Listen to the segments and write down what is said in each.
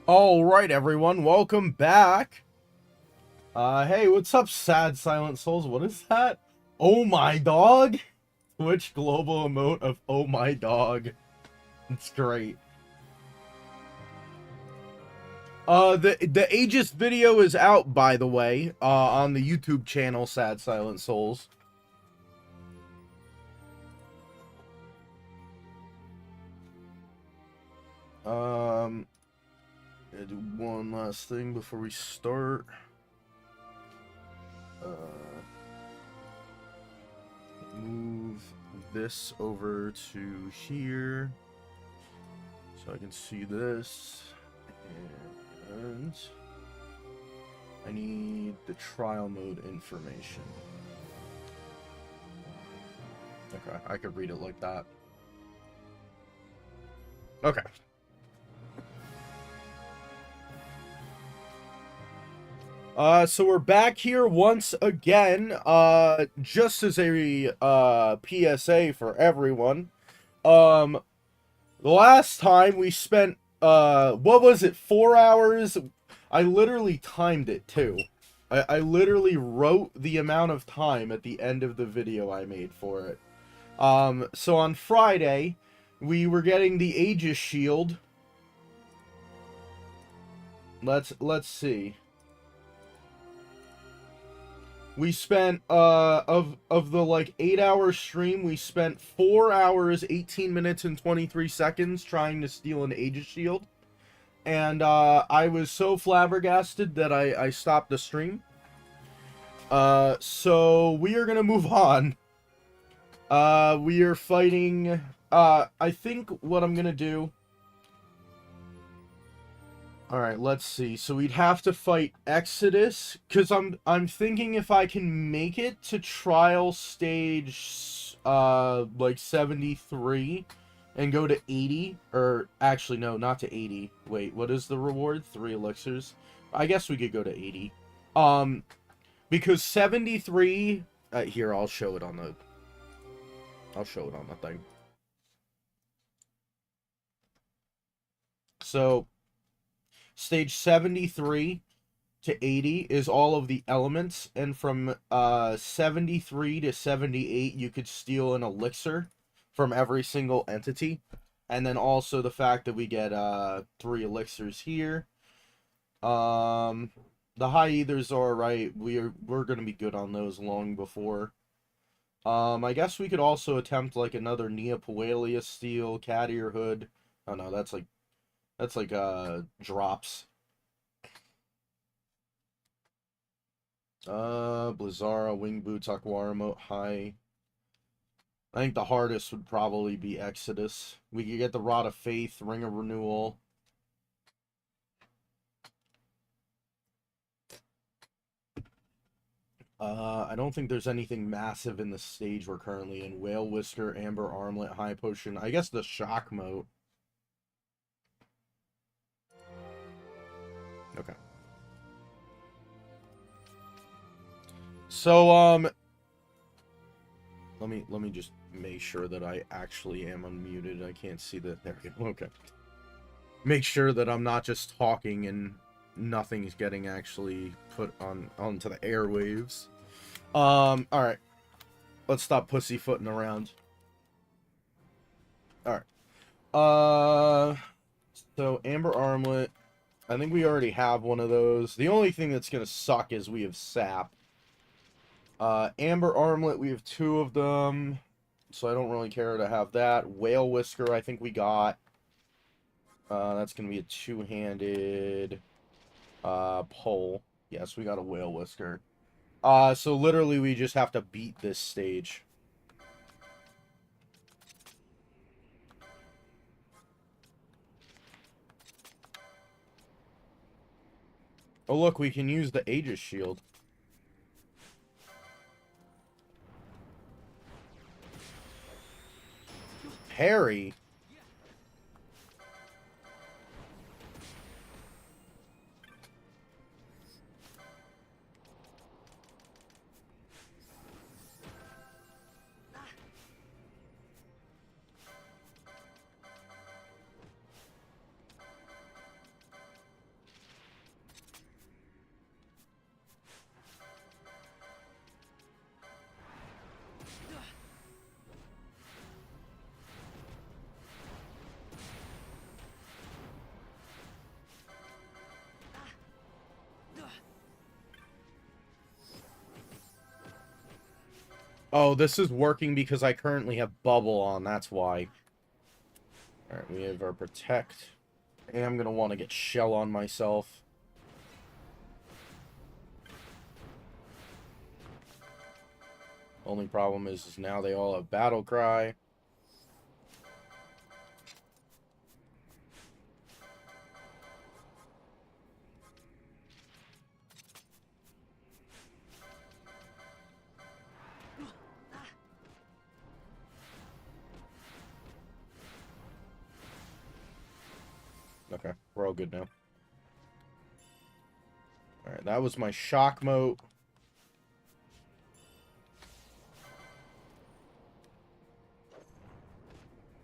All right, everyone, welcome back. Hey, what's up, sad silent souls? What is that? Oh my dog? Twitch global emote of oh my dog. It's great. The Aegis video is out, by the way, on the YouTube channel Sad Silent Souls. Gonna do one last thing before we start. Move this over to here so I can see this, and I need the trial mode information. Okay, I could read it like that. Okay. So we're back here once again, just as a, PSA for everyone. The last time we spent, what was it, 4 hours? I literally timed it, too. I literally wrote the amount of time at the end of the video I made for it. So on Friday, we were getting the Aegis shield. Let's see. We spent, of the, like, 8-hour stream, we spent 4 hours, 18 minutes, and 23 seconds trying to steal an Aegis shield. And, I was so flabbergasted that I stopped the stream. So we are gonna move on. We are fighting, I think what I'm gonna do... Alright, let's see. So we'd have to fight Exodus, because I'm thinking if I can make it to trial stage, like 73, and go to 80, or actually, no, not to 80. Wait, what is the reward? 3 elixirs? I guess we could go to 80. Because 73, here, I'll show it on the thing. So... Stage 73 to 80 is all of the elements, and from 73 to 78 you could steal an elixir from every single entity. And then also the fact that we get 3 elixirs here. The high ethers are right. We're gonna be good on those long before. I guess we could also attempt like another Neopoelia steal, cat ear hood. Oh no, that's like drops. Blizzara, Wing Boots, Aqua Remote, High. I think the hardest would probably be Exodus. We could get the Rod of Faith, Ring of Renewal. I don't think there's anything massive in the stage we're currently in. Whale Whisker, Amber Armlet, High Potion. I guess the Shock Moat. Okay. So, let me just make sure that I actually am unmuted. I can't see that. There we go. Okay. Make sure that I'm not just talking and nothing's getting actually put onto the airwaves. Alright. Let's stop pussyfooting around. Alright. So Amber Armlet. I think we already have one of those. The only thing that's gonna suck is we have Sap. Amber Armlet, we have 2 of them. So I don't really care to have that. Whale Whisker, I think we got. That's gonna be a 2-handed pole. Yes, we got a Whale Whisker. So literally we just have to beat this stage. Oh look, we can use the Aegis shield. Harry. Oh, this is working because I currently have bubble on, that's why. Alright, we have our protect. And I'm gonna want to get shell on myself. Only problem is now they all have battle cry. Okay, we're all good now. Alright, that was my shock moat.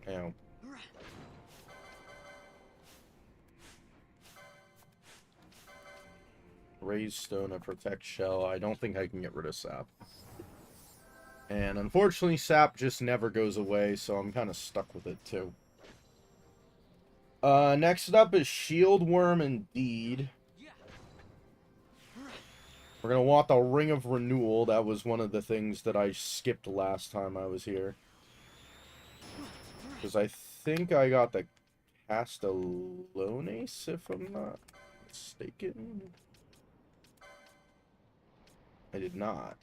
Ow. Raise stone, a protect shell. I don't think I can get rid of sap. And unfortunately, sap just never goes away, so I'm kind of stuck with it too. Next up is shield worm indeed. We're gonna want the ring of renewal. That was one of the things that I skipped last time I was here. Because I think I got the Castellones, if I'm not mistaken. I did not.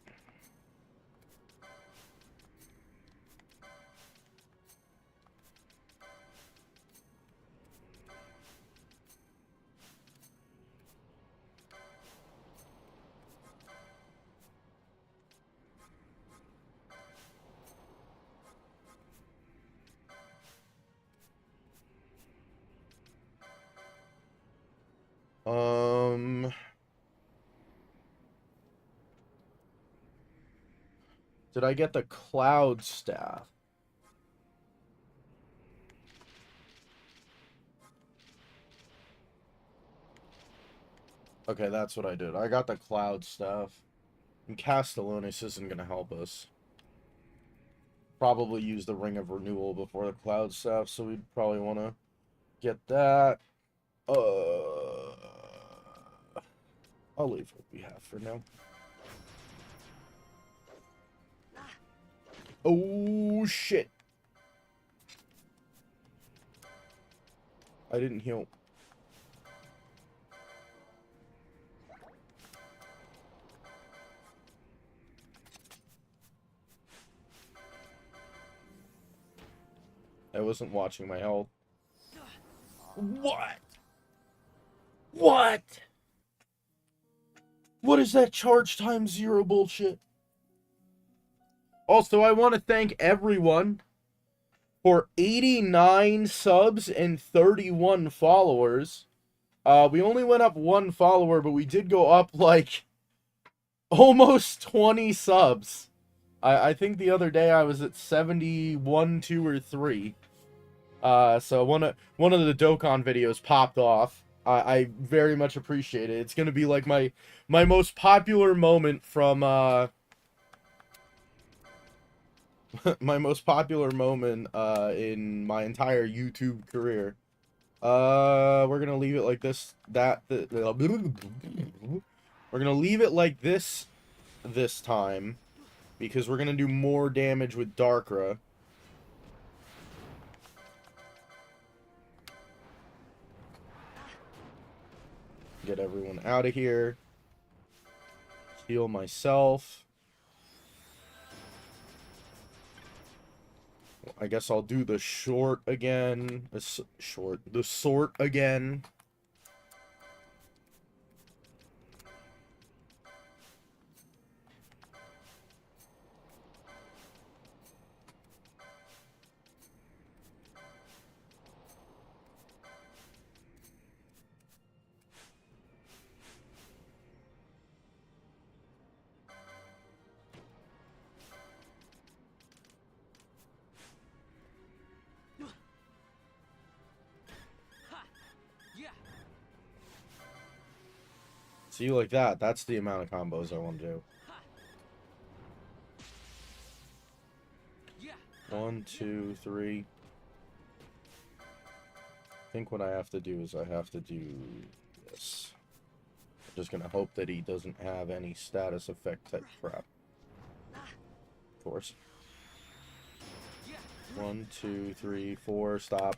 Did I get the cloud staff? Okay, that's what I did. I got the cloud staff. And Castellones isn't gonna help us. Probably use the ring of renewal before the cloud staff, so we'd probably want to get that. I'll leave what we have for now. Oh, shit. I didn't heal. I wasn't watching my health. What? What? What is that charge time 0 bullshit? Also, I want to thank everyone for 89 subs and 31 followers. We only went up 1 follower, but we did go up, like, almost 20 subs. I think the other day I was at 71, 2, or 3. So one of the Dokkan videos popped off. I very much appreciate it. It's gonna be like my most popular moment from my most popular moment in my entire YouTube career. We're gonna leave it like this. We're gonna leave it like this time because we're gonna do more damage with Darkra. Get everyone out of here. Heal myself. I guess I'll do the short again. The sort again. See, like that. That's the amount of combos I want to do. 1, 2, 3. I think what I have to do is I have to do this. I'm just gonna hope that he doesn't have any status effect type crap. Of course. 1, 2, 3, 4, stop.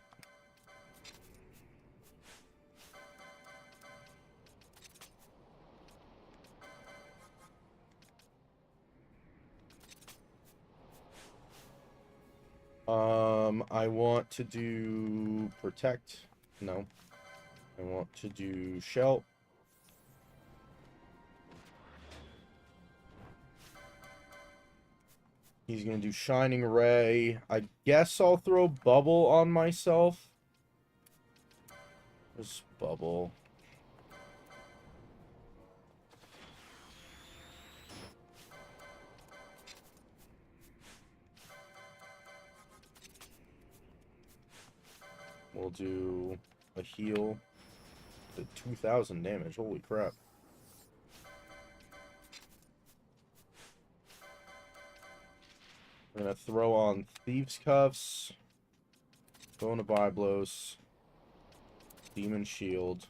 I want to do protect. No. I want to do shell. He's going to do Shining Ray. I guess I'll throw Bubble on myself. Just Bubble. We'll do a heal. Did 2,000 damage. Holy crap. We're going to throw on Thieves' Cuffs. Bona Byblos. Demon Shield.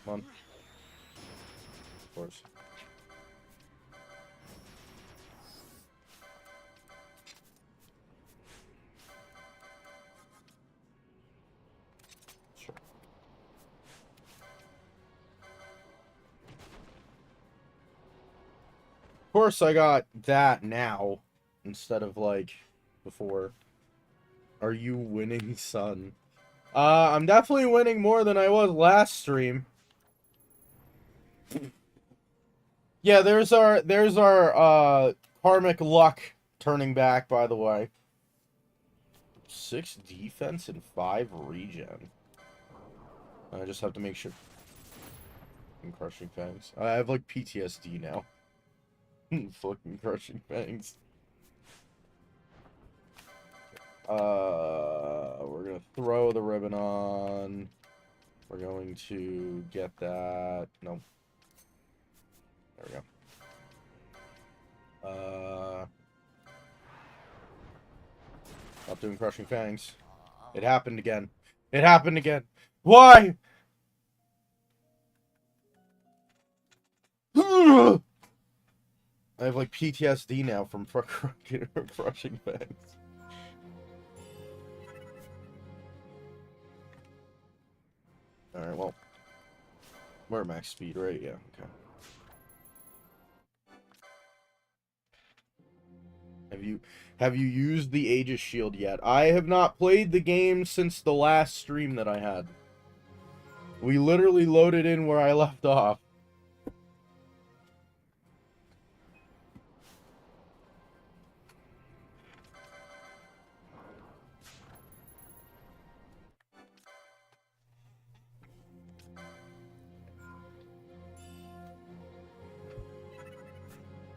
Come on. Of course. Sure. Of course, I got that now instead of like before. Are you winning, son? I'm definitely winning more than I was last stream. Yeah, there's our karmic luck turning back, by the way. 6 defense and 5 regen. I just have to make sure. I'm crushing fangs. I have like PTSD now. Fucking crushing fangs. We're gonna throw the ribbon on. We're going to get that. Nope. There we go. Stop doing crushing fangs. It happened again. It happened again. Why? I have like PTSD now from crushing fangs. Alright, well. We're at max speed, right? Yeah, okay. Have you used the Aegis Shield yet? I have not played the game since the last stream that I had. We literally loaded in where I left off.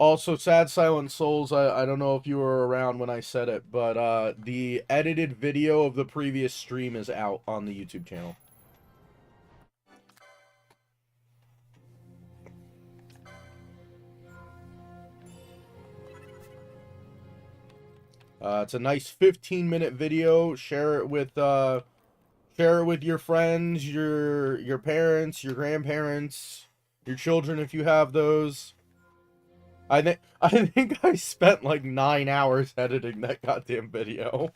Also, Sad Silent Souls, I don't know if you were around when I said it, but the edited video of the previous stream is out on the YouTube channel. It's a nice 15-minute video. Share it with your friends, your parents, your grandparents, your children if you have those. I think I spent like 9 hours editing that goddamn video.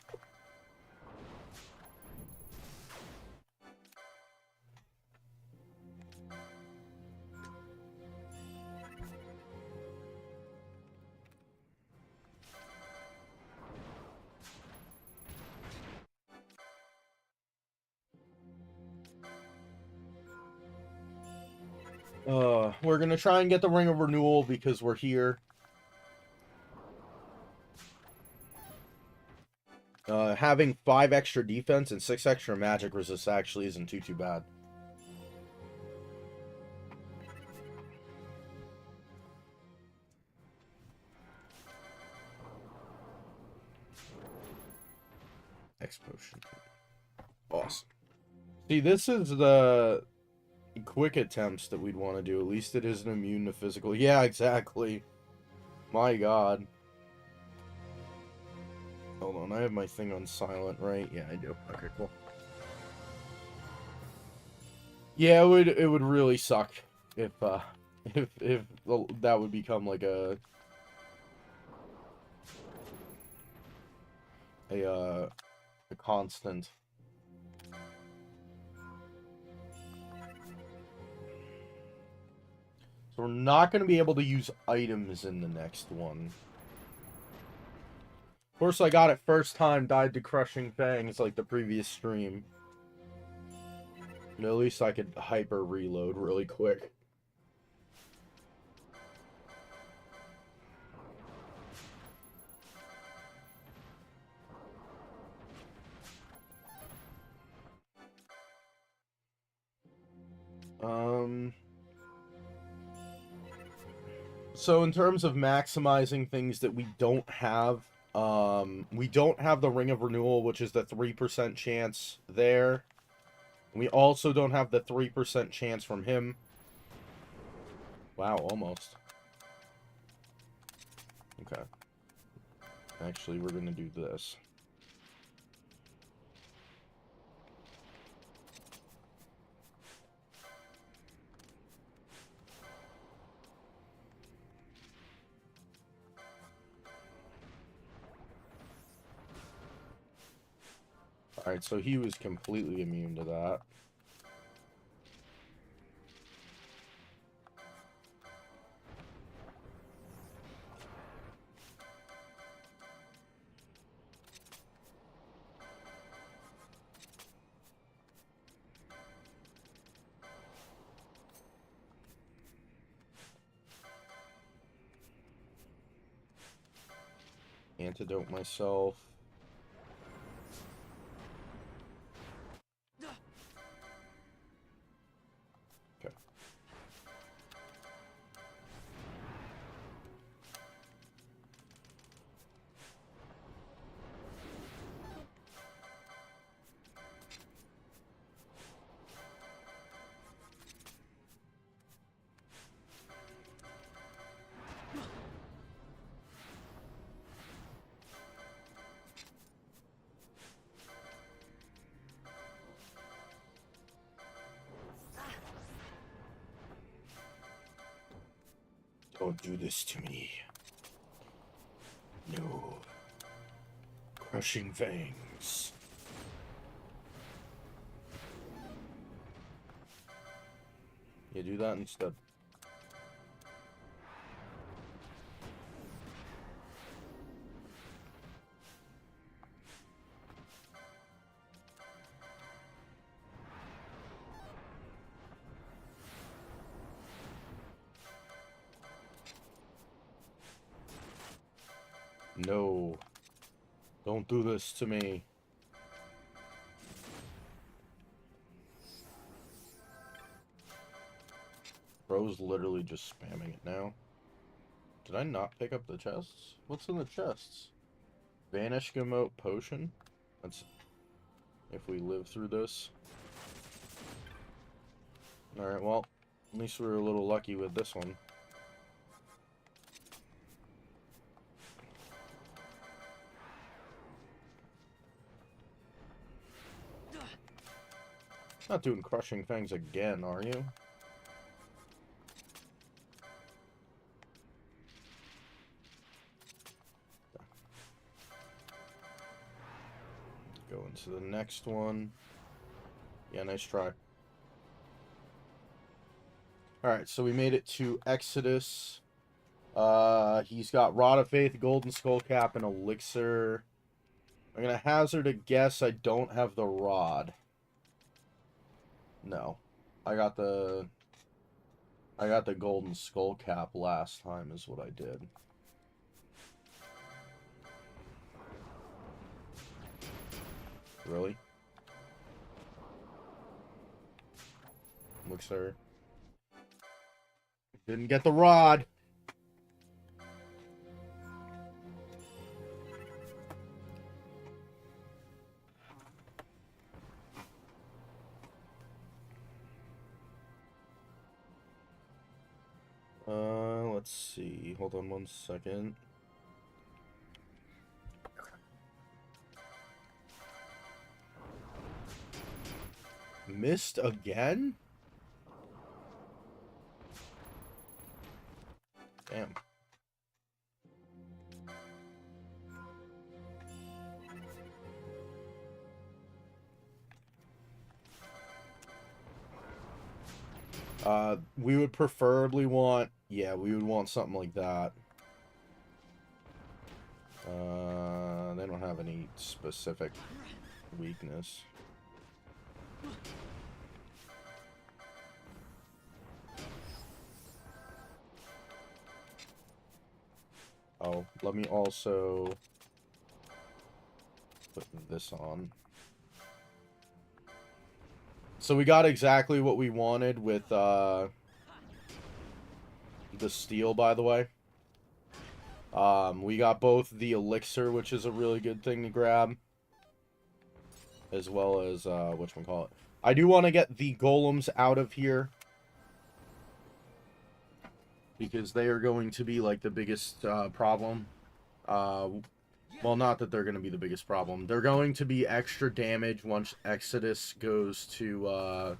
We're gonna try and get the Ring of Renewal because we're here. Having 5 extra defense and 6 extra magic resist actually isn't too bad. X potion. Awesome. See, this is the quick attempts that we'd want to do. At least it isn't immune to physical. Yeah, exactly. My god. Hold on, I have my thing on silent, right? Yeah, I do. Okay, cool. Yeah, it would really suck if if that would become like a constant. So we're not going to be able to use items in the next one. Of course, I got it first time, died to Crushing Fangs like the previous stream. But at least I could hyper reload really quick. So in terms of maximizing things that we don't have, we don't have the Ring of Renewal, which is the 3% chance there. We also don't have the 3% chance from him. Wow, almost. Okay. Actually, we're going to do this. Alright, so he was completely immune to that. Antidote myself. Okay. Don't do this to me. No. Crushing Fangs. Yeah, do that instead. No. Don't do this to me. Bro's literally just spamming it now. Did I not pick up the chests? What's in the chests? Vanish Gamote Potion? That's if we live through this. Alright, well, at least we were a little lucky with this one. Not doing Crushing Fangs again, are you? Go into the next one. Yeah, nice try. Alright, so we made it to Exodus. He's got Rod of Faith, Golden Skull Cap, and Elixir. I'm gonna hazard a guess I don't have the Rod. No. I got the Golden Skull Cap last time is what I did. Really? Elixir. Didn't get the Rod. Let's see. Hold on one second. Missed again? Damn. We would preferably want... Yeah, we would want something like that. They don't have any specific weakness. Oh, let me also put this on. So we got exactly what we wanted with the steel, by the way. We got both the elixir, which is a really good thing to grab, as well as whatchamacallit. I do want to get the golems out of here, because they are going to be like the biggest problem. Well, not that they're going to be the biggest problem. They're going to be extra damage once Exodus goes to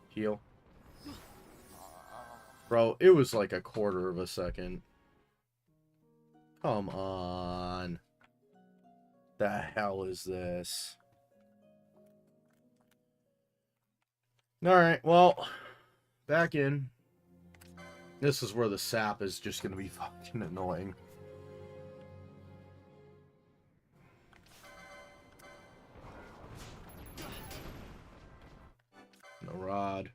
heal. Bro, it was like a quarter of a second. Come on. The hell is this? Alright, well, back in. This is where the sap is just gonna be fucking annoying. No rod.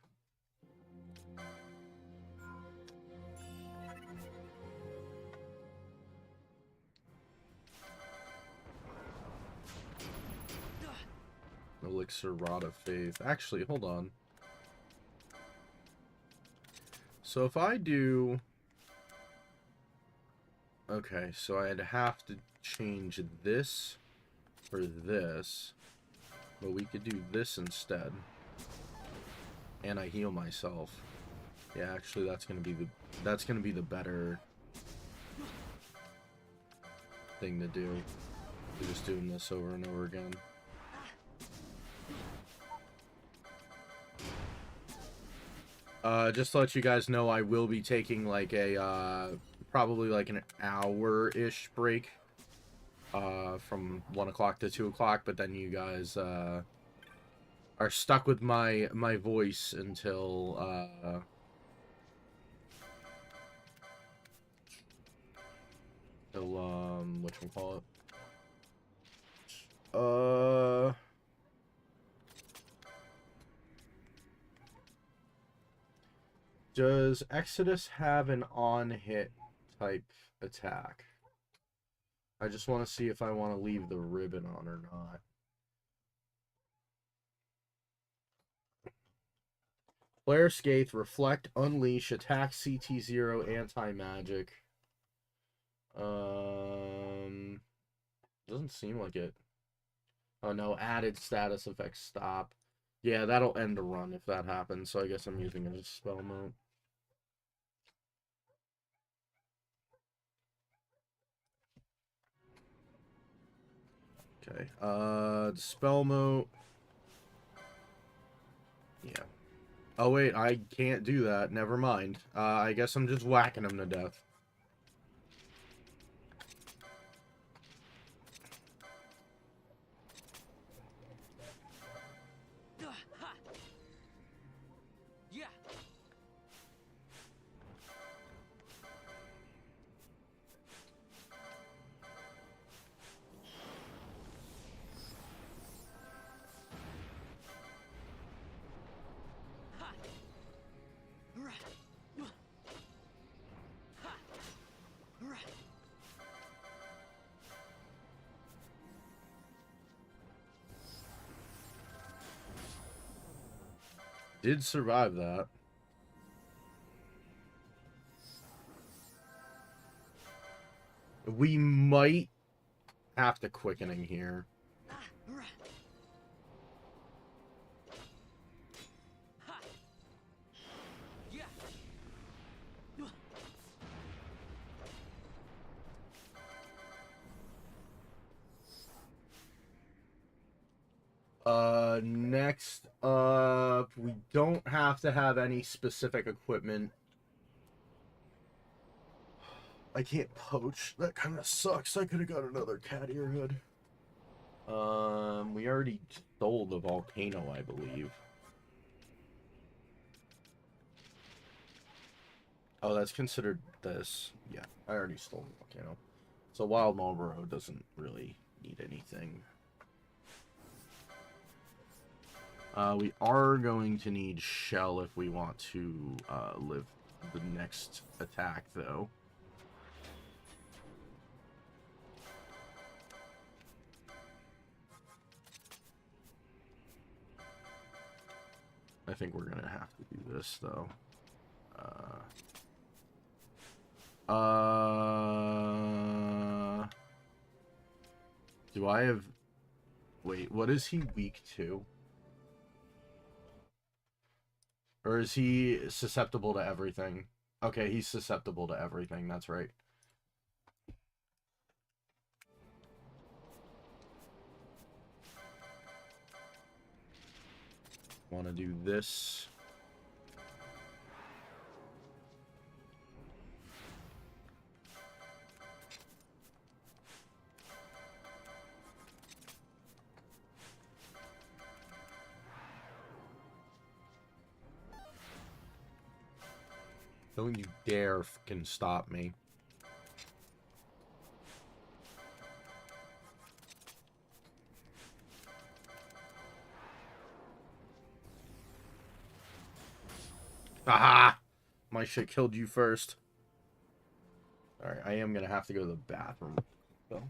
Elixir, Rod of Faith. Actually, hold on. So if I do... Okay, so I'd have to change this for this. But we could do this instead. And I heal myself. Yeah, actually that's gonna be the better thing to do. We're just doing this over and over again. Just to let you guys know, I will be taking like a, probably like an hour-ish break, from 1 o'clock to 2 o'clock, but then you guys, are stuck with my voice until, whatchamacallit? Does Exodus have an on-hit type attack? I just want to see if I want to leave the ribbon on or not. Flare, Scathe, Reflect, Unleash, Attack, CT0, Anti-Magic. Doesn't seem like it. Oh no, added status effects stop. Yeah, that'll end a run if that happens, so I guess I'm using it as spell mode. Okay, spell mode. Yeah. Oh wait, I can't do that. Never mind. I guess I'm just whacking him to death. Did survive that. We might have to quickening here. Next up, we don't have to have any specific equipment. I can't poach. That kind of sucks. I could have got another cat earhood. We already stole the volcano, I believe. Oh, that's considered this. Yeah, I already stole the volcano. So Wild Marlboro doesn't really need anything. We are going to need Shell if we want to live the next attack, though. I think we're going to have to do this, though. Do I have... Wait, what is he weak to? Or is he susceptible to everything? Okay, he's susceptible to everything, that's right. Want to do this. Don't you dare fucking stop me. Aha! My shit killed you first. Alright, I am gonna have to go to the bathroom, though.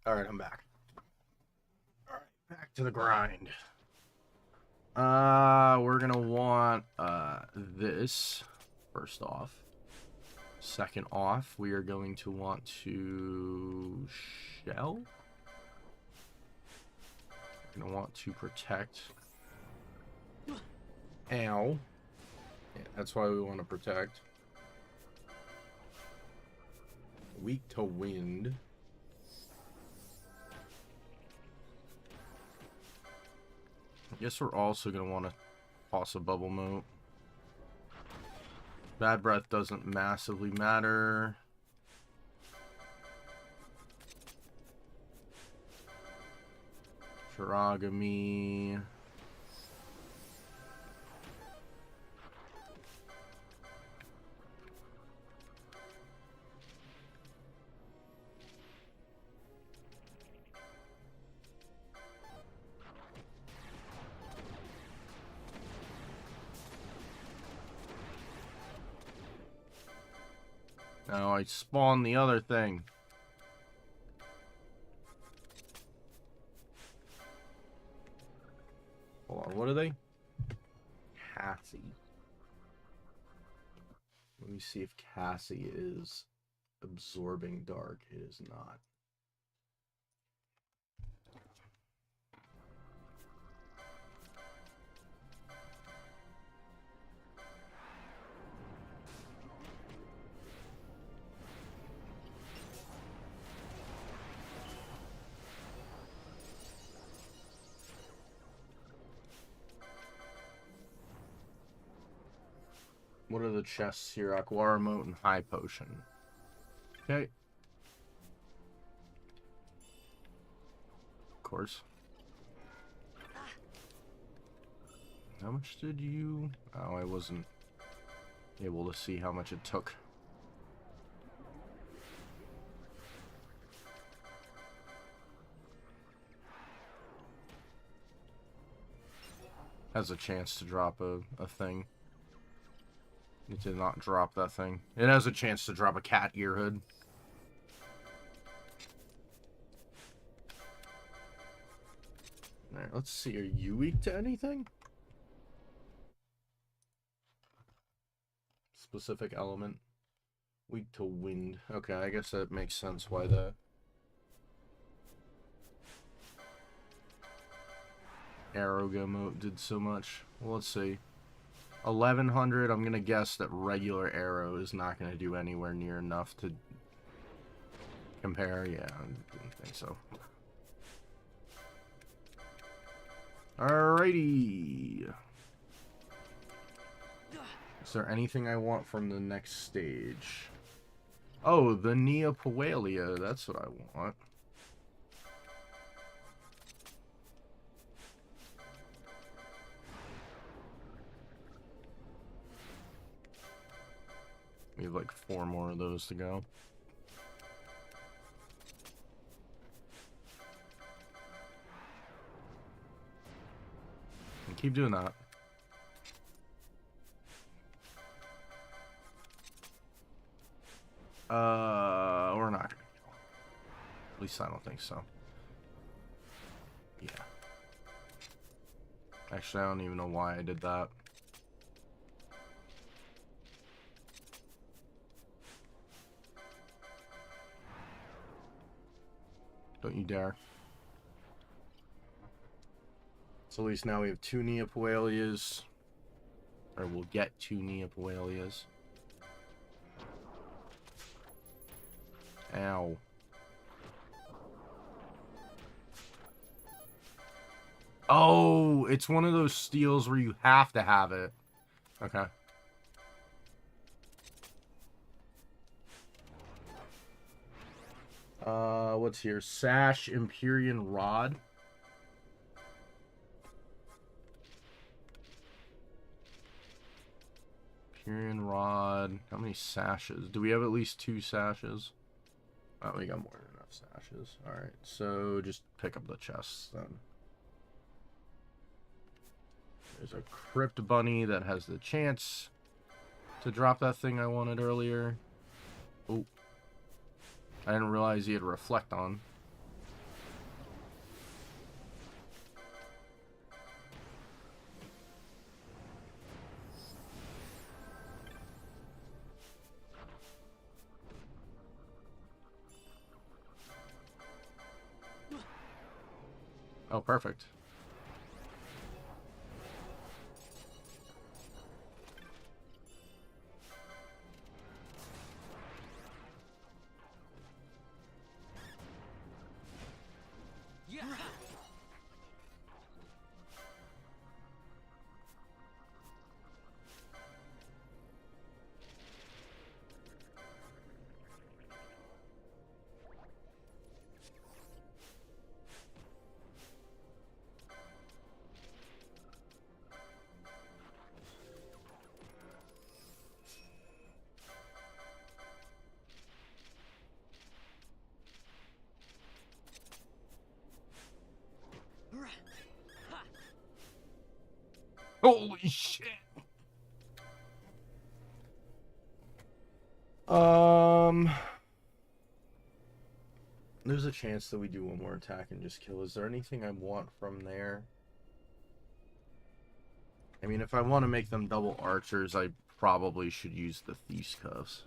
Alright, I'm back. Alright, back to the grind. We're gonna want, this, first off. Second off, we are going to want to shell. We're gonna want to protect. Ow. Yeah, that's why we want to protect. Weak to wind. I guess we're also going to want to toss a bubble moat. Bad breath doesn't massively matter. Shiragami. Now I spawned the other thing. Hold on, what are they? Cassie. Let me see if Cassie is absorbing dark. It is not. What are the chests here? Aqua Remote and High Potion. Okay. Of course. How much did you... Oh, I wasn't able to see how much it took. Has a chance to drop a thing. It did not drop that thing. It has a chance to drop a cat ear hood. Alright, let's see. Are you weak to anything? Specific element. Weak to wind. Okay, I guess that makes sense why the arrow mode did so much. Well, let's see. 1100, I'm gonna guess that regular arrow is not gonna do anywhere near enough to compare. Yeah, I didn't think so. Alrighty. Is there anything I want from the next stage? Oh, the Neopoelia. That's what I want. We have like 4 more of those to go. And keep doing that. We're not gonna go. At least I don't think so. Yeah. Actually, I don't even know why I did that. Don't you dare. So at least now we have 2 Neopoelias. Or we'll get 2 Neopoelias. Ow. Oh, it's one of those steals where you have to have it. Okay. What's here? Sash, Empyrean Rod. Empyrean Rod. How many sashes? Do we have at least 2 sashes? Oh, we got more than enough sashes. Alright, so just pick up the chests then. There's a Crypt Bunny that has the chance to drop that thing I wanted earlier. Oh. I didn't realize he had Reflect on. Oh, perfect. Holy shit. There's a chance that we do one more attack and just kill. Is there anything I want from there? I mean, if I want to make them double archers, I probably should use the Thief's Cuffs.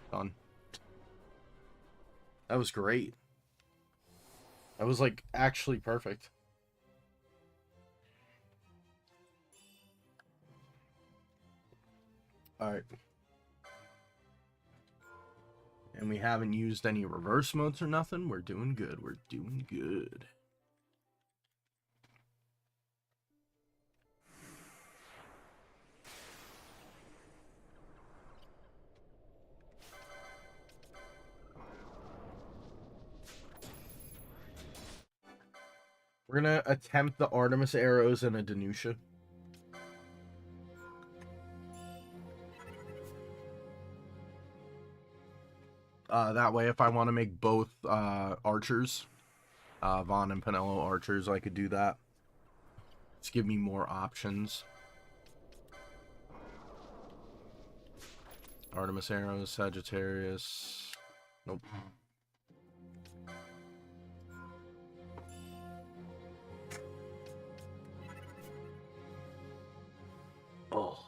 Done. That was great. That was, like, actually perfect. Alright. And we haven't used any reverse modes or nothing. We're doing good. We're doing good. We're gonna attempt the Artemis arrows and a Danusha. That way, if I want to make both archers, Vaughn and Pinello archers, I could do that. Just give me more options. Artemis arrows, Sagittarius. Nope. Oh.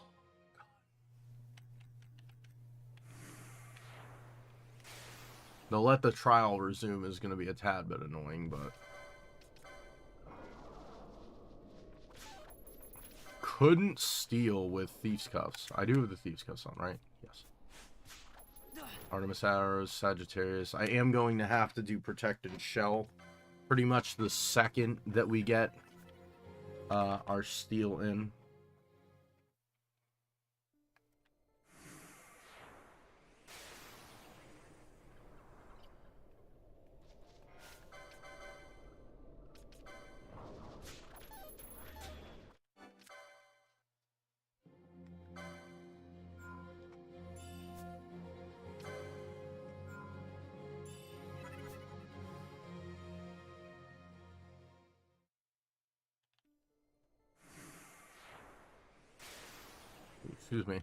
They'll let the trial resume is going to be a tad bit annoying, but... Couldn't steal with Thief's Cuffs. I do have the Thief's Cuffs on, right? Yes. Artemis arrows, Sagittarius. I am going to have to do Protect and Shell pretty much the second that we get our steel in. Excuse me.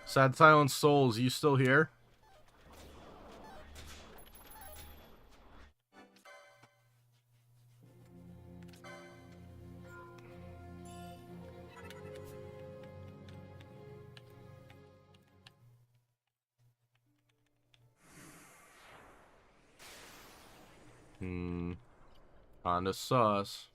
Sad Silent Souls, you still here? Kinda sus.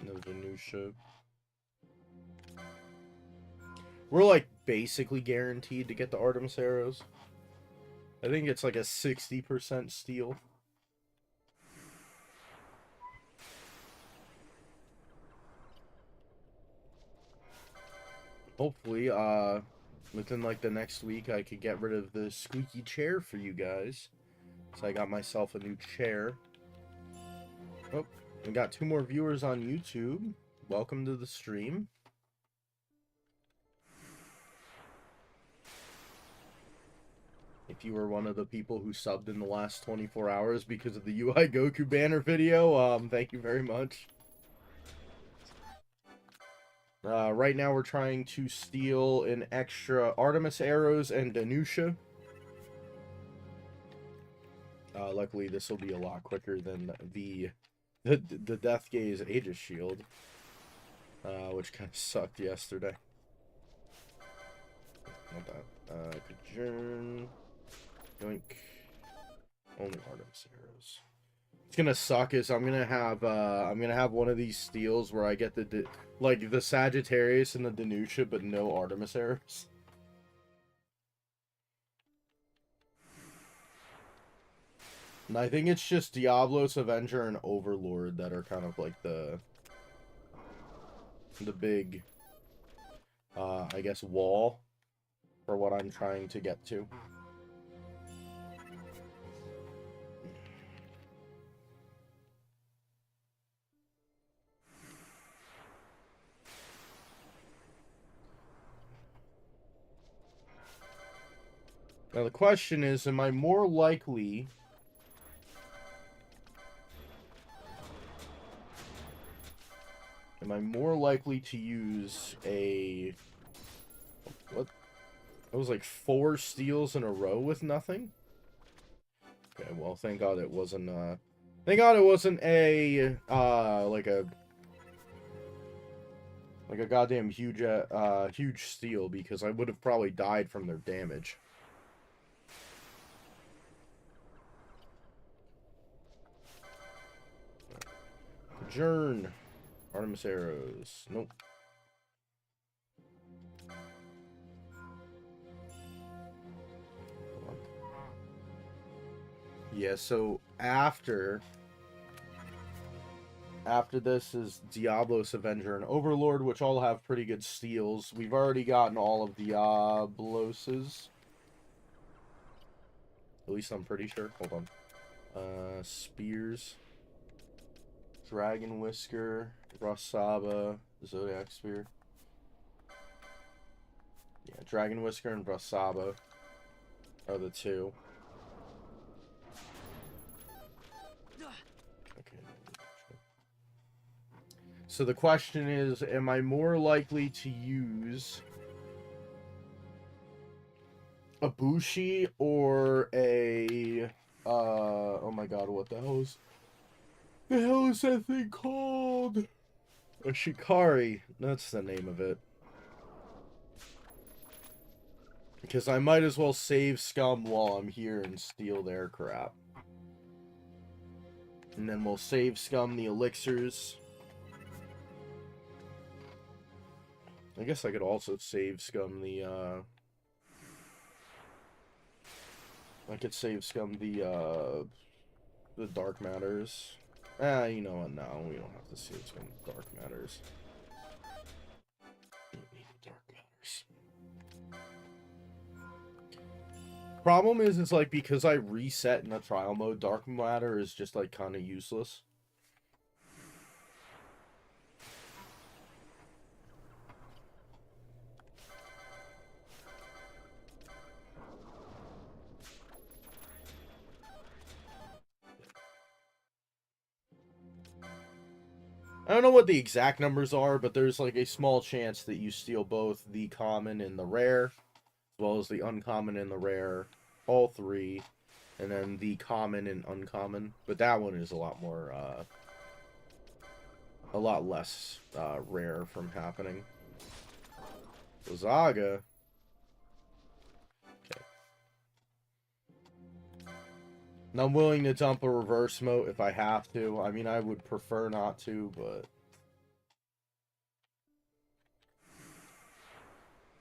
There's a new ship. We're like basically guaranteed to get the Artemis arrows. I think it's like a 60% steal. Hopefully, within like the next week, I could get rid of the squeaky chair for you guys. So I got myself a new chair. Oh, We got 2 more viewers on YouTube. Welcome to the stream. If you were one of the people who subbed in the last 24 hours because of the UI Goku banner video, thank you very much. Right now we're trying to steal an extra Artemis arrows and Danusha. Luckily this will be a lot quicker than the Death Gaze Aegis shield, which kind of sucked yesterday. Not that. Kajern. Yoink. Only Artemis arrows. It's gonna suck is I'm gonna have one of these steals where I get the Sagittarius and the Danusha, but no Artemis arrows. And I think it's just Diablos, Avenger, and Overlord that are kind of like the big, I guess, wall for what I'm trying to get to. Now the question is, am I more likely to use a... What? That was like 4 steals in a row with nothing? Okay, well, thank God it wasn't, thank God it wasn't a, like a goddamn huge, huge steal, because I would have probably died from their damage. Adjourn. Artemis arrows. Nope. Yeah, so after this is Diablos, Avenger, and Overlord, which all have pretty good steals. We've already gotten all of Diabloses. At least I'm pretty sure. Hold on. Spears. Dragon Whisker, Rasaba, Zodiac Spear. Yeah, Dragon Whisker and Rasaba are the 2. Okay. So the question is, am I more likely to use a Bushi or a... oh my god, what the hell is... The hell is that thing called? A Shikari. That's the name of it. Because I might as well save scum while I'm here and steal their crap. And then we'll save scum the elixirs. I guess I could also save scum the, I could save scum the dark matters. You know what, no, we don't have to save scum dark matters. Dark matters. Problem is like, because I reset in a trial mode, dark matter is just like kind of useless. I don't know what the exact numbers are, but there's like a small chance that you steal both the common and the rare, as well as the uncommon and the rare, all 3, and then the common and uncommon. But that one is a lot more, a lot less rare from happening. Zaga. Okay. And I'm willing to dump a reverse moat if I have to. I mean, I would prefer not to, but...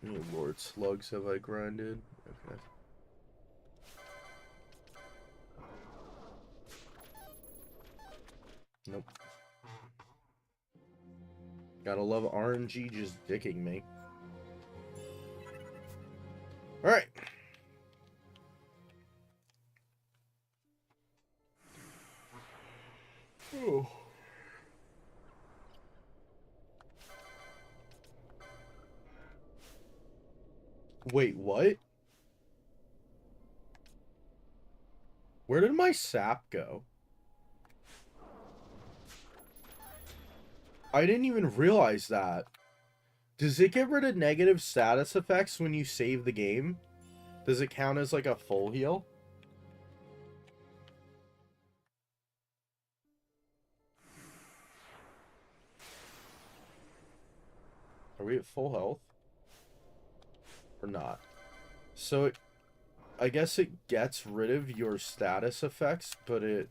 How many Lord Slugs have I grinded? Okay. Nope. Gotta love RNG just dicking me. Alright. Oh. Wait, what? Where did my sap go? I didn't even realize that. Does it get rid of negative status effects when you save the game? Does it count as like a full heal? Are we at full health? Or not? So I guess it gets rid of your status effects, but it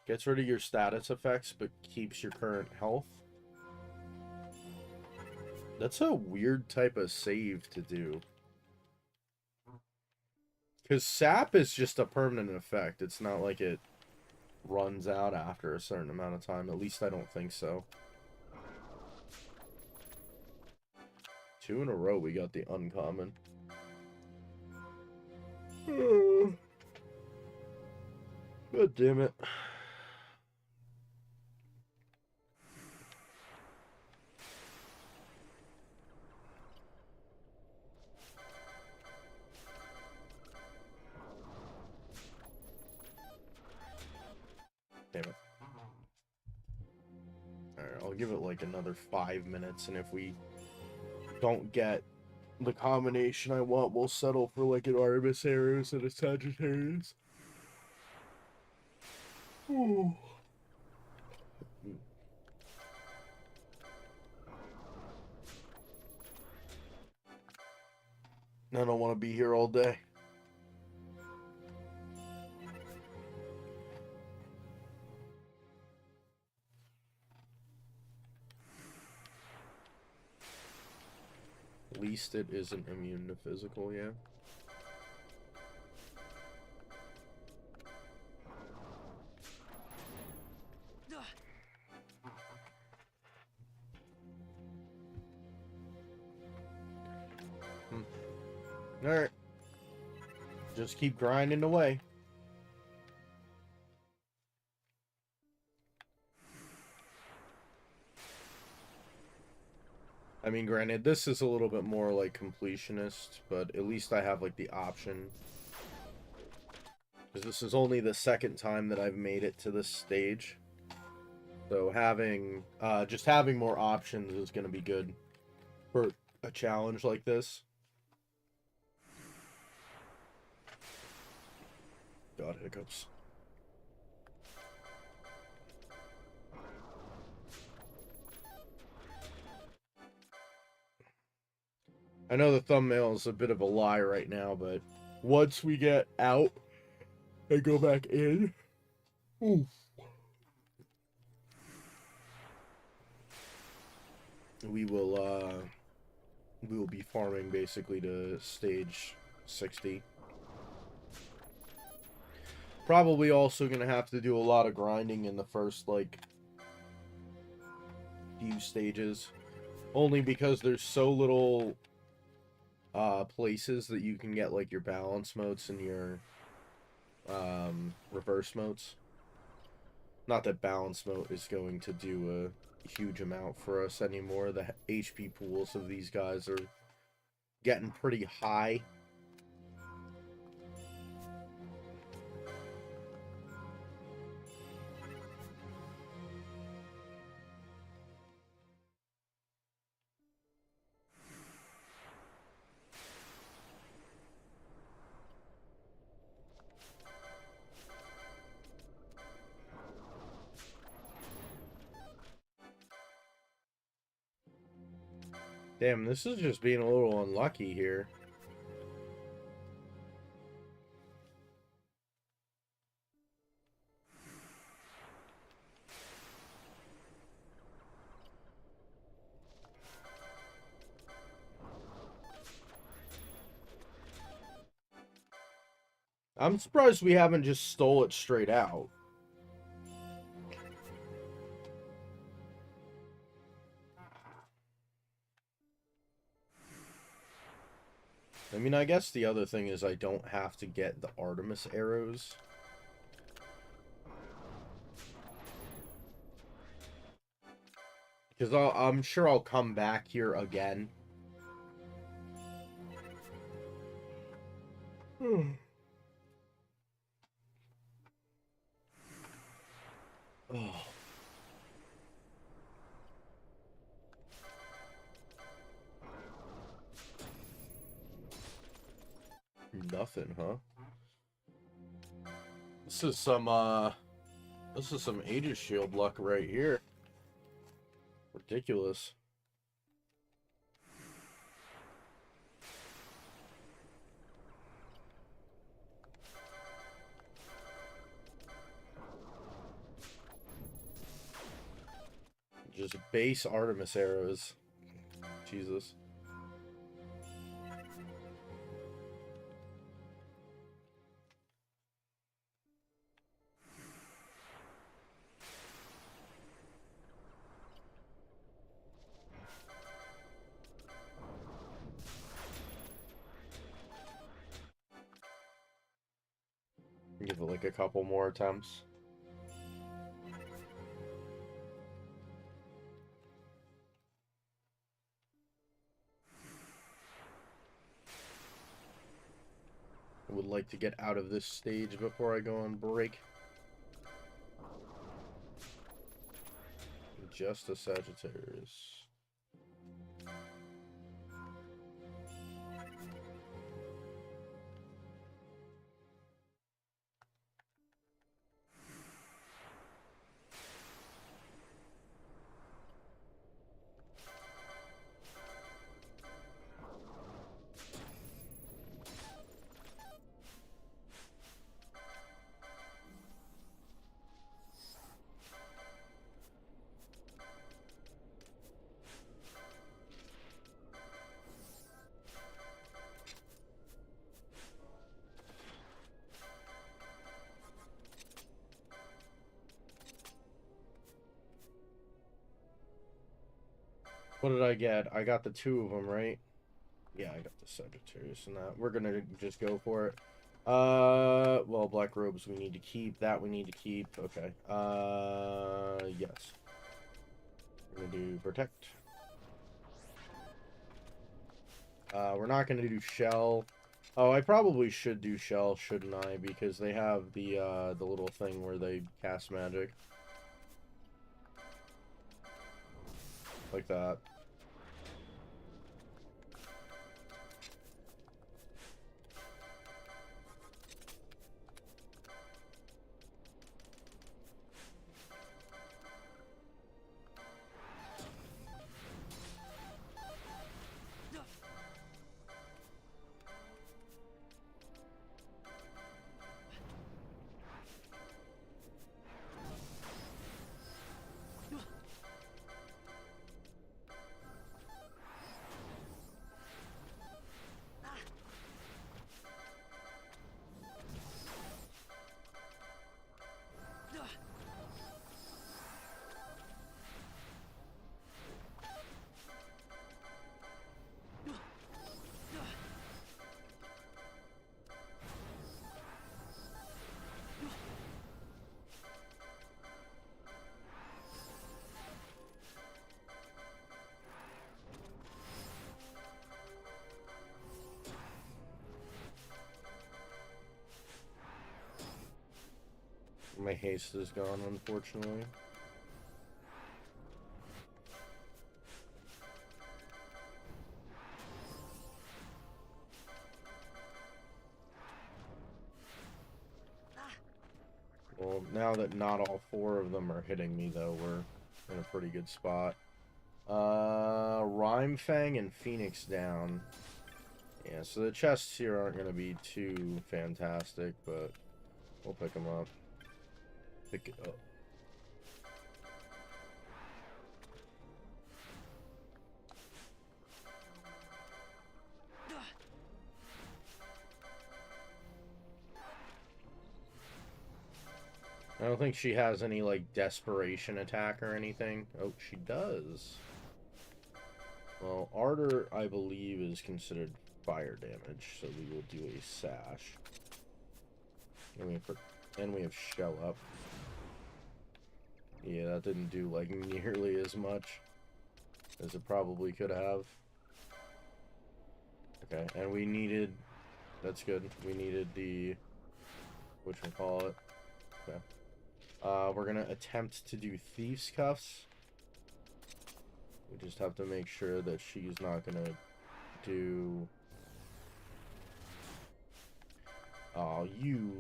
gets rid of your status effects, but keeps your current health. That's a weird type of save to do. Because sap is just a permanent effect. It's not like it runs out after a certain amount of time. At least I don't think so. 2 in a row we got the uncommon. God damn it. Damn it. Alright, I'll give it like another 5 minutes, and if we don't get the combination I want, we'll settle for like an Artemis Arrows and a Sagittarius. Ooh. I don't want to be here all day. At least it isn't immune to physical, yeah. Alright. Just keep grinding away. I mean, granted, this is a little bit more like completionist, but at least I have like the option. Because this is only the second time that I've made it to this stage. So having, just having more options is going to be good for a challenge like this. God, hiccups. I know the thumbnail is a bit of a lie right now, but once we get out and go back in, ooh, we will be farming basically to stage 60. Probably also gonna have to do a lot of grinding in the first like few stages, only because there's so little places that you can get like your balance motes and your reverse motes. Not that balance mote is going to do a huge amount for us anymore. The HP pools of these guys are getting pretty high. Damn, this is just being a little unlucky here. I'm surprised we haven't just stole it straight out. I mean, I guess the other thing is I don't have to get the Artemis arrows. Because I'm sure I'll come back here again. Oh. Nothing, huh? This is some Aegis Shield luck right here. Ridiculous. Just base Artemis arrows. Jesus. Give it like a couple more attempts. I would like to get out of this stage before I go on break. Just a Sagittarius. What did I get? I got the 2 of them, right? Yeah, I got the Sagittarius and that. We're gonna just go for it. Well, black robes we need to keep. That we need to keep. Okay. Yes. We're gonna do protect. We're not gonna do shell. Oh, I probably should do shell, shouldn't I? Because they have the little thing where they cast magic. Like that. My haste is gone, unfortunately. Well, now that not all 4 of them are hitting me, though, we're in a pretty good spot. Rhymefang and Phoenix down. Yeah, so the chests here aren't going to be too fantastic, but we'll pick them up. Pick it up. I don't think she has any, like, desperation attack or anything. Oh, she does. Well, Ardor, I believe, is considered fire damage, so we will do a sash. And we have shell up. Yeah, that didn't do, like, nearly as much. as it probably could have. Okay, and we needed... That's good. We needed the... whatchamacallit. Okay. We're gonna attempt to do Thieves' Cuffs. We just have to make sure that she's not gonna do... Oh, you...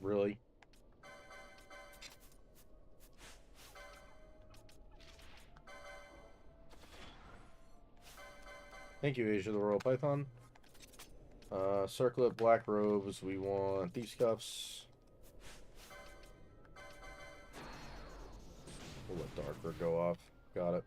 Really? Thank you, Asia the Royal Python. Circlet, black robes. We want these cuffs. We'll let Darker go off. Got it.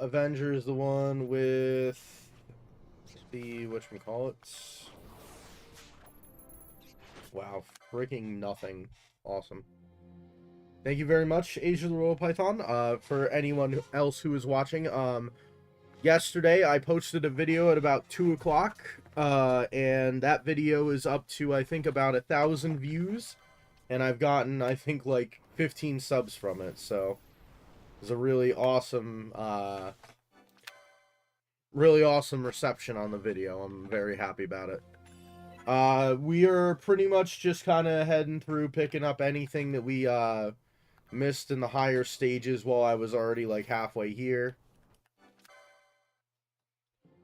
Avenger is the one with the whatchamacallit. Wow, freaking nothing. Awesome. Thank you very much, Asia the Royal Python. For anyone else who is watching, yesterday I posted a video at about 2 o'clock, and that video is up to, I think, about 1,000 views, and I've gotten, I think, like 15 subs from it, so it's a really awesome reception on the video. I'm very happy about it. We are pretty much just kind of heading through, picking up anything that we, missed in the higher stages while I was already, like, halfway here.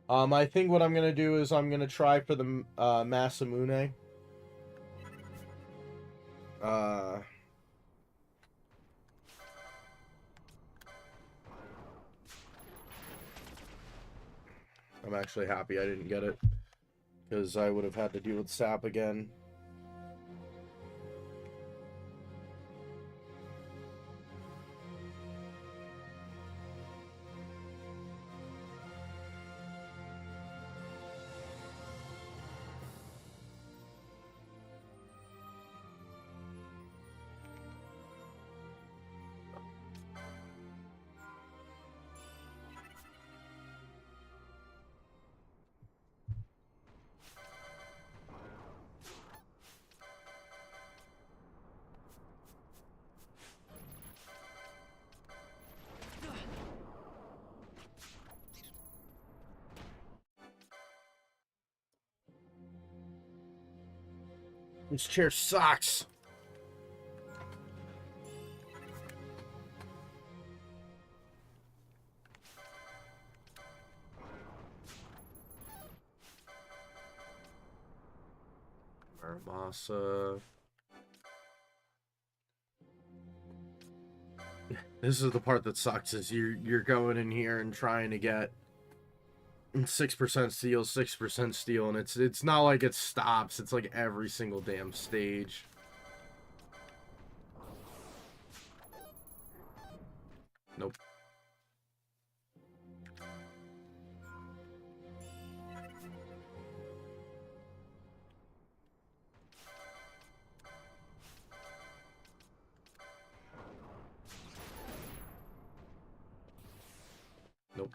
I think what I'm gonna do is I'm gonna try for the, Masamune. I'm actually happy I didn't get it, because I would have had to deal with Sap again. This chair sucks. Maramasa. This is the part that sucks, is you're going in here and trying to get 6% steel, 6% steel, and it's not like it stops. It's like every single damn stage. Nope. Nope.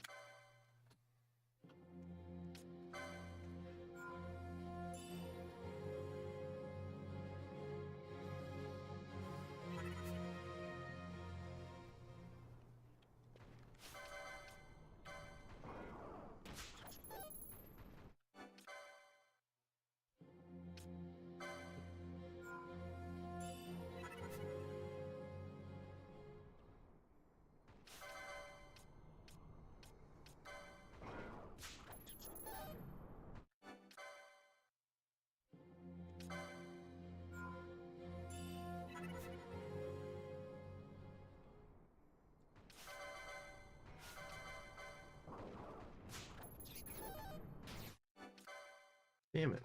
Damn it.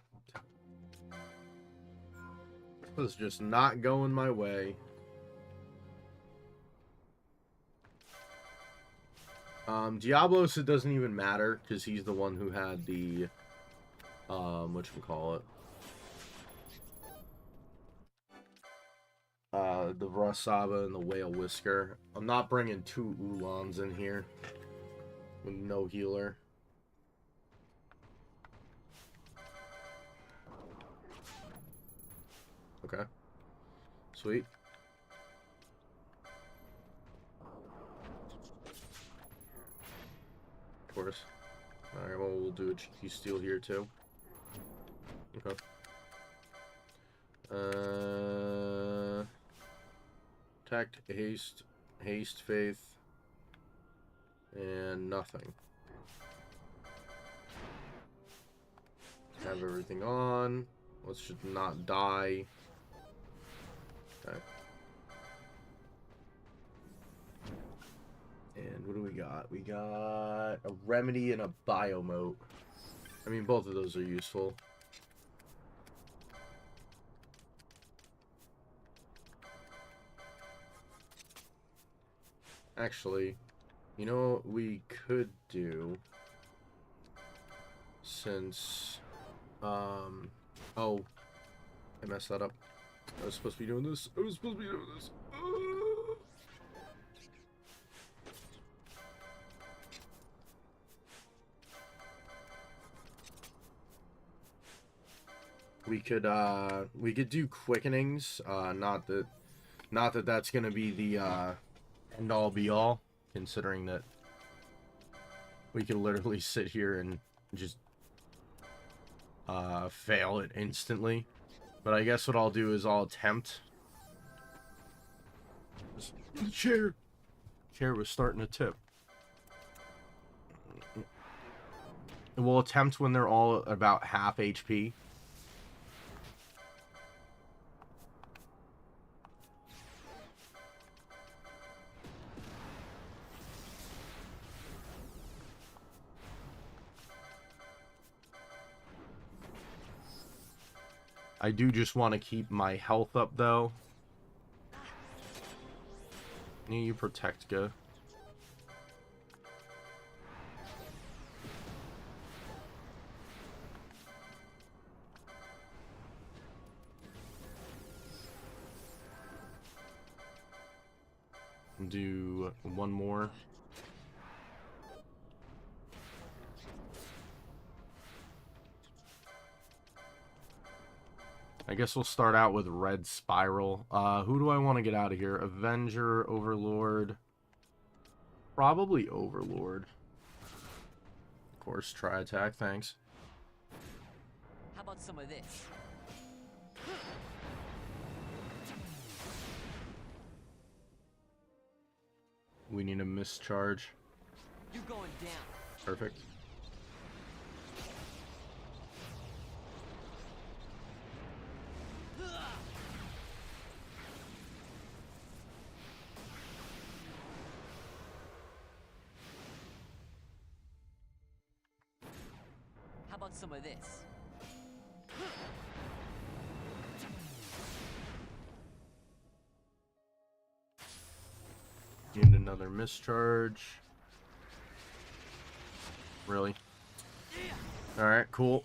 This is just not going my way. Diablos, it doesn't even matter, because he's the one who had the Whatchamacallit, the Rasaba and the Whale Whisker. I'm not bringing 2 Oolons in here with no healer. Okay. Sweet. Of course. Alright, well, we'll do a cheeky steal here, too. Okay. Tact, haste, faith, and nothing. Have everything on. Let's just not die. Okay. And what do we got? We got a remedy and a biomote. I mean, both of those are useful. Actually, you know what we could do, since, oh, I messed that up. I was supposed to be doing this. We could do quickenings. Not that that's gonna be the end all be all, considering that we can literally sit here and just fail it instantly. But I guess what I'll do is I'll attempt. The chair was starting to tip. We'll attempt when they're all about half HP. I do just want to keep my health up, though. Need you protect, go. Do one more. I guess we'll start out with Red Spiral. Who do I want to get out of here? Avenger, Overlord. Probably Overlord. Of course, try attack, thanks. How about some of this? We need a mischarge. You're going down. Perfect. How about some of this? Need another mischarge. Really? Alright, cool.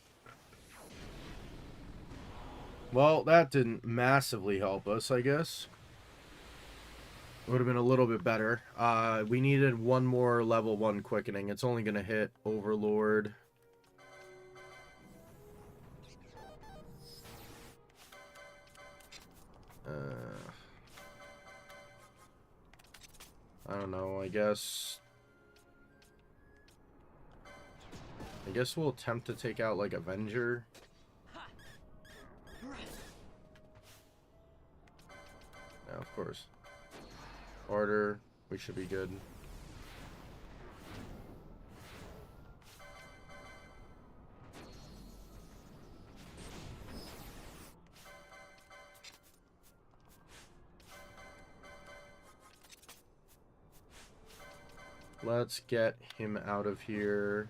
Well, that didn't massively help us, I guess. Would have been a little bit better. We needed one more level 1 quickening. It's only going to hit Overlord. I don't know, I guess we'll attempt to take out, like, Avenger. Yeah, of course. Order, we should be good. Let's get him out of here.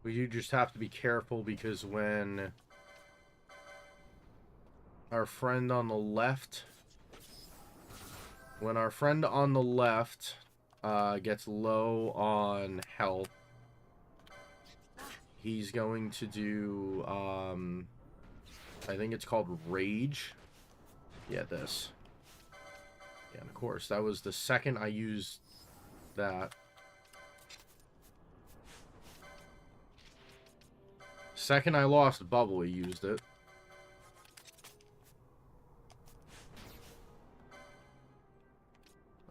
We do just have to be careful because when our friend on the left gets low on health, he's going to do I think it's called Rage. Yeah, this. Yeah, and of course, that was the second I used that. Second I lost Bubble, he used it.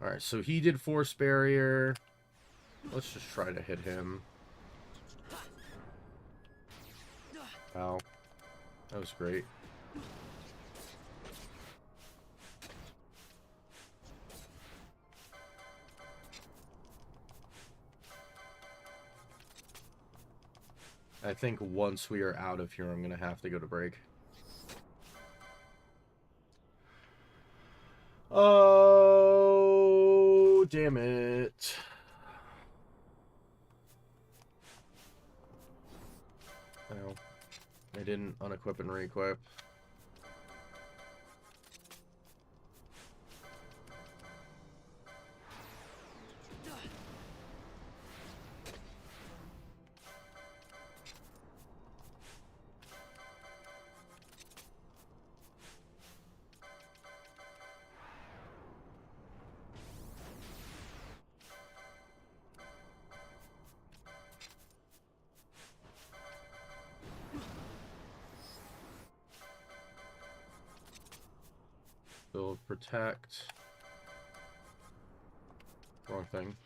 Alright, so he did Force Barrier. Let's just try to hit him. Wow. That was great. I think once we are out of here, I'm going to have to go to break. Oh, damn it. No, I didn't unequip and re-equip. Build, protect. Wrong thing.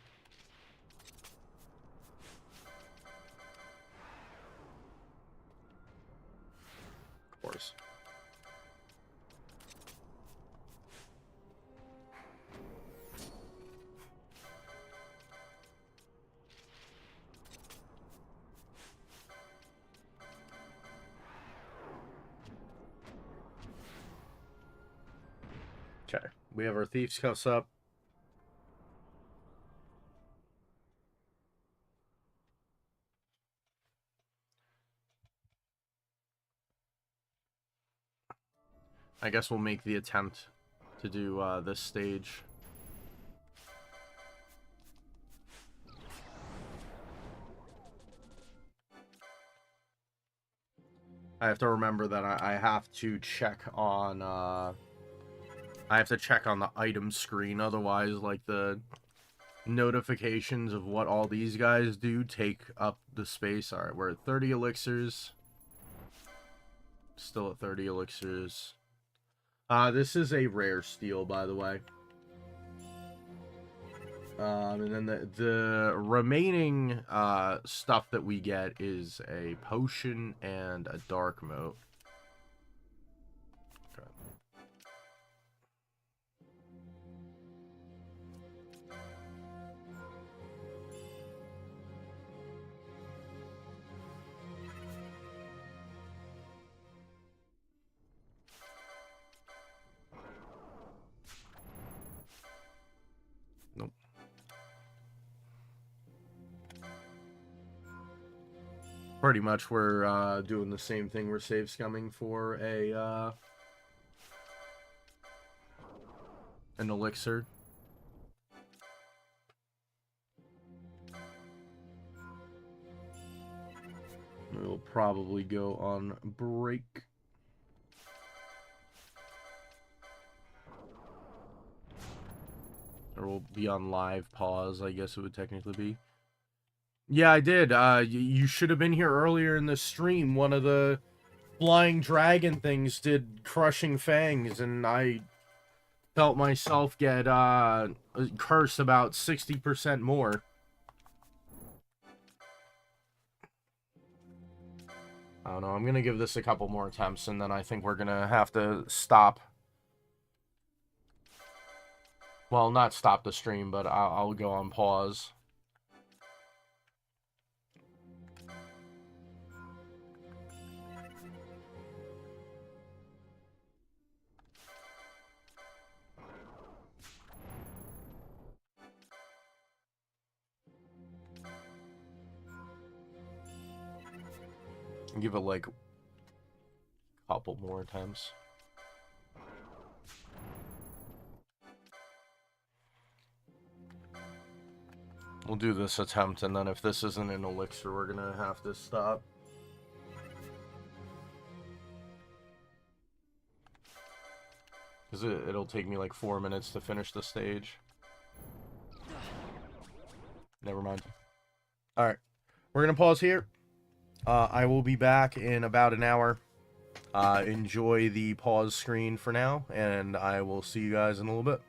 Of course. Okay, we have our Thieves' Cuffs up. I guess we'll make the attempt to do this stage. I have to remember that I have to check on I have to check on the item screen, otherwise like the notifications of what all these guys do take up the space. Alright, we're at 30 elixirs. Still at 30 elixirs. This is a rare steel, by the way. And then the remaining stuff that we get is a potion and a dark moat. Okay. Nope. Pretty much we're doing the same thing. We're save scumming for a an elixir. We'll probably go on break. Or we'll be on live pause, I guess it would technically be. Yeah, I did. You should have been here earlier in the stream. One of the flying dragon things did crushing fangs, and I felt myself get cursed about 60% more. I don't know. I'm gonna give this a couple more attempts, and then I think we're gonna have to stop. Well, not stop the stream, but I'll go on pause. Give it like a couple more attempts. We'll do this attempt, and then if this isn't an elixir, we're gonna have to stop. Because it'll take me like 4 minutes to finish the stage. Never mind. Alright. We're gonna pause here. I will be back in about an hour. Enjoy the pause screen for now, and I will see you guys in a little bit.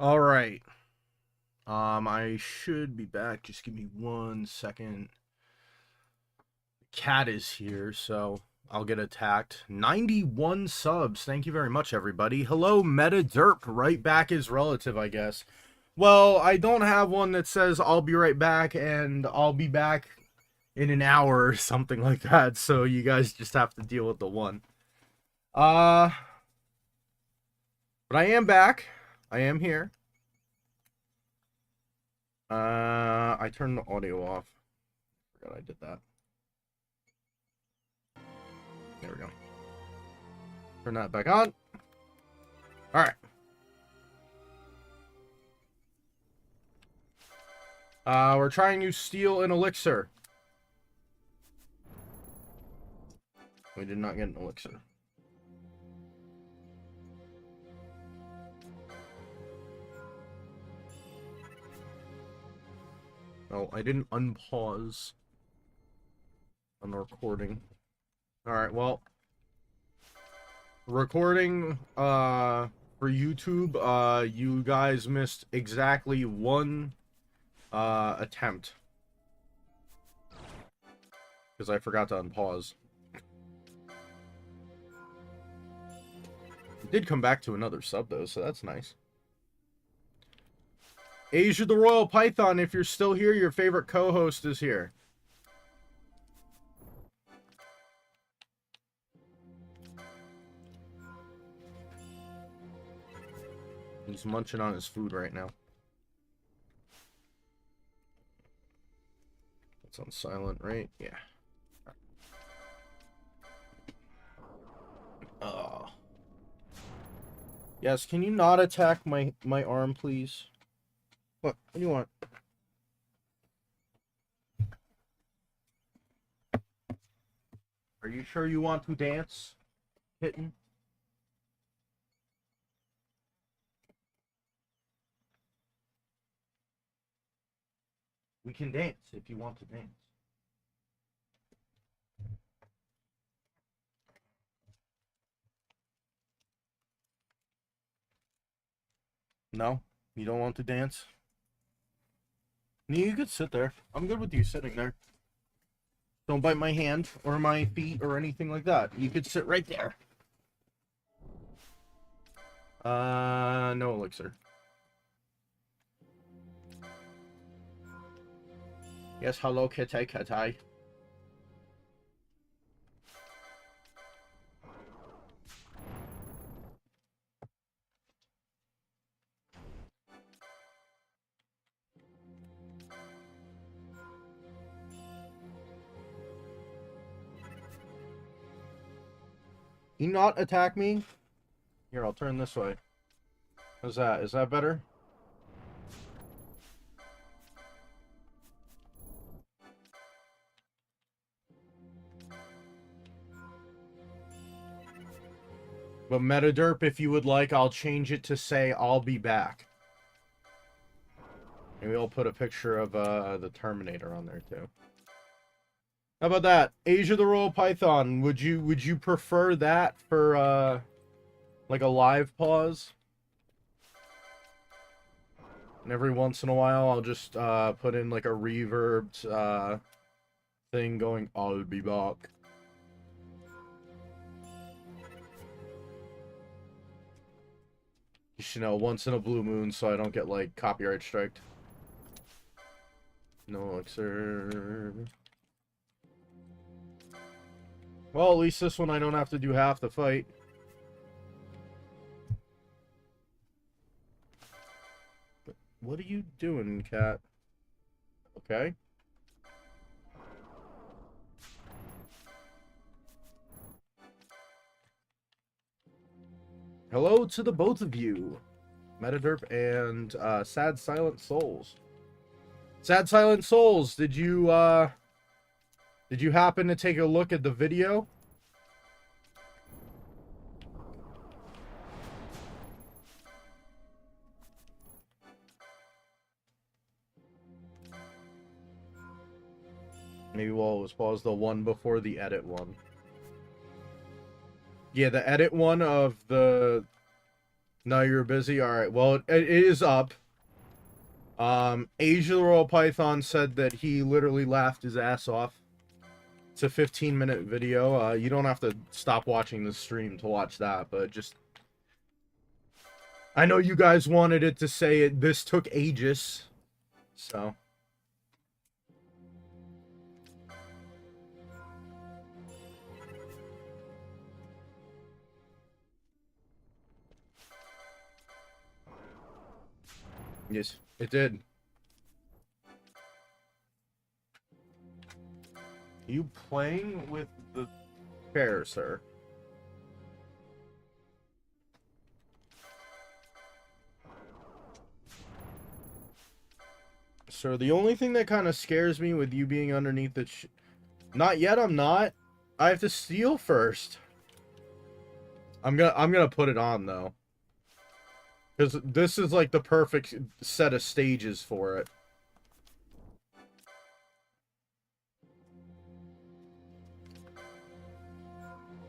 All right. I should be back. Just give me 1 second. Cat is here, so I'll get attacked. 91 subs. Thank you very much, everybody. Hello, Meta Derp. Right back is relative, I guess. Well, I don't have one that says I'll be right back and I'll be back in an hour or something like that. So you guys just have to deal with the one. But I am back. I am here. I turned the audio off. Forgot I did that. There we go. Turn that back on. Alright. We're trying to steal an elixir. We did not get an elixir. Oh, I didn't unpause on the recording. Alright, well. Recording, for YouTube, you guys missed exactly one, attempt. Because I forgot to unpause. It did come back to another sub, though, so that's nice. Asia the Royal Python, if you're still here, your favorite co-host is here. He's munching on his food right now. It's on silent, right? Yeah. Yes, can you not attack my arm, please? What do you want? Are you sure you want to dance, kitten? We can dance if you want to dance. No? You don't want to dance? You could sit there. I'm good with you sitting there. Don't bite my hand or my feet or anything like that. You could sit right there. No elixir. Yes, hello, kitty. You not attack me? Here, I'll turn this way. How's that? Is that better? But Metaderp, if you would like, I'll change it to say I'll be back. Maybe I'll put a picture of the Terminator on there too. How about that? Asia the Royal Python, would you prefer that for like a live pause? And every once in a while I'll just put in like a reverbed thing going, I'll be back. You know, once in a blue moon so I don't get like copyright striked. No elixir. Well, at least this one I don't have to do half the fight. What are you doing, cat? Okay. Hello to the both of you, Metaderp and Sad Silent Souls. Sad Silent Souls, did you happen to take a look at the video? Maybe while it was paused, the one before the edit one. Yeah, the edit one of the No, you're busy? Alright, well, it is up. Asia the Royal Python said that he literally laughed his ass off. It's a 15-minute video. You don't have to stop watching the stream to watch that, but just... I know you guys wanted it to say it. This took ages, so... Yes, it did. Are you playing with the chair, sir? So the only thing that kind of scares me with you being underneath the... Not yet, I'm not. I have to steal first. I'm gonna put it on, though. Because this is, like, the perfect set of stages for it.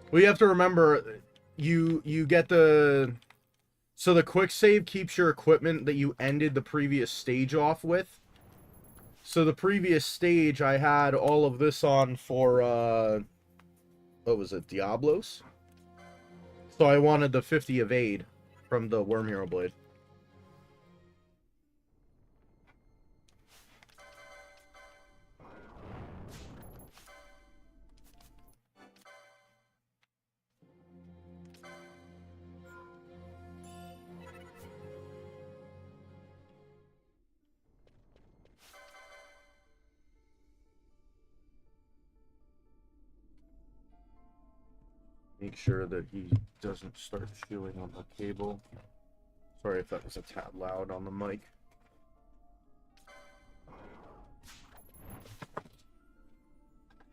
Well, you have to remember, you get the... So the quick save keeps your equipment that you ended the previous stage off with. So the previous stage, I had all of this on for, what was it, Diablos? So I wanted the 50 evade from the Worm Hero Blade. Make sure that he doesn't start chewing on the cable. Sorry if that was a tad loud on the mic.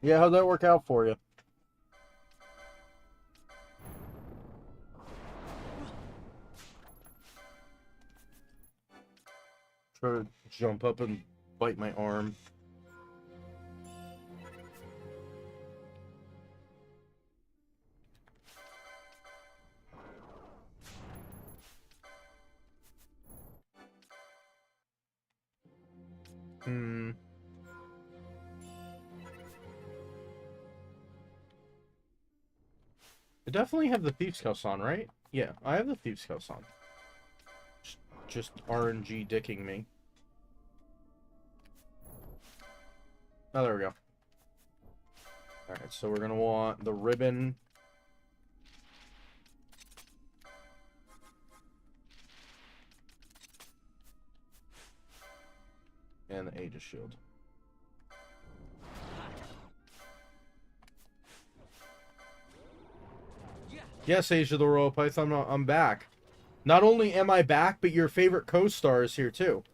Yeah, how'd that work out for you? Try to jump up and bite my arm. I definitely have the Thieves' Cuffs on, right? Yeah, I have the Thieves' Cuffs on. Just RNG dicking me. Oh, there we go. Alright, so we're gonna want the ribbon. And the Aegis Shield. Yes, Asia the Royal Python, I'm back. Not only am I back, but your favorite co-star is here too.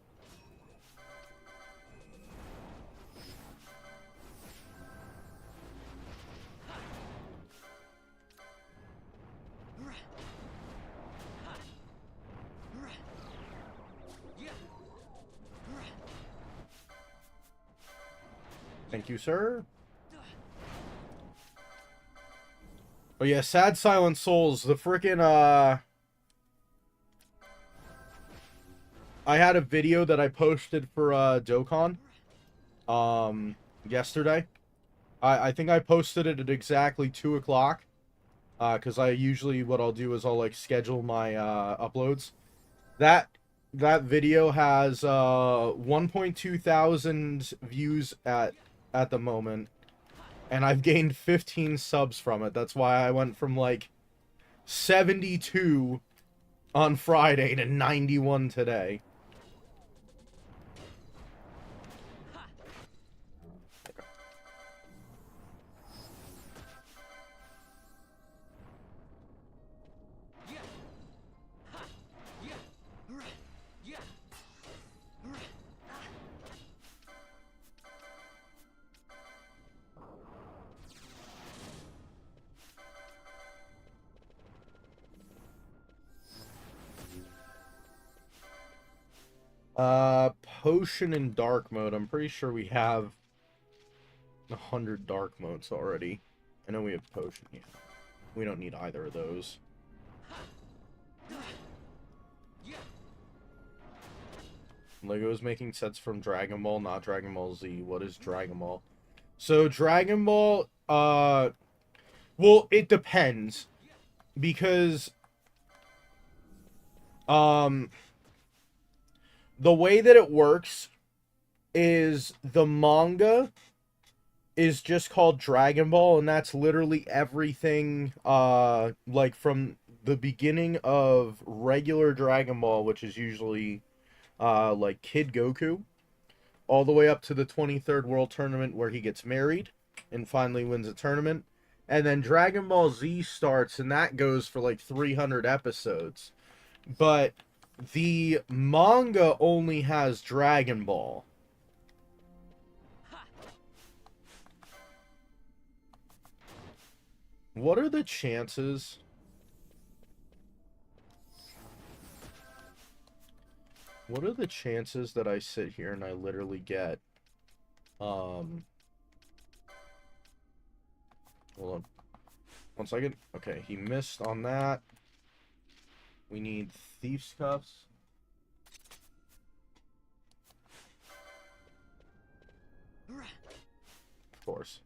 Thank you, sir. Oh yeah, Sad Silent Souls, the frickin' I had a video that I posted for Dokkan yesterday. I think I posted it at exactly 2 o'clock. Because I usually, what I'll do is I'll like schedule my uploads. That video has 1.2 thousand views at the moment. And I've gained 15 subs from it. That's why I went from like 72 on Friday to 91 today. Potion and dark mode. I'm pretty sure we have 100 dark modes already. I know we have potion. Yeah. We don't need either of those. Lego is making sets from Dragon Ball, not Dragon Ball Z. What is Dragon Ball? So Dragon Ball, well, it depends because um the way that it works is the manga is just called Dragon Ball, and that's literally everything like from the beginning of regular Dragon Ball, which is usually like Kid Goku, all the way up to the 23rd World Tournament where he gets married and finally wins a tournament. And then Dragon Ball Z starts, and that goes for like 300 episodes. But the manga only has Dragon Ball. What are the chances? What are the chances that I sit here and I literally get, hold on. 1 second. Okay, he missed on that. We need Thief's Cuffs. Of course.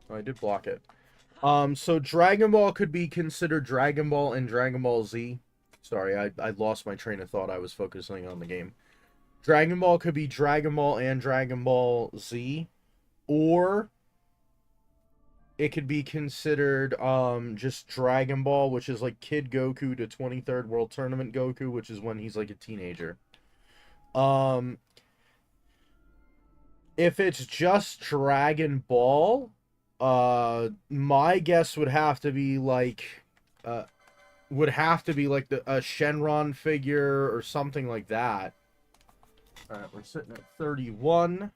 Oh, I did block it. So Dragon Ball could be considered Dragon Ball and Dragon Ball Z. Sorry, I lost my train of thought. I was focusing on the game. Dragon Ball could be Dragon Ball and Dragon Ball Z. Or it could be considered just Dragon Ball, which is like Kid Goku to 23rd World Tournament Goku, which is when he's like a teenager. If it's just Dragon Ball, my guess would have to be like the a Shenron figure or something like that. All right, we're sitting at 31.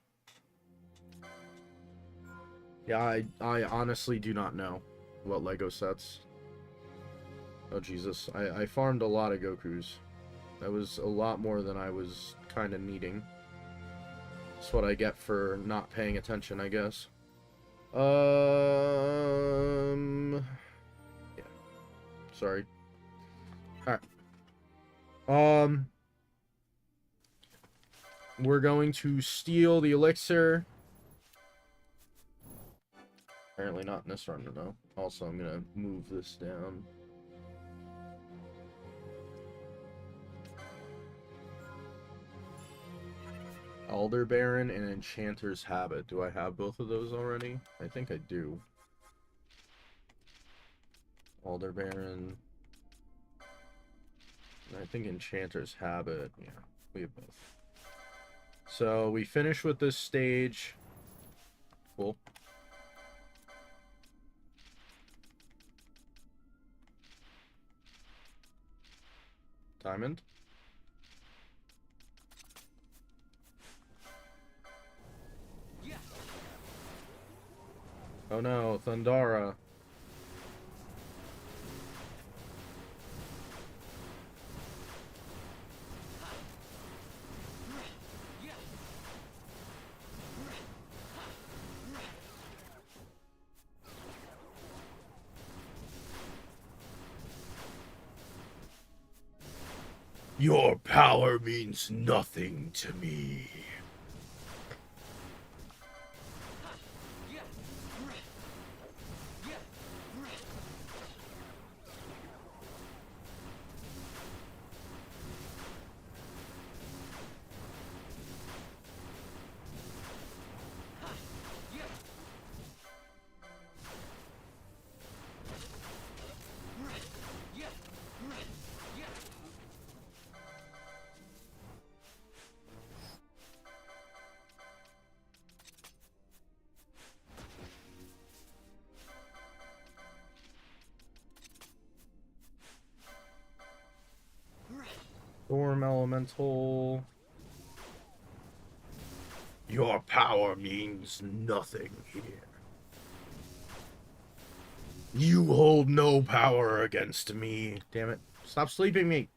Yeah, I honestly do not know what Lego sets. Oh Jesus, I farmed a lot of Gokus. That was a lot more than I was kind of needing. That's what I get for not paying attention, I guess. Yeah. Sorry. Alright. We're going to steal the elixir. Apparently not in this run, though. Also, I'm gonna move this down. Elder Baron and Enchanter's Habit. Do I have both of those already? I think I do. Elder Baron. I think Enchanter's Habit. Yeah, we have both. So we finish with this stage. Cool. Diamond. Oh no, Thundara. Your power means nothing to me. Storm Elemental. Your power means nothing here. You hold no power against me. Damn it. Stop sleeping me.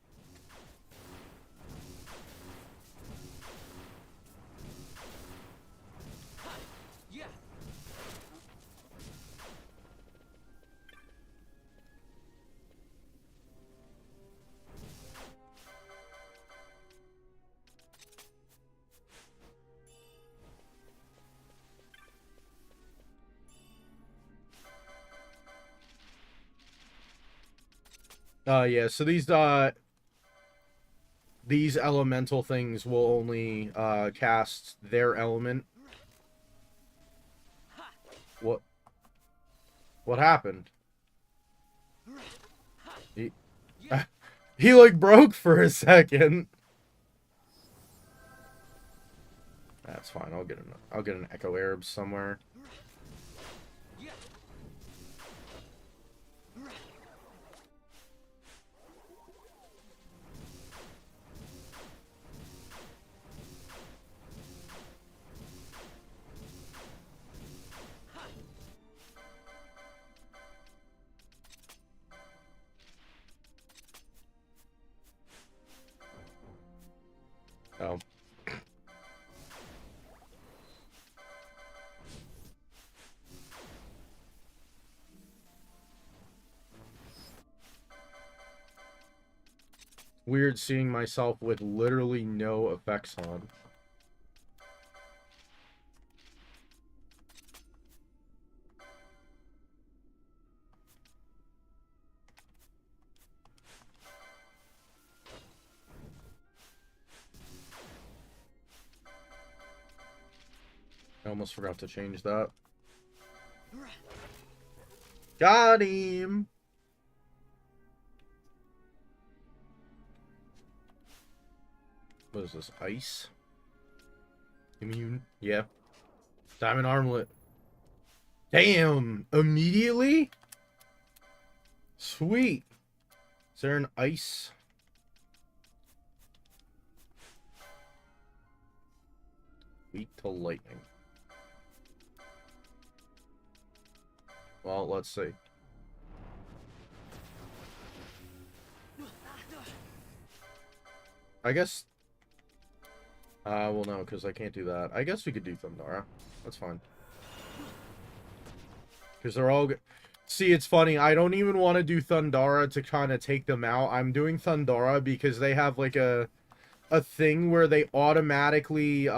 Yeah, so these elemental things will only cast their element. What happened? He, he like broke for a second. That's fine. I'll get an Echo Arab somewhere. Oh. Weird seeing myself with literally no effects on. I almost forgot to change that. Got him! What is this? Ice? Immune? Yeah. Diamond armlet. Damn! Immediately? Sweet! Is there an ice? Weak to lightning. Well, let's see. I guess... well, no, because I can't do that. I guess we could do Thundara. That's fine. Because they're all... See, it's funny. I don't even want to do Thundara to kind of take them out. I'm doing Thundara because they have, like, a thing where they automatically,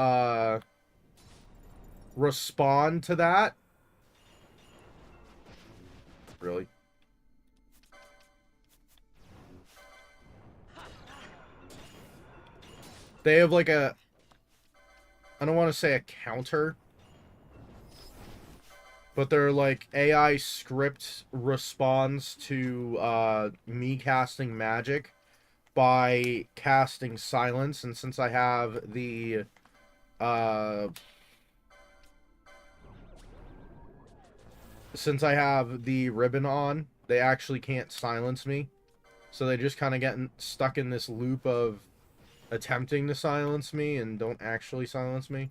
respond to that. Really? They have, like, a... I don't want to say a counter, but their, like, AI script responds to, me casting magic by casting silence, and since I have the, since I have the ribbon on, they actually can't silence me. So they just kind of get stuck in this loop of attempting to silence me and don't actually silence me.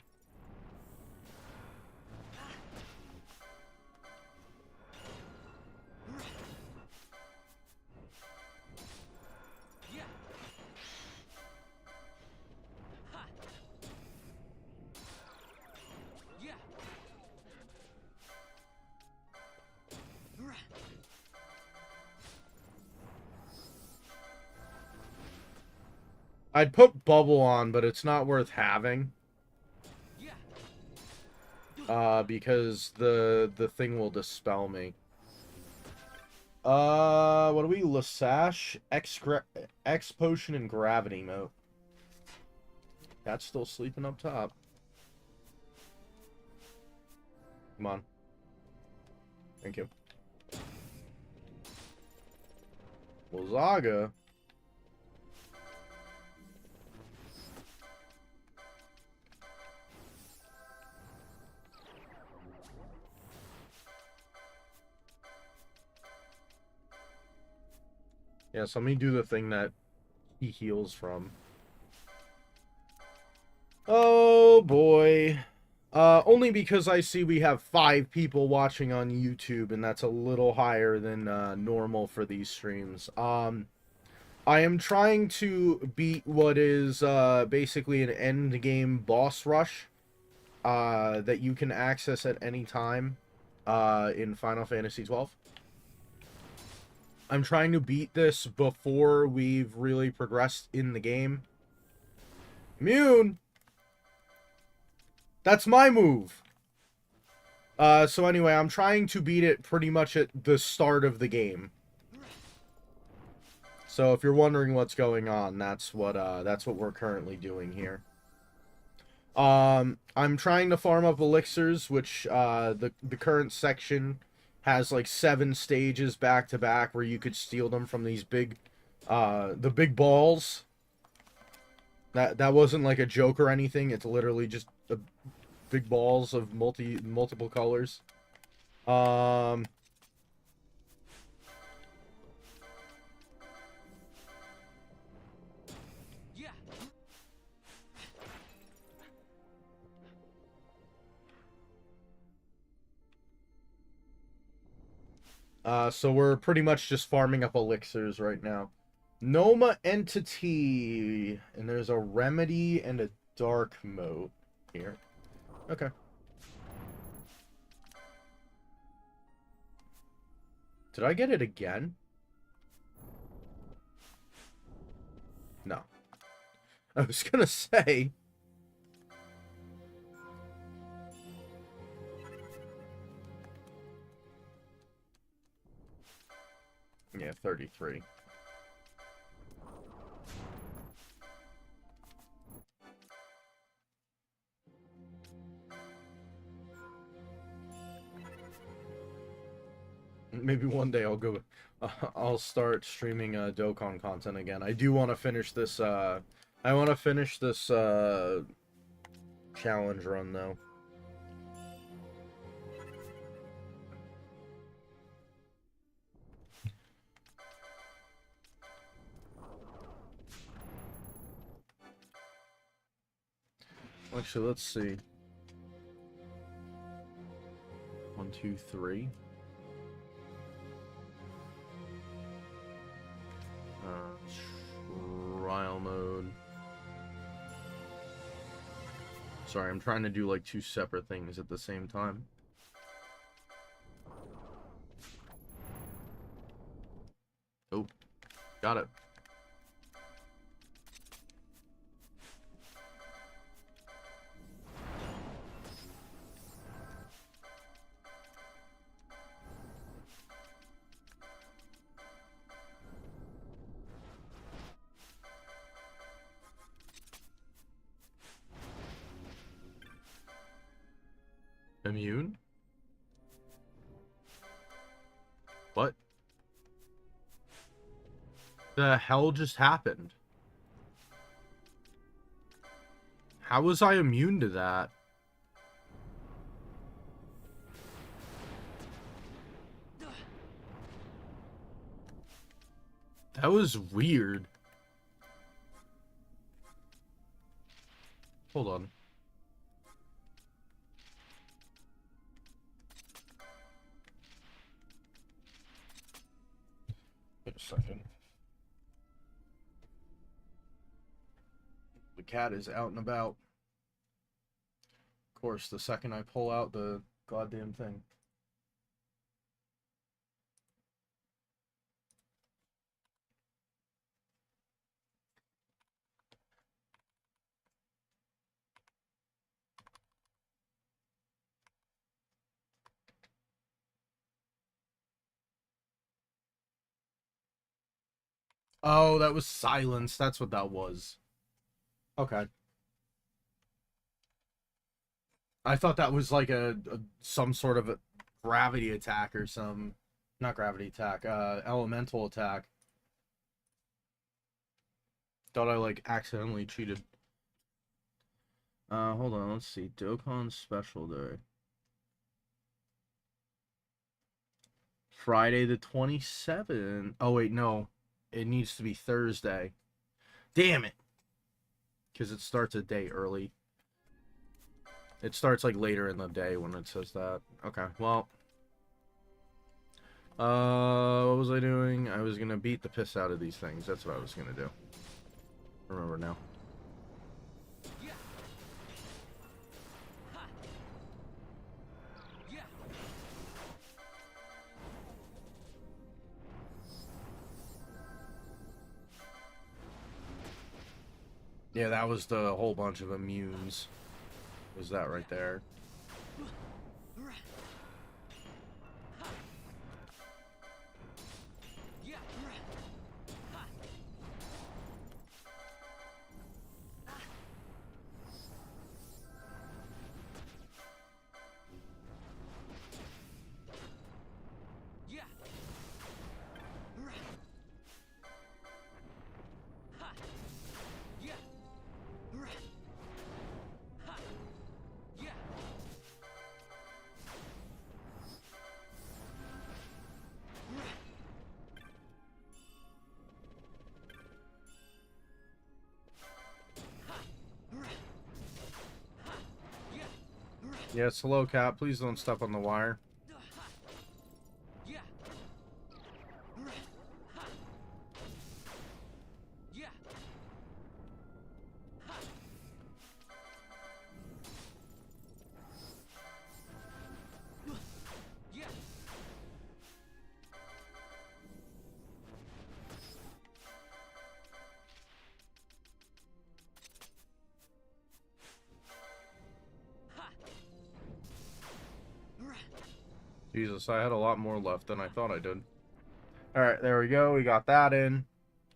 I'd put bubble on, but it's not worth having. Because the thing will dispel me. What are we? Lasash, X potion, and gravity mode. That's still sleeping up top. Come on. Thank you. Wazaga. Yeah, so let me do the thing that he heals from. Oh, boy. Only because I see we have 5 people watching on YouTube, and that's a little higher than normal for these streams. I am trying to beat what is basically an end game boss rush that you can access at any time in Final Fantasy XII. I'm trying to beat this before we've really progressed in the game. Immune! That's my move! So anyway, I'm trying to beat it pretty much at the start of the game. So if you're wondering what's going on, that's what we're currently doing here. I'm trying to farm up elixirs, which the current section has like 7 stages back to back where you could steal them from these big the big balls. That wasn't like a joke or anything. It's literally just the big balls of multiple colors. Um Yeah. So we're pretty much just farming up elixirs right now. Noma entity, and there's a remedy and a dark mode here. Okay. Did I get it again? No. I was gonna say. Yeah, 33. Maybe one day I'll go. I'll start streaming Dokkan content again. I do want to finish this. I want to finish this challenge run though. Actually, let's see. 1, 2, 3. Trial mode. Sorry, I'm trying to do like 2 separate things at the same time. Oh, got it. Immune? What the hell just happened? How was I immune to that? That was weird. Hold on. Wait a second. The cat is out and about. Of course, the second I pull out the goddamn thing. Oh, that was silence. That's what that was. Okay. I thought that was like a some sort of a gravity attack or some, not gravity attack, elemental attack. Thought I like accidentally cheated. Hold on, let's see. Dokkan special day. Friday the 27th. Oh wait, no. It needs to be Thursday. Damn it. Because it starts a day early. It starts like later in the day when it says that. Okay, well. What was I doing? I was gonna beat the piss out of these things. That's what I was gonna do. Remember now. Yeah, that was the whole bunch of immunes. Was that right there? Yes, hello, cat. Please don't step on the wire. Yeah. Yeah. Yeah. Jesus, I had a lot more left than I thought I did. Alright, there we go. We got that in.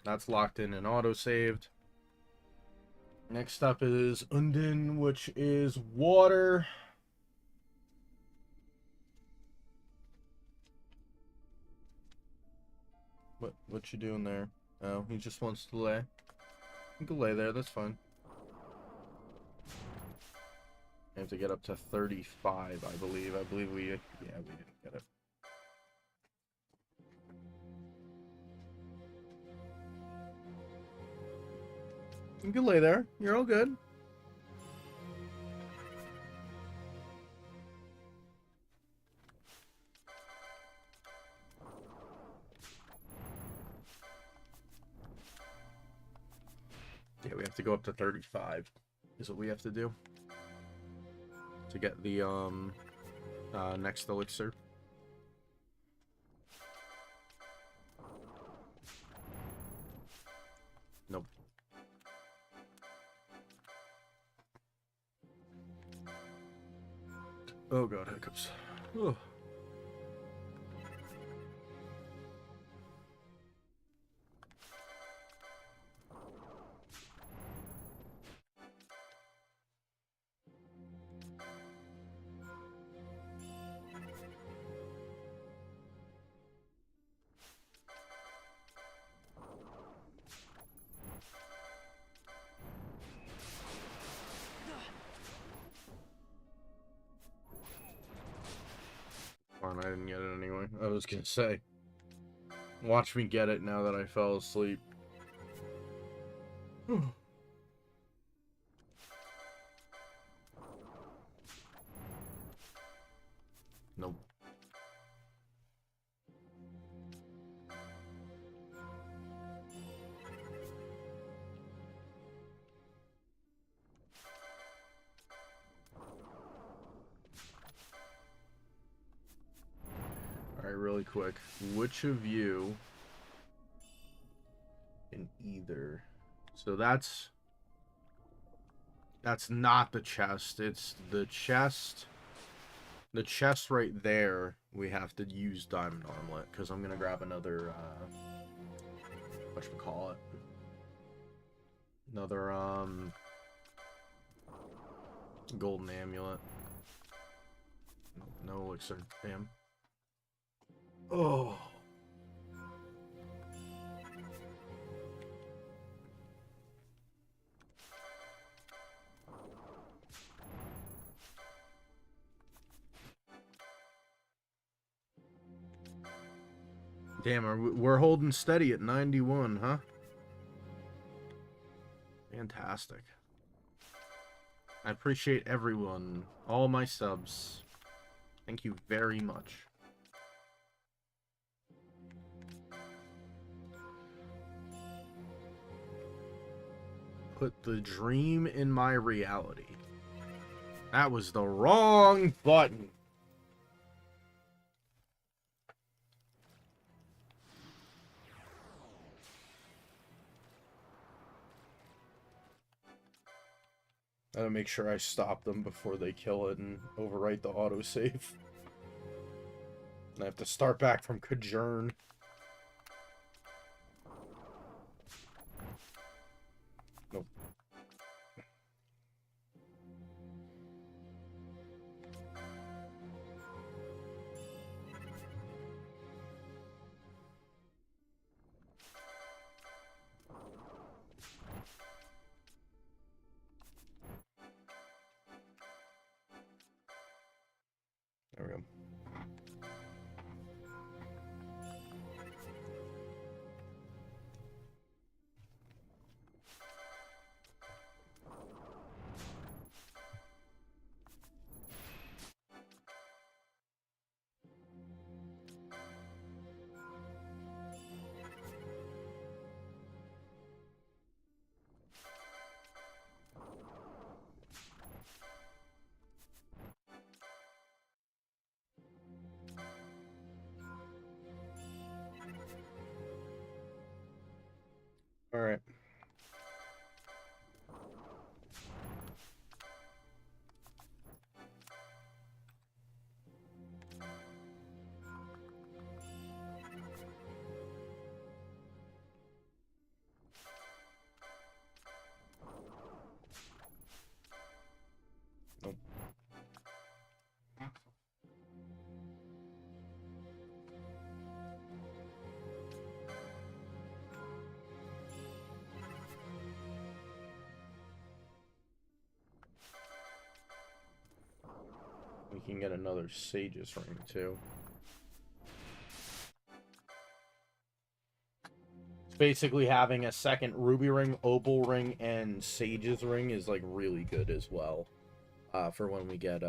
That's locked in and auto-saved. Next up is Undin, which is water. What you doing there? Oh, he just wants to lay. You can lay there, that's fine. I have to get up to 35, I believe. I believe we didn't get it. You can lay there. You're all good. Yeah, we have to go up to 35 is what we have to do to get the next elixir. Nope. Oh god, hiccups. Ugh. Fine, I didn't get it anyway. I was gonna say, watch me get it now that I fell asleep. Nope. Alright, really quick. Which of you in either? So that's not the chest. It's the chest. The chest right there, we have to use Diamond Armlet, because I'm going to grab another, whatchamacallit? Another, golden amulet. No elixir. Damn. Oh. Damn, we're holding steady at 91, huh? Fantastic. I appreciate everyone, all my subs. Thank you very much. Put the dream in my reality. That was the wrong button. I gotta make sure I stop them before they kill it and overwrite the autosave. And I have to start back from Kajern. Nope. There we go. All right. Nope. We can get another Sage's ring too. Basically having a second ruby ring, opal ring, and sage's ring is like really good as well for when we get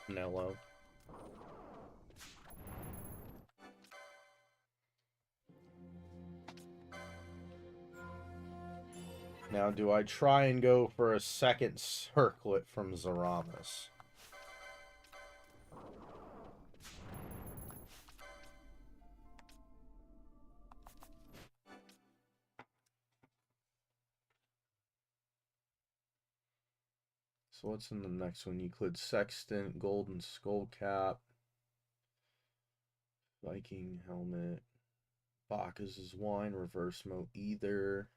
Nello. Now, do I try and go for a second circlet from Zaramas? So what's in the next one? Euclid Sextant, Golden Skull Cap, Viking Helmet, Bacchus's Wine, Reverse Mo Ether,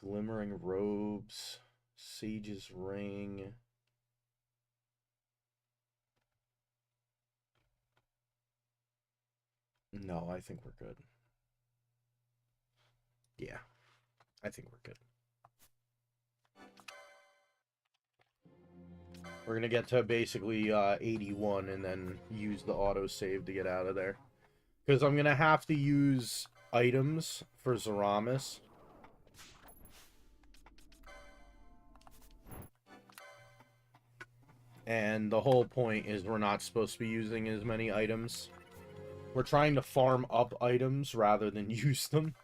Glimmering Robes, Sage's Ring. No, I think we're good. Yeah, I think we're good. We're going to get to basically 81 and then use the autosave to get out of there. Because I'm going to have to use items for Zaramas. And the whole point is we're not supposed to be using as many items. We're trying to farm up items rather than use them.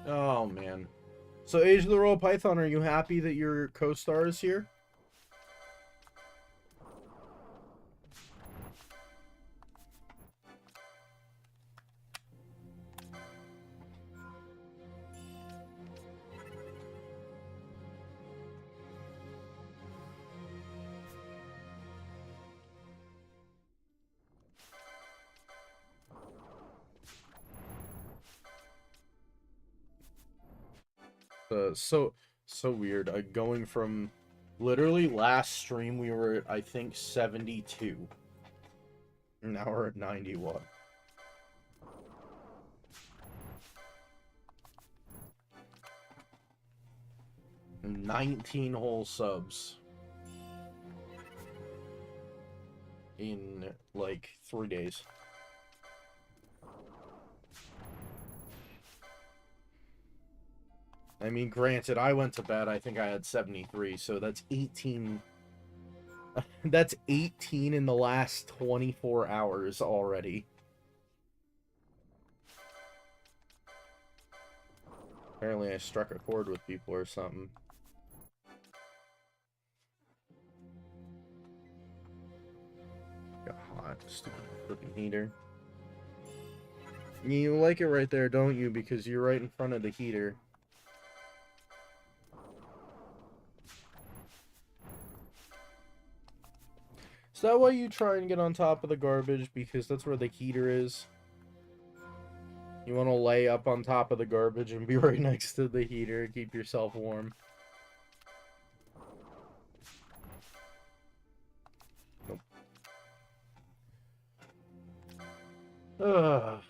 Oh, man. So, Age of the Royal Python, are you happy that your co-star is here? So weird. Going from literally last stream we were at, I think, 72. Now we're at 91. And 19 whole subs in like 3 days. I mean, granted, I went to bed, I think I had 73, so that's 18. That's 18 in the last 24 hours already. Apparently I struck a chord with people or something. Got hot, stupid flipping heater. You like it right there, don't you? Because you're right in front of the heater. Is that why you try and get on top of the garbage? Because that's where the heater is? You want to lay up on top of the garbage and be right next to the heater, keep yourself warm. Nope. Ugh.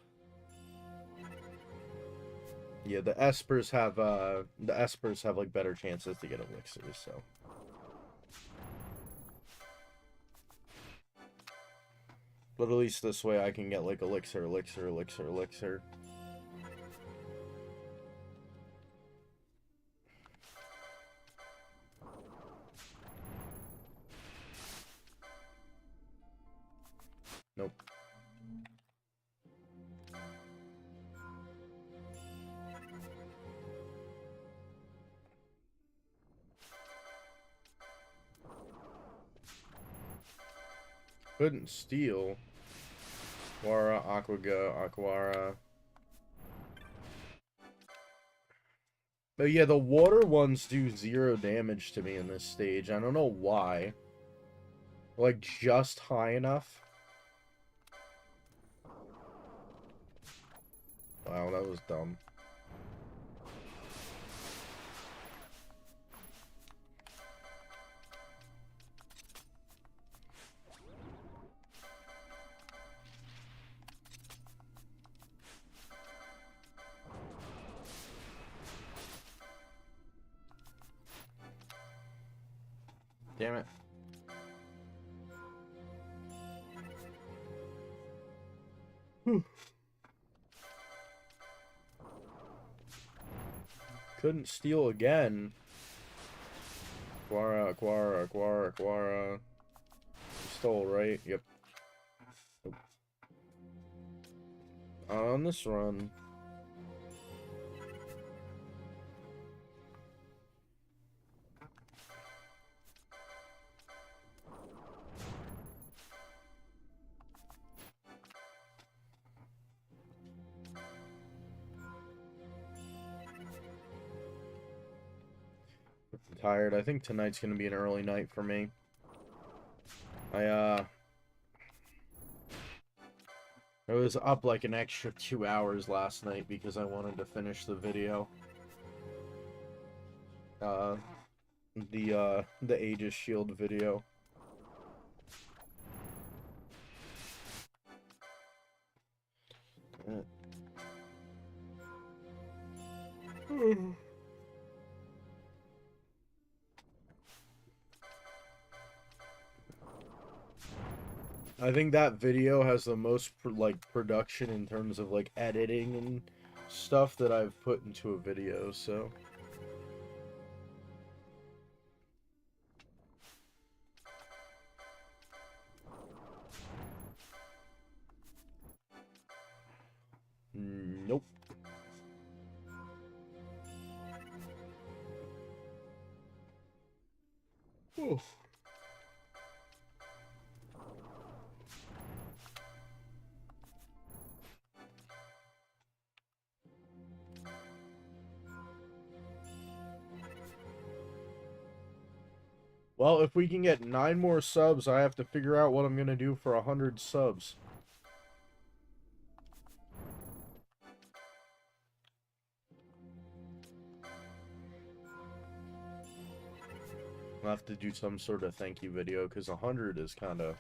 Yeah, the espers have like better chances to get elixirs, so. But at least this way I can get like elixir. Nope. Couldn't steal. Aquara, Aquaga, Aquara. But yeah, the water ones do 0 damage to me in this stage. I don't know why. Like, just high enough. Wow, that was dumb. Damn it. Couldn't steal again. Aquara, Aquara, Aquara, Aquara. Stole, right? Yep. On this run. I'm tired. I think tonight's gonna be an early night for me. I was up like an extra 2 hours last night because I wanted to finish the video. The Aegis Shield video. I think that video has the most production in terms of like editing and stuff that I've put into a video, so nope. Oh. Well, if we can get 9 more subs, I have to figure out what I'm gonna do for 100 subs. I'll have to do some sort of thank you video, because 100 is kind of...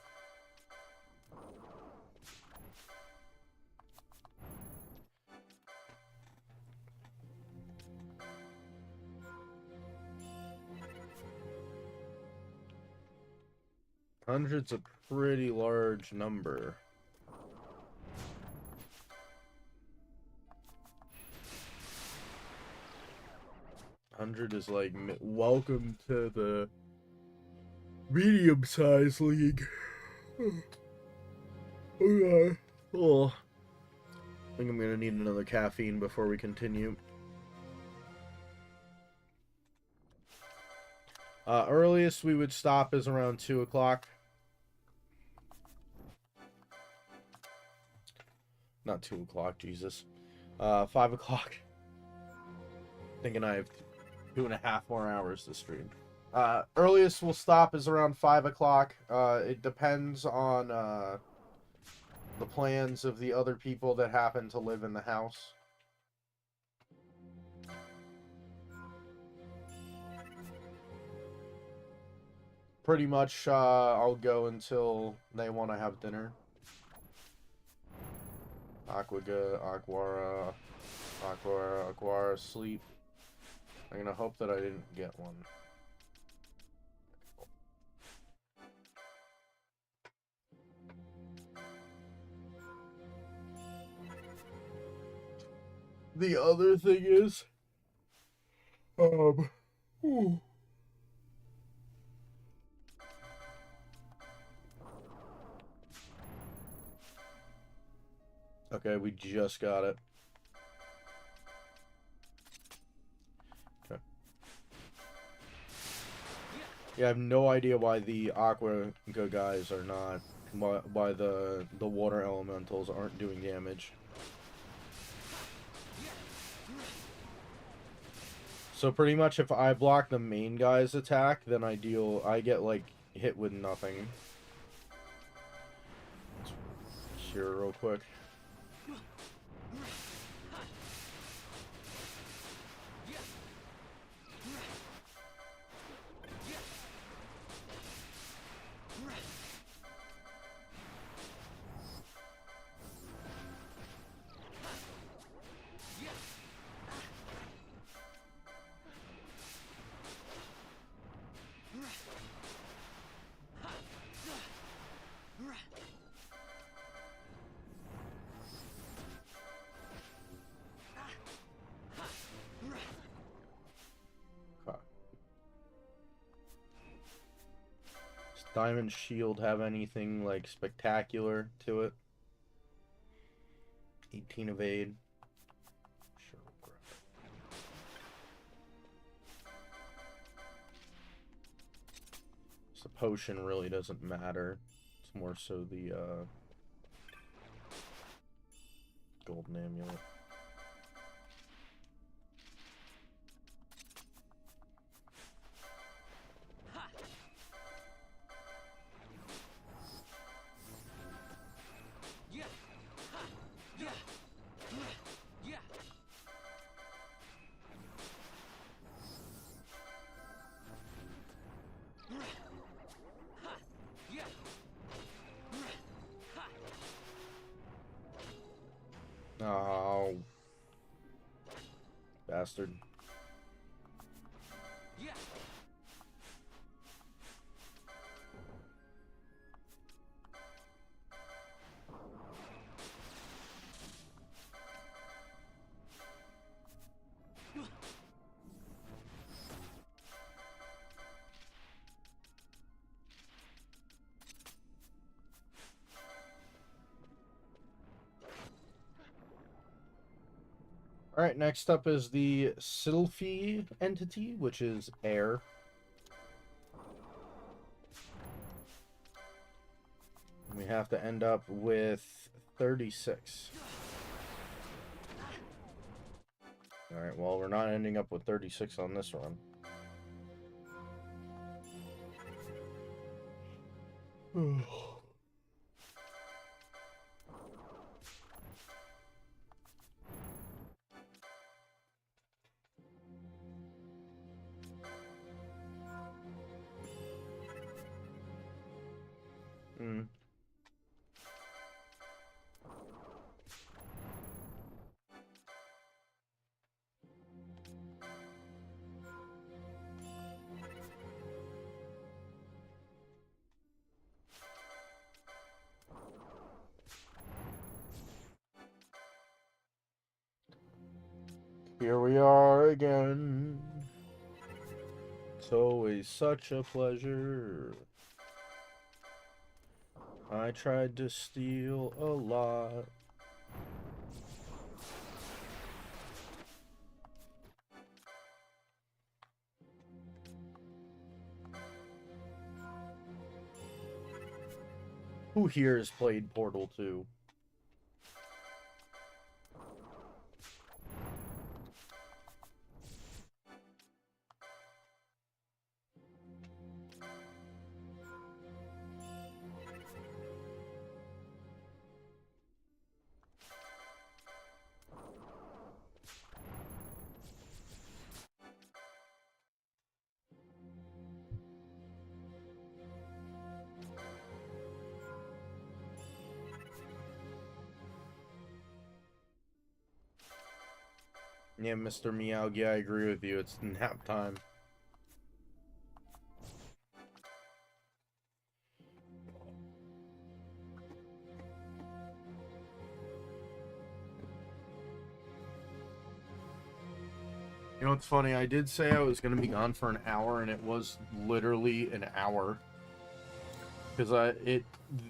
Hundred's a pretty large number. Hundred is like, welcome to the medium-sized league. Okay. Oh. I think I'm gonna need another caffeine before we continue. Earliest we would stop is around 2 o'clock. Not 2 o'clock, Jesus. 5 o'clock. Thinking I have 2.5 more hours to stream. Earliest we'll stop is around 5 o'clock. It depends on the plans of the other people that happen to live in the house. Pretty much, I'll go until they want to have dinner. Aquaga, Aquara, Aquara, Aquara, sleep. I'm gonna hope that I didn't get one. The other thing is, ooh. Okay, we just got it. Okay. Yeah, I have no idea why the Aqua guys are not, why the water elementals aren't doing damage. So pretty much if I block the main guy's attack, then I get like hit with nothing. Let's cure real quick. Diamond Shield have anything like spectacular to it? 18 evade. Sure, we'll grab it. The potion really doesn't matter. It's more so the golden amulet. Oh, bastard. Alright, next up is the Ffxii entity, which is air. We have to end up with 36. Alright, well, we're not ending up with 36 on this run. Here we are again. It's always such a pleasure. I tried to steal a lot. Who here has played Portal 2? Yeah, Mr. Miyagi, I agree with you. It's nap time. You know what's funny? I did say I was going to be gone for an hour, and it was literally an hour. Because if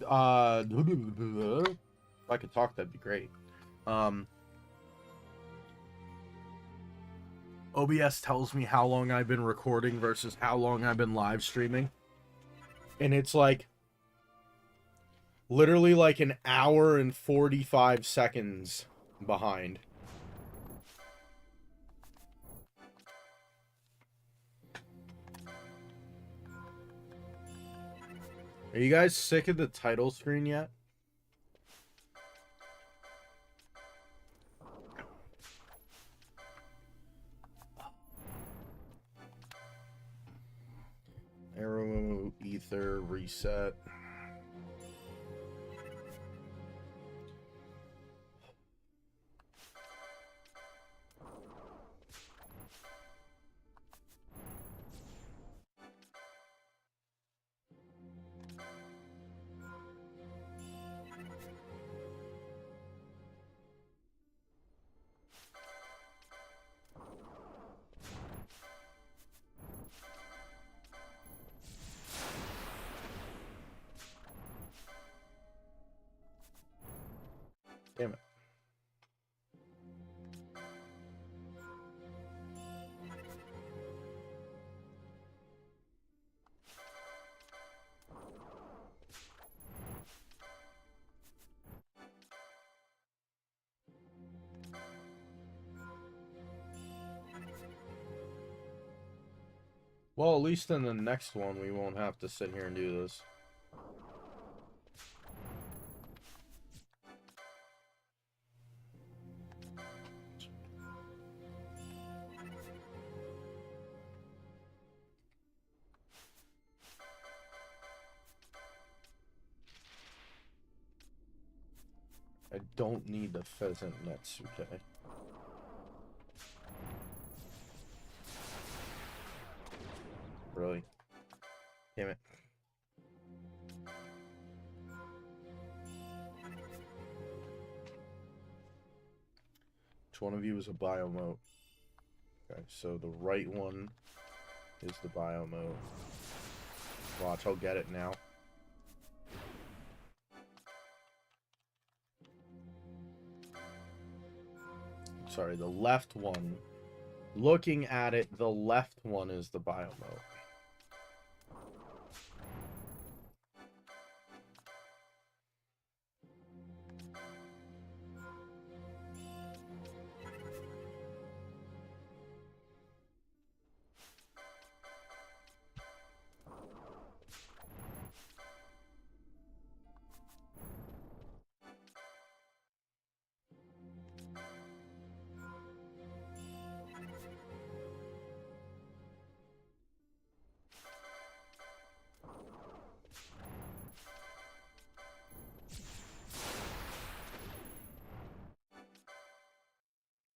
I could talk, that'd be great. Um, OBS tells me how long I've been recording versus how long I've been live streaming. And it's like literally like an hour and 45 seconds behind. Are you guys sick of the title screen yet? Arrow, ether, reset. Damn it. Well, at least in the next one, we won't have to sit here and do this. I don't need the pheasant Netsuke. Really? Damn it. Which one of you is a biomote? Okay, so the right one is the biomote. Watch, I'll get it now. Sorry, the left one. Looking at it, the left one is the biomote.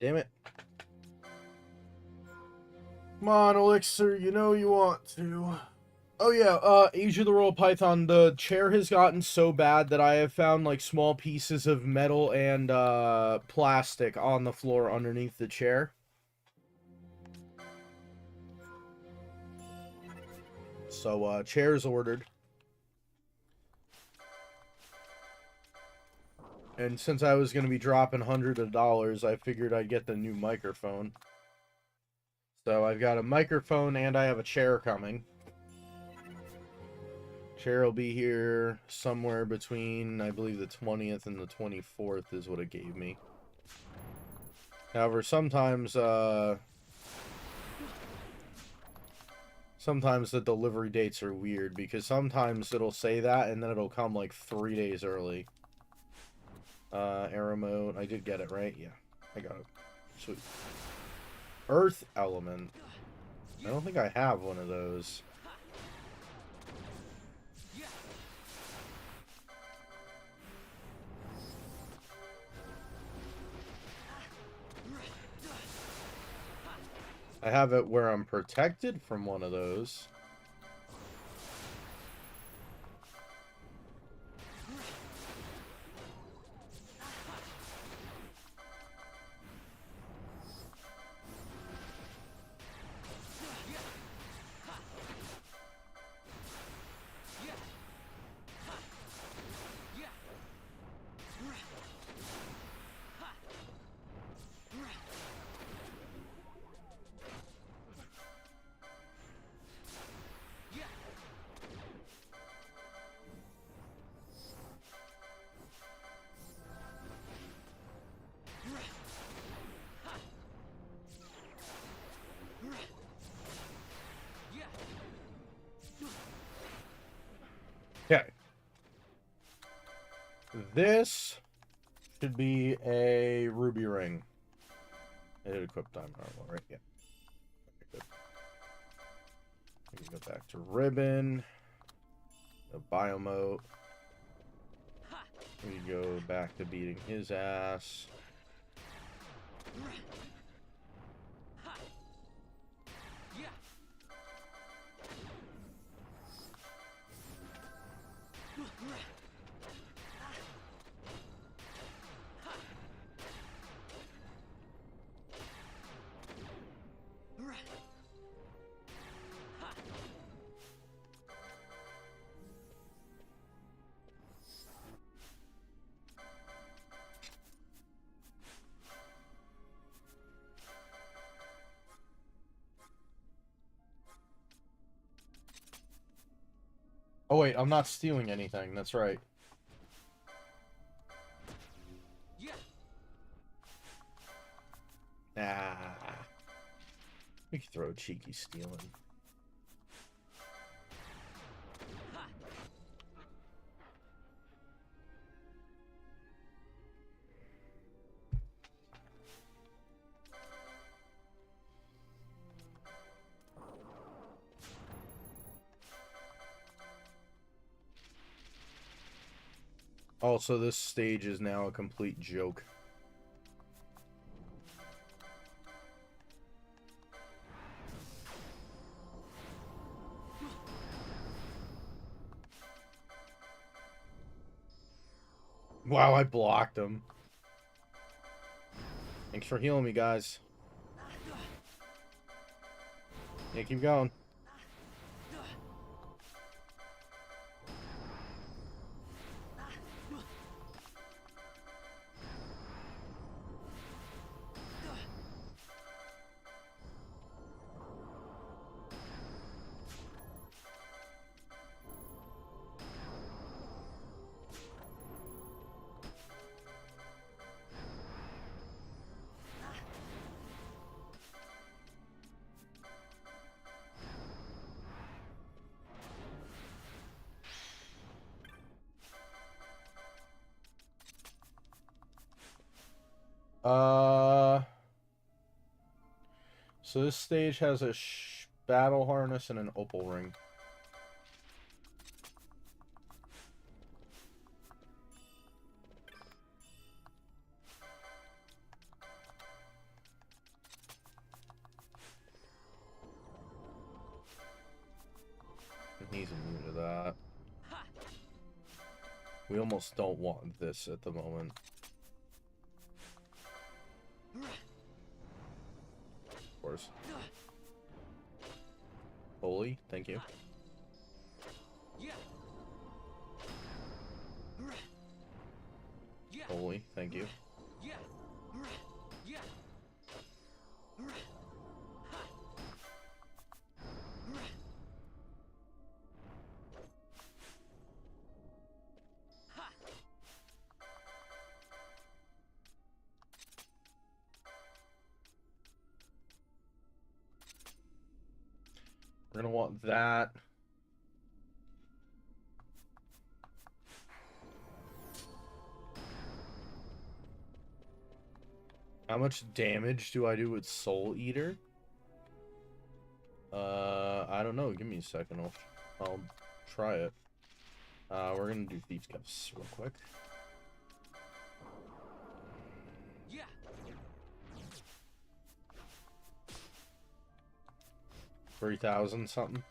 Damn it. Come on, Elixir, you know you want to. Oh yeah, Age of the Royal Python, the chair has gotten so bad that I have found, like, small pieces of metal and, plastic on the floor underneath the chair. So, chair's ordered. And since I was going to be dropping hundreds of dollars, I figured I'd get the new microphone. So I've got a microphone and I have a chair coming. Chair will be here somewhere between, I believe, the 20th and the 24th is what it gave me. However, sometimes the delivery dates are weird, because sometimes it'll say that and then it'll come like 3 days early. Arrow mode. I did get it, right? Yeah, I got it. Sweet. Earth element. I don't think I have one of those. I have it where I'm protected from one of those. Okay. This should be a ruby ring. I did equip diamond armor, right? Yeah. Okay, good. We can go back to ribbon. A biomote. We go back to beating his ass. Oh wait, I'm not stealing anything. That's right. Ah. We could throw a cheeky stealing. Also, this stage is now a complete joke. Wow, I blocked him. Thanks for healing me, guys. Yeah, keep going. So this stage has a battle harness and an opal ring. And he's immune to that. We almost don't want this at the moment. Of course. Holy, thank you. Holy, thank you. We're gonna want that. How much damage do I do with Soul Eater? I don't know. Give me a second. I'll try it. We're gonna do Thieves' Cuffs real quick. 3,000 something.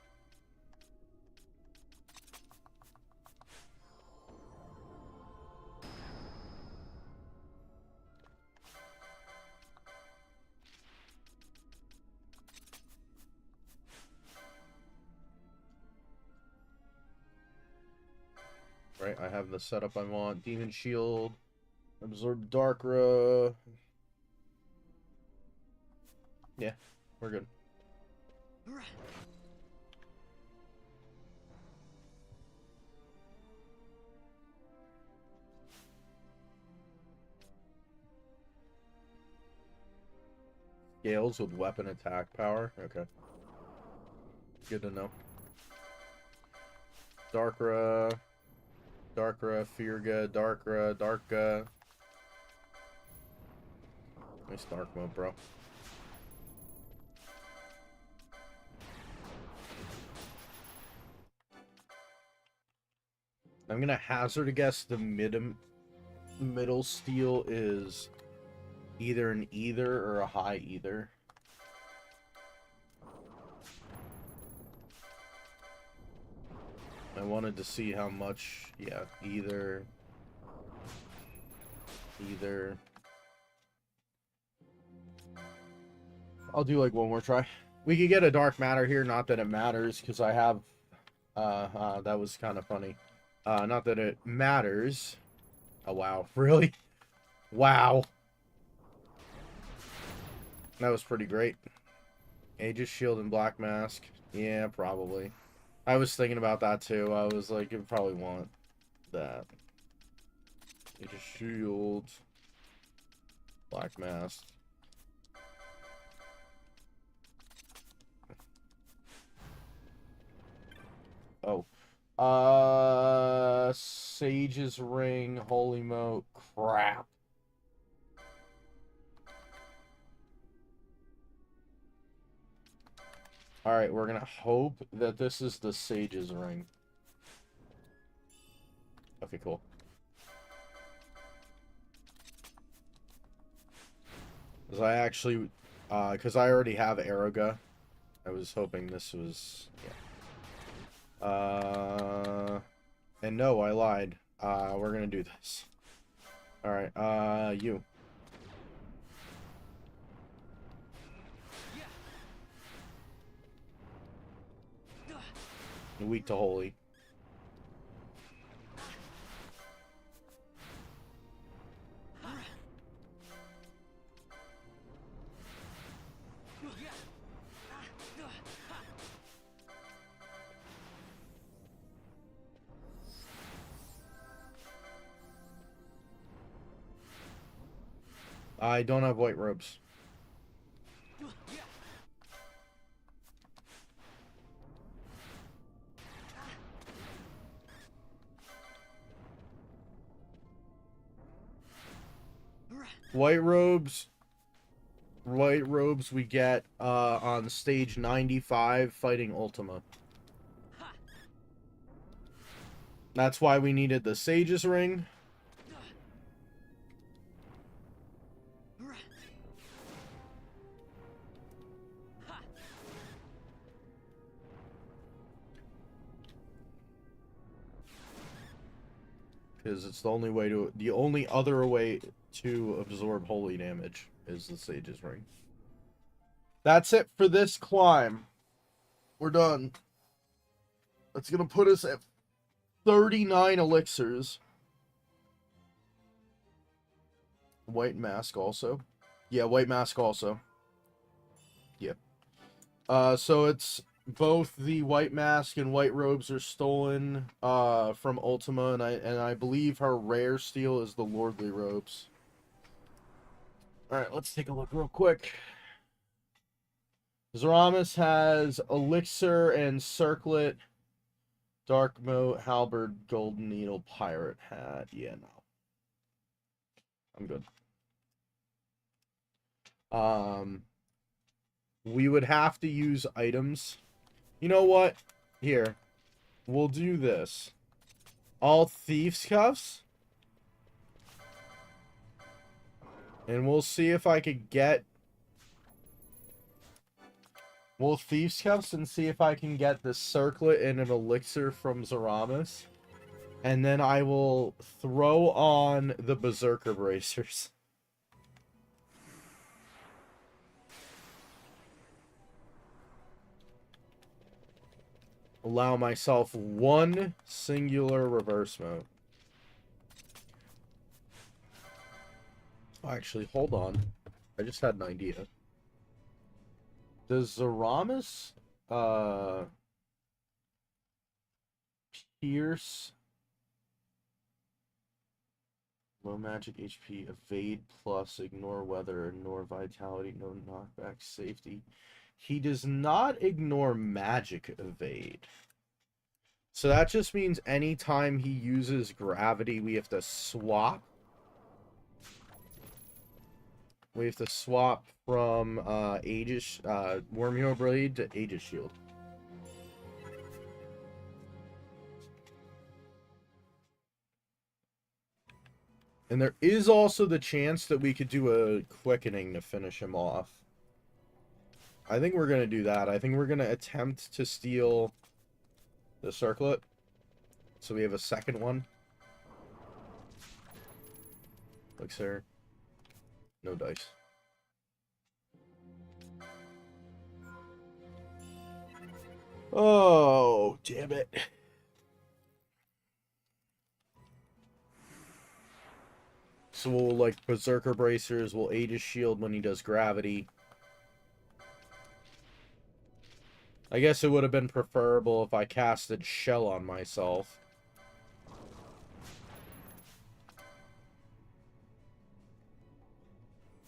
Right, I have the setup I want. Demon Shield, Absorb Darkra. Yeah, we're good. Scales with weapon attack power. Okay. Good to know. Darkra. Darkra, Fearga, Darkra, Darka. Nice dark mode, bro. I'm gonna hazard a guess the middle steel is either an either or a high either. I wanted to see how much, yeah, either. I'll do like one more try. We could get a dark matter here, not that it matters, because I have, that was kind of funny. Not that it matters. Oh, wow. Really? Wow. That was pretty great. Aegis Shield and Black Mask. Yeah, probably. I was thinking about that too. I was like, you probably want that. Aegis Shield. Black Mask. Oh. Sage's Ring, Holy Moat, crap. Alright, we're gonna hope that this is the Sage's Ring. Okay, cool. Because I actually, because I already have Aeroga. I was hoping this was, yeah. And no, I lied. We're gonna do this. Alright, you. Weak to Holy. I don't have white robes. White robes we get on stage 95 fighting Ultima. That's why we needed the Sage's Ring. Because it's the only way to, the only other way to absorb holy damage is the Sage's Ring. That's it for this climb. We're done. That's gonna put us at 39 elixirs. White mask also. Yeah, white mask also. Yep. So it's both the white mask and white robes are stolen from Ultima, and I believe her rare steel is the lordly robes. All right, let's take a look real quick. Zaramis has elixir and circlet, dark moat, halberd, golden needle, pirate hat. Yeah, no, I'm good. We would have to use items. You know what? Here, we'll do this. All thieves' cuffs. And we'll see if I could get... We'll thieves' cuffs and see if I can get the circlet and an elixir from Zaramis. And then I will throw on the berserker bracers. Allow myself one singular reverse mode. Oh, actually, hold on. I just had an idea. Does Zaramis, pierce, low magic HP, evade plus, ignore weather, ignore vitality, no knockback, safety. He does not ignore magic evade. So that just means anytime he uses gravity, we have to swap. We have to swap from Aegis, Wormhole Blade to Aegis Shield. And there is also the chance that we could do a quickening to finish him off. I think we're going to do that. I think we're going to attempt to steal the circlet. So we have a second one. Elixir. No dice. Oh, damn it. So we'll, like, Berserker Bracers, we'll Aegis Shield when he does gravity. I guess it would have been preferable if I casted Shell on myself.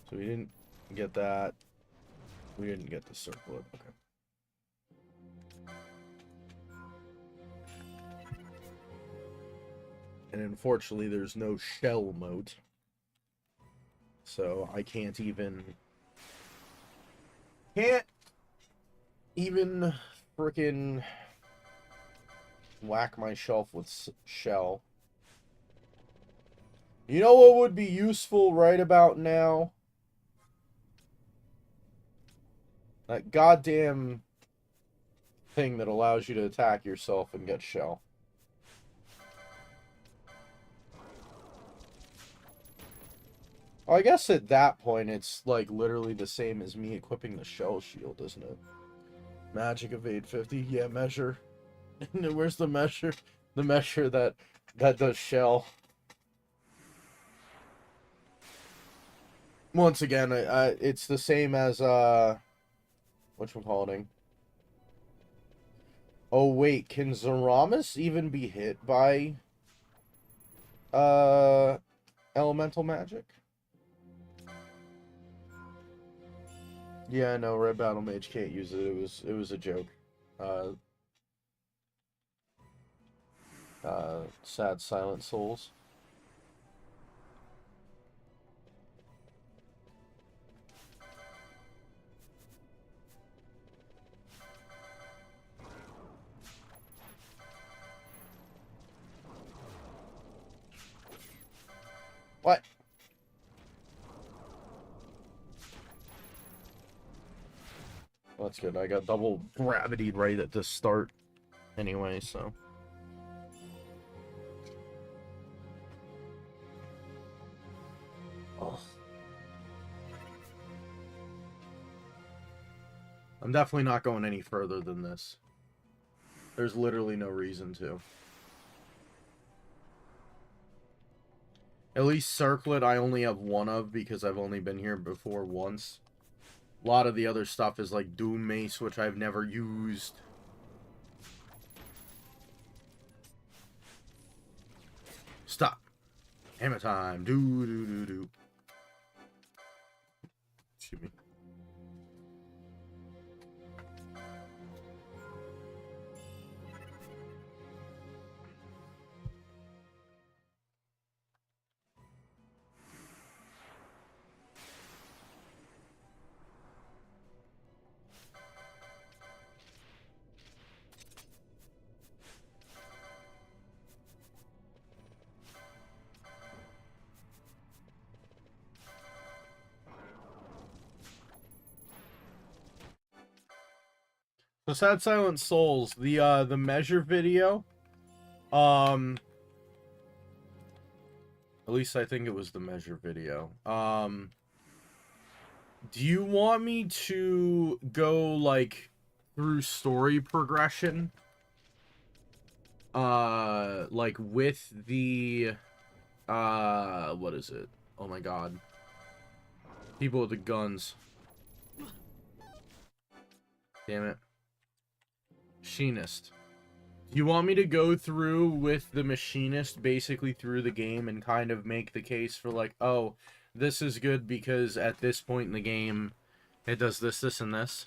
So we didn't get that. We didn't get the circlet. Okay. And unfortunately, there's no shell moat. So I can't even frickin' whack my shelf with shell. You know what would be useful right about now? That goddamn thing that allows you to attack yourself and get shell. Oh, I guess at that point, it's like literally the same as me equipping the shell shield, isn't it? Magic of 850, yeah, measure. Where's the measure? The measure that does shell. Once again, it's the same as whatchamacalliting. Oh wait, can Zaramas even be hit by elemental magic? Yeah, no, Red Battle Mage can't use it. It was a joke. Sad Silent Souls. What? Well, that's good. I got double gravity right at the start anyway, so. Oh. I'm definitely not going any further than this. There's literally no reason to. At least Circlet I only have one of because I've only been here before once. A lot of the other stuff is like Doom Mace, which I've never used. Stop. Hammer time. Do. Excuse me. So Sad Silent Souls, the measure video, at least I think it was the measure video. Do you want me to go like through story progression? Like with the what is it? Oh my god. People with the guns. Damn it. Machinist. Do you want me to go through with the machinist basically through the game and kind of make the case for like, oh, this is good because at this point in the game it does this, this, and this?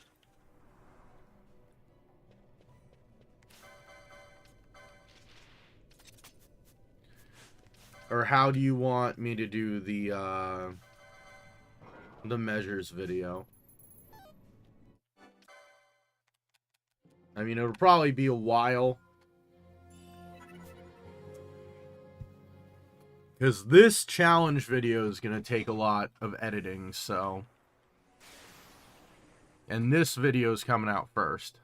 Or how do you want me to do the measures video? I mean, it'll probably be a while. Because this challenge video is going to take a lot of editing, so... And this video is coming out first.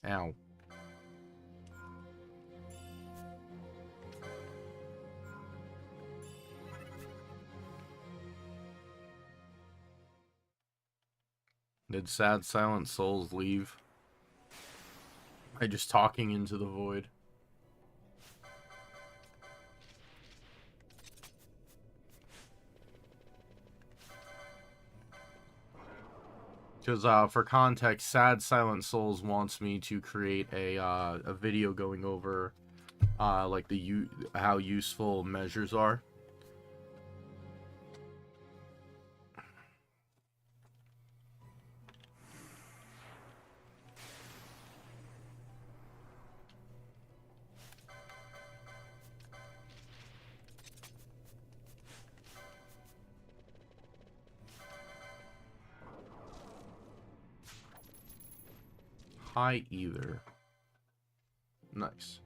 Ow. Did Sad Silent Souls leave? Am I just talking into the void? Because for context, Sad Silent Souls wants me to create a video going over like how useful measures are. High either. Nice.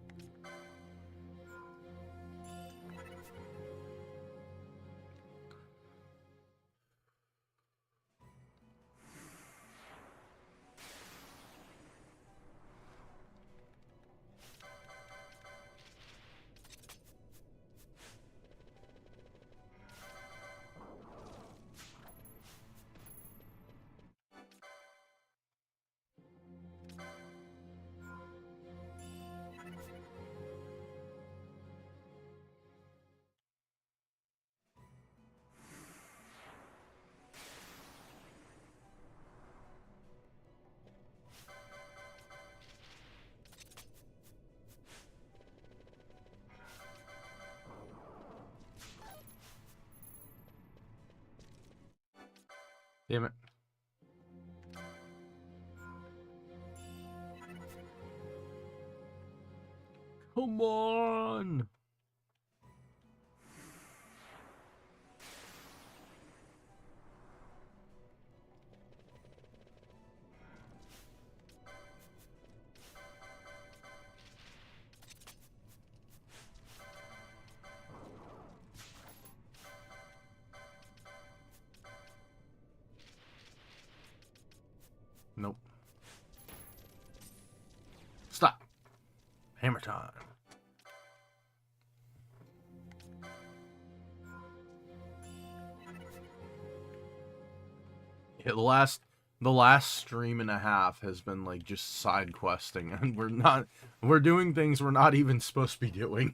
Damn it. Come on. Nope. Stop. Hammer time. Yeah, the last stream and a half has been like just side questing, and we're doing things we're not even supposed to be doing.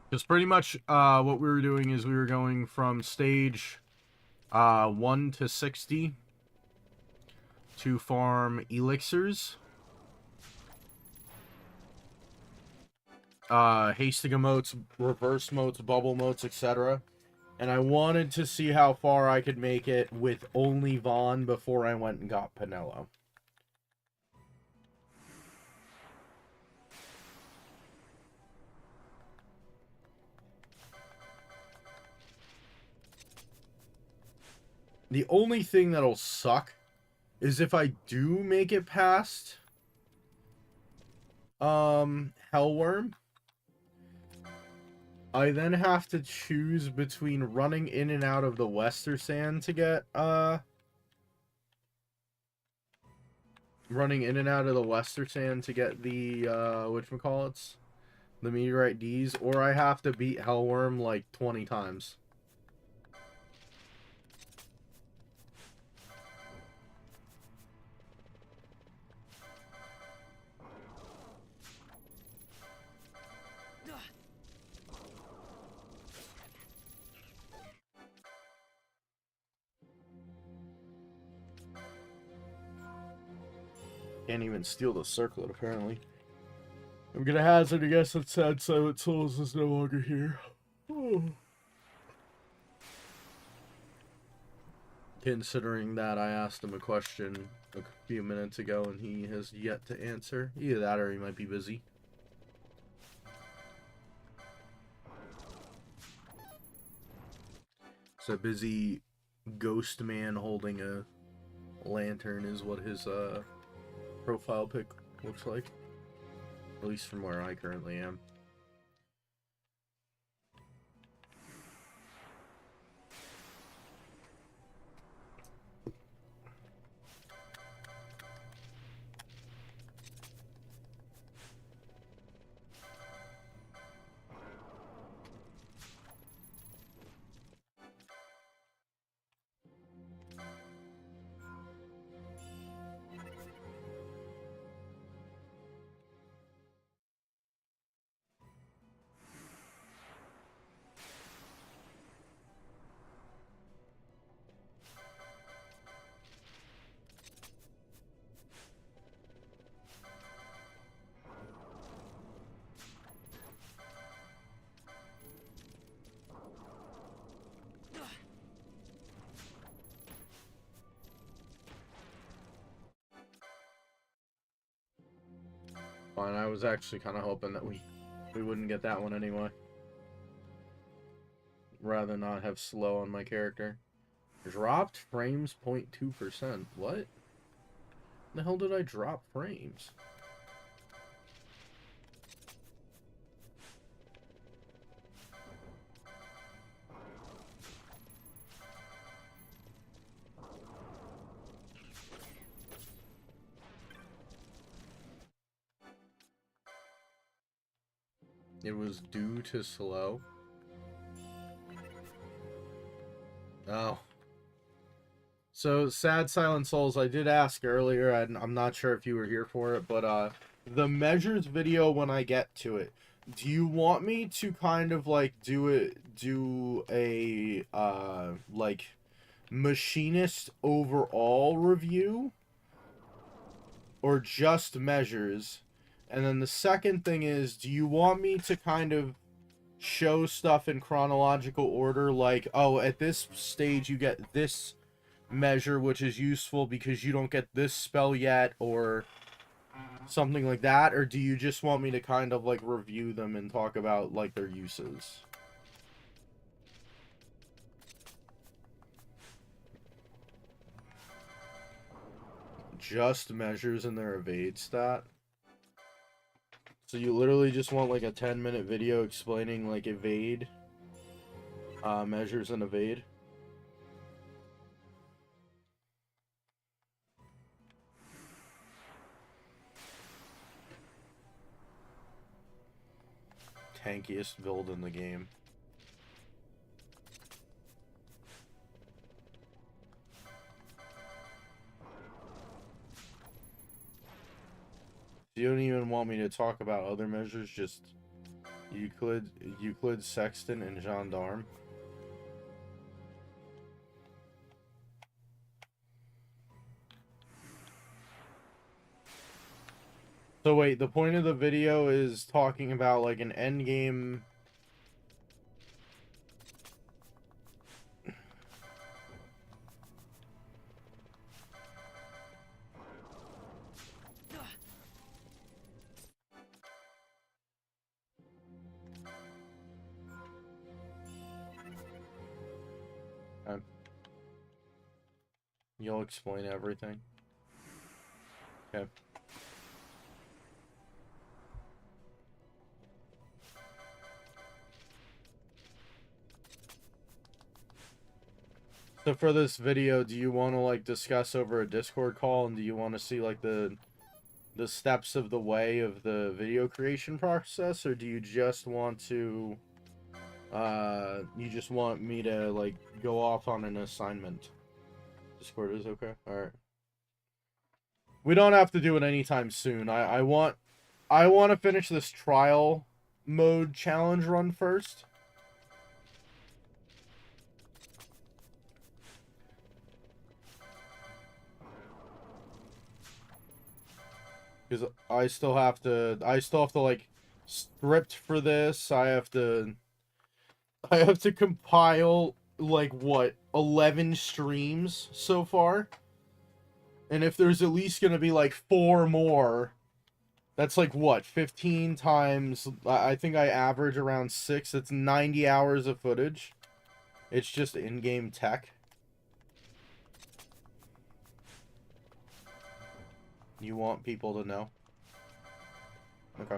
Because pretty much what we were doing is we were going from stage 1 to 60 to farm elixirs, hasting emotes, reverse motes, bubble motes, etc. And I wanted to see how far I could make it with only Vaughn before I went and got Pinello. The only thing that'll suck is if I do make it past Hellworm, I then have to choose between running in and out of the Wester Sand to get running in and out of the Wester Sand to get the whatchamacallits? The Meteorite D's, or I have to beat Hellworm like 20 times. Can't even steal the circlet, apparently. I'm gonna hazard a guess that Sad Silent Souls is no longer here. Considering that I asked him a question a few minutes ago and he has yet to answer. Either that or he might be busy. So busy ghost man holding a lantern is what his profile pic looks like. At least from where I currently am. Fine, I was actually kind of hoping that we wouldn't get that one anyway. Rather not have slow on my character. Dropped frames 0.2%. What? The hell did I drop frames? It was due to slow. Oh. So, Sad Silent Souls, I did ask earlier, and I'm not sure if you were here for it, but the measures video when I get to it, do you want me to kind of like do a like machinist overall review or just measures? And then the second thing is, do you want me to kind of show stuff in chronological order, like, oh, at this stage you get this measure which is useful because you don't get this spell yet, or something like that? Or do you just want me to kind of like review them and talk about like their uses? Just measures in their evade stat? So you literally just want like a 10-minute video explaining like evade measures and evade? Tankiest build in the game. You don't even want me to talk about other measures, just Euclid, Sexton, and Gendarme. So wait, the point of the video is talking about like an endgame. You'll explain everything. Okay. So for this video, do you want to like discuss over a Discord call, and do you want to see like the steps of the way of the video creation process, or do you just want to you just want me to like go off on an assignment? Discord is okay. All right. We don't have to do it anytime soon. I want to finish this trial mode challenge run first. because I still have to like script for this. I have to compile like what 11 streams so far, and if there's at least gonna be like 4 more, that's like what 15 times. I think I average around 6. It's 90 hours of footage. It's just in-game tech. You want people to know? Okay.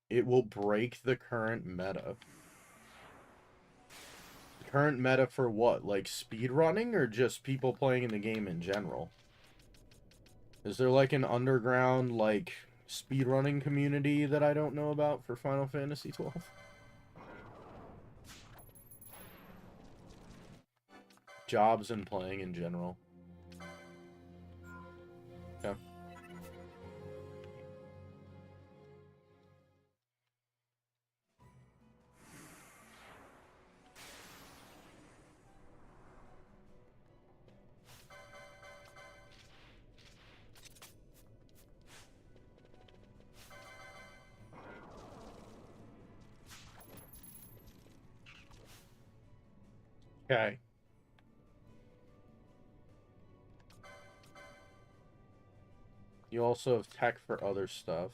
It will break the current meta. Current meta for what? Like speedrunning or just people playing in the game in general? Is there like an underground like speedrunning community that I don't know about for Final Fantasy XII? Jobs and playing in general. Okay. Okay. You also have tech for other stuff.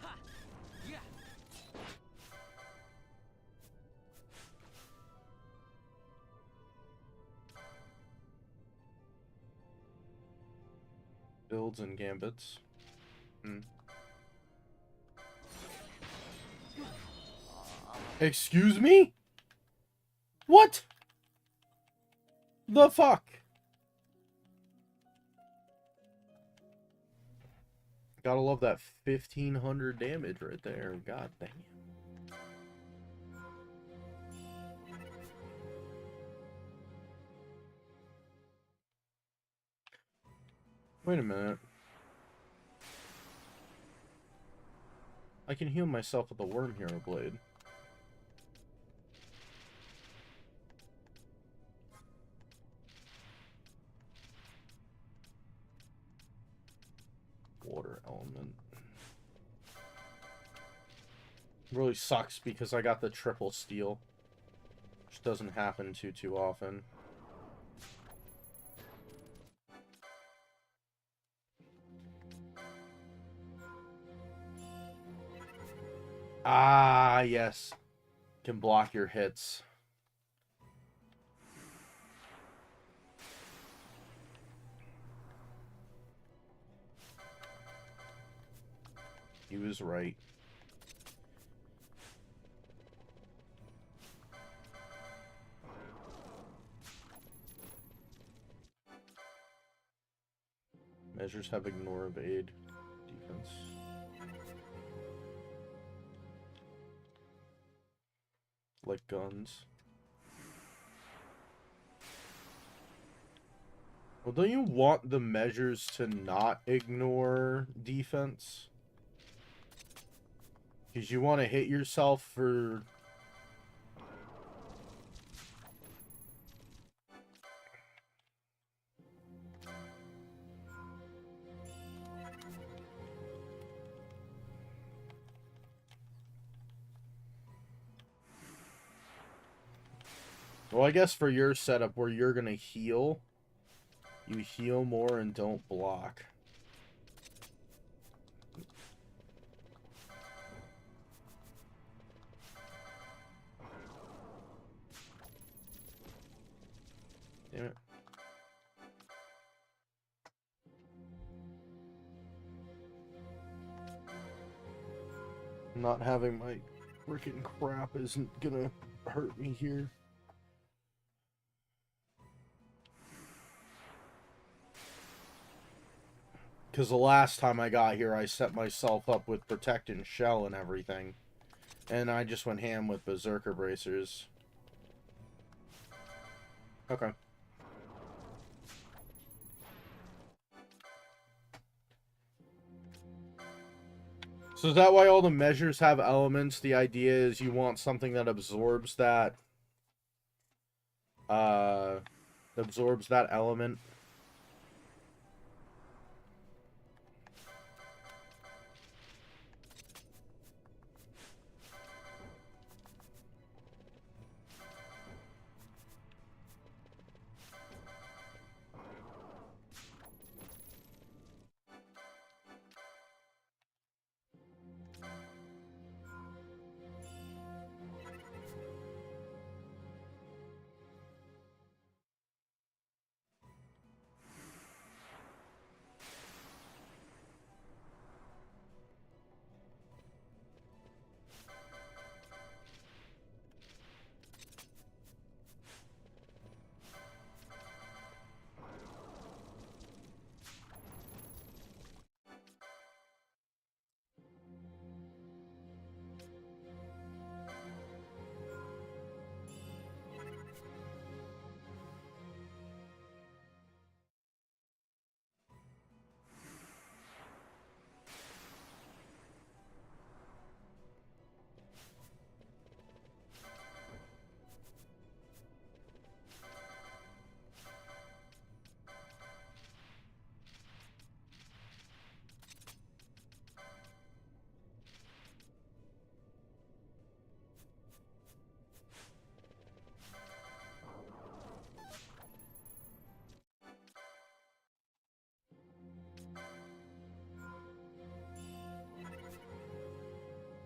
Ha! Yeah! Builds and gambits. Excuse me? What? The fuck? Gotta love that 1500 damage right there. God dang it. Wait a minute. I can heal myself with the Worm Hero Blade. Water element. Really sucks because I got the triple steel, which doesn't happen too often. Ah, yes. Can block your hits. He was right. Measures have ignore, evade, defense. Like guns. Well, don't you want the measures to not ignore defense? Because you want to hit yourself for... Well, I guess for your setup where you're going to heal, you heal more and don't block. Damn it. Not having my freaking crap isn't gonna hurt me here. Because the last time I got here, I set myself up with Protect and Shell and everything. And I just went ham with Berserker Bracers. Okay. So is that why all the measures have elements? The idea is you want something that absorbs that element.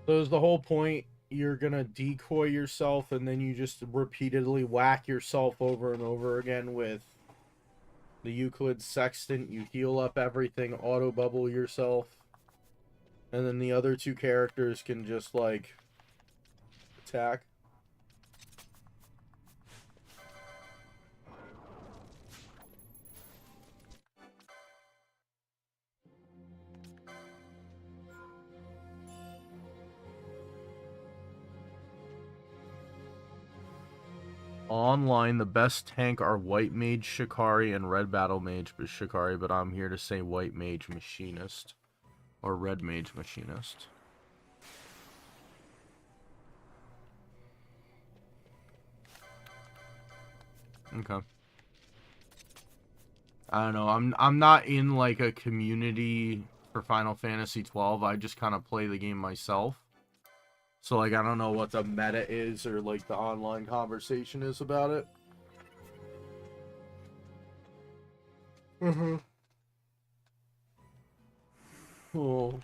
So is the whole point you're gonna decoy yourself and then you just repeatedly whack yourself over and over again with the Euclid Sextant, you heal up everything, auto bubble yourself, and then the other two characters can just like attack? Online, the best tank are White Mage Shikari and Red Battle Mage Shikari, but I'm here to say White Mage Machinist. Or Red Mage Machinist. Okay. I don't know. I'm not in like a community for Final Fantasy XII. I just kind of play the game myself. So like I don't know what the meta is or like the online conversation is about it. Mhm. Oh.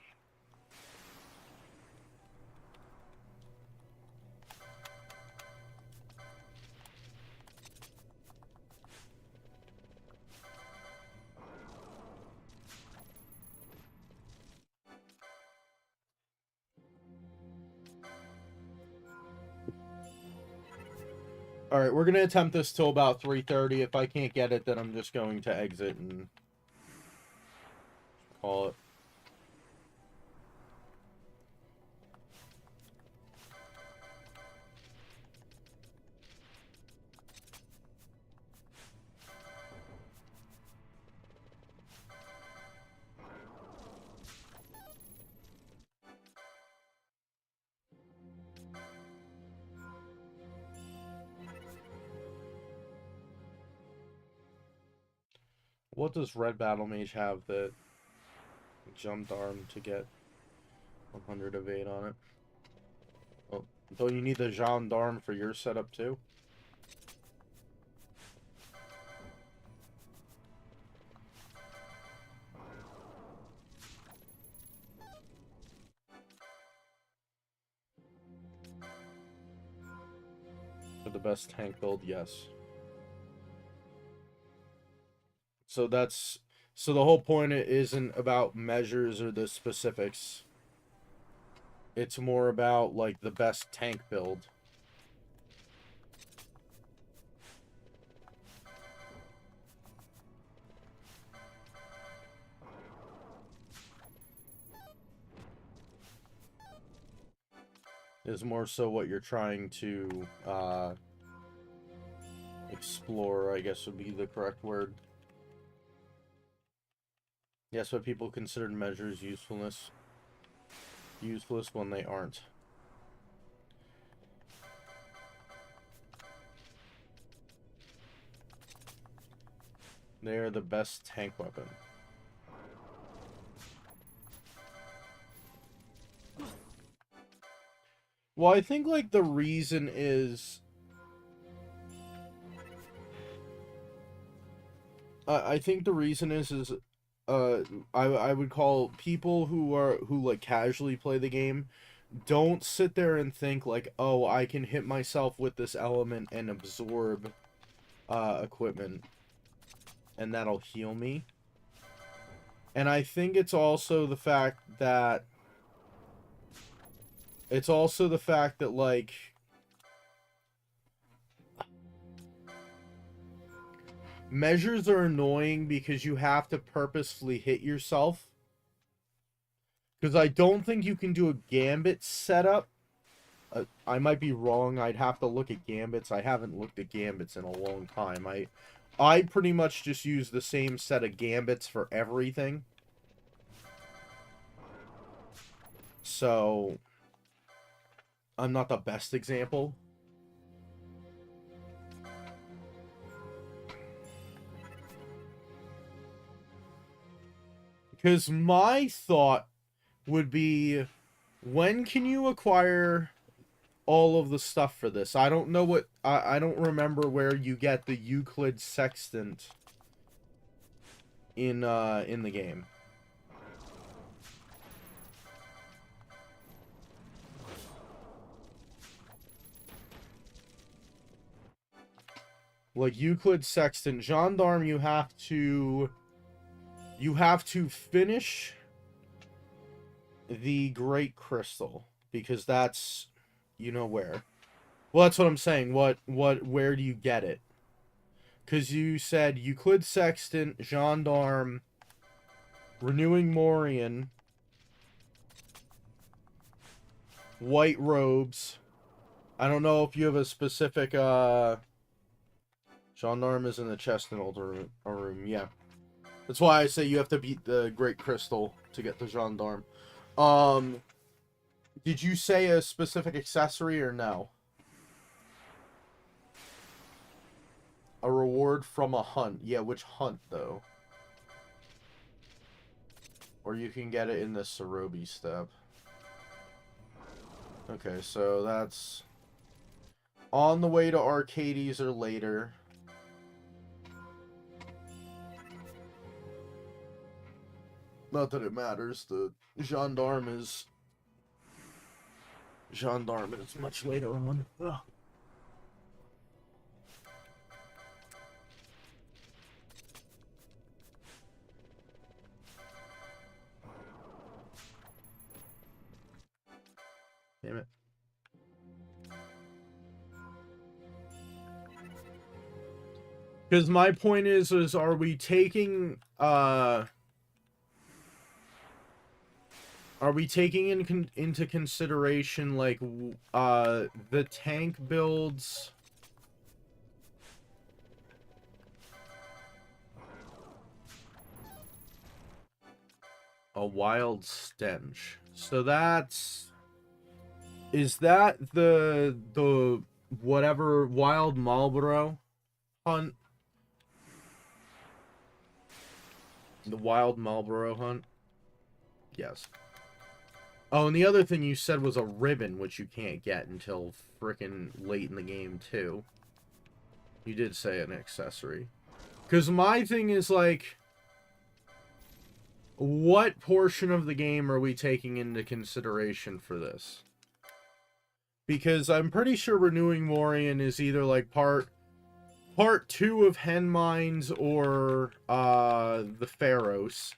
All right, we're gonna attempt this till about 3:30. If I can't get it, then I'm just going to exit and call it. What does Red Battle Mage have that jumped arm to get 100 evade on it? Oh, don't you need the gendarme for your setup too? For the best tank build, yes. So so the whole point isn't about measures or the specifics. It's more about, like, the best tank build. Is more so what you're trying to, explore, I guess would be the correct word. Yes, what people consider measures usefulness. Useless when they aren't. They are the best tank weapon. Well, I think, like, the reason is... I think the reason is I would call people who like casually play the game, don't sit there and think like, oh, I can hit myself with this element and absorb equipment and that'll heal me. And I think it's also the fact that like measures are annoying because you have to purposefully hit yourself. Because I don't think you can do a gambit setup. I might be wrong. I'd have to look at gambits. I haven't looked at gambits in a long time. I pretty much just use the same set of gambits for everything. So, I'm not the best example. Because my thought would be, when can you acquire all of the stuff for this? I don't know what... I don't remember where you get the Euclid sextant in the game. Like, Euclid sextant. Gendarme, you have to finish the Great Crystal, because that's, you know where. Well, that's what I'm saying. Where do you get it? Because you said Euclid sextant, Gendarme, Renewing Morion, White Robes. I don't know if you have a specific, Gendarme is in the chest in Altar room, yeah. That's why I say you have to beat the Great Crystal to get the Gendarme. Did you say a specific accessory or no? A reward from a hunt. Yeah, which hunt, though? Or you can get it in the Cerobi step. Okay, so that's on the way to Arcades or later. Not that it matters. The Gendarme is much later on. Ugh. Damn it. Because my point is are we taking into consideration, like, the tank builds? A wild stench. So that's... Is that the whatever wild Marlboro hunt? The wild Marlboro hunt? Yes. Oh, and the other thing you said was a ribbon, which you can't get until frickin' late in the game, too. You did say an accessory. Because my thing is, like, what portion of the game are we taking into consideration for this? Because I'm pretty sure Renewing Morion is either, like, part 2 of Hen Mines or, the Pharos.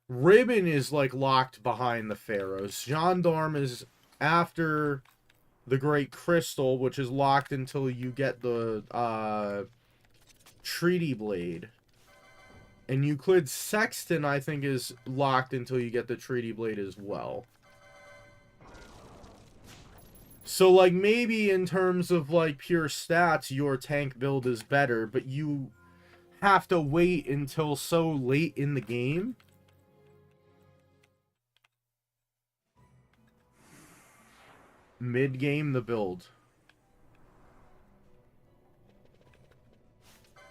Ribbon is, like, locked behind the Pharaohs. Gendarme is after the Great Crystal, which is locked until you get the Treaty Blade. And Euclid's Sexton, I think, is locked until you get the Treaty Blade as well. So, like, maybe in terms of, like, pure stats, your tank build is better, but you have to wait until so late in the game. Mid-game, the build.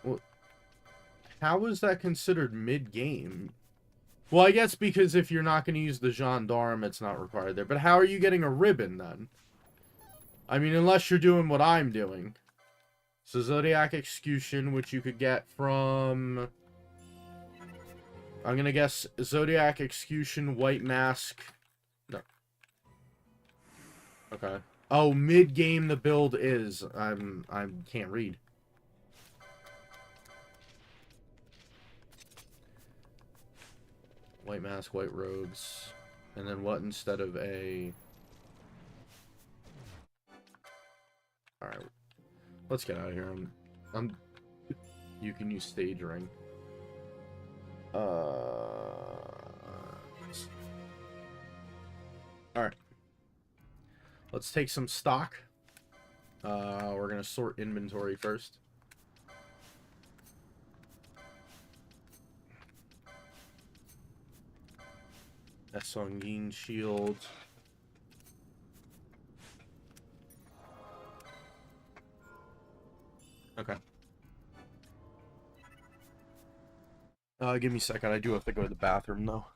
Well, how is that considered mid-game? Well, I guess because if you're not going to use the gendarme, it's not required there. But how are you getting a ribbon, then? I mean, unless you're doing what I'm doing. So, Zodiac Execution, which you could get from... I'm going to guess Zodiac Execution, White Mask... No. Okay. Oh, mid-game the build is. I can't read. White Mask, White Robes. And then what instead of a... Alright. Let's get out of here. You can use Stage Ring. Alright. Let's take some stock. We're gonna sort inventory first. Essongine Shield. Okay. Give me a second. I do have to go to the bathroom, though.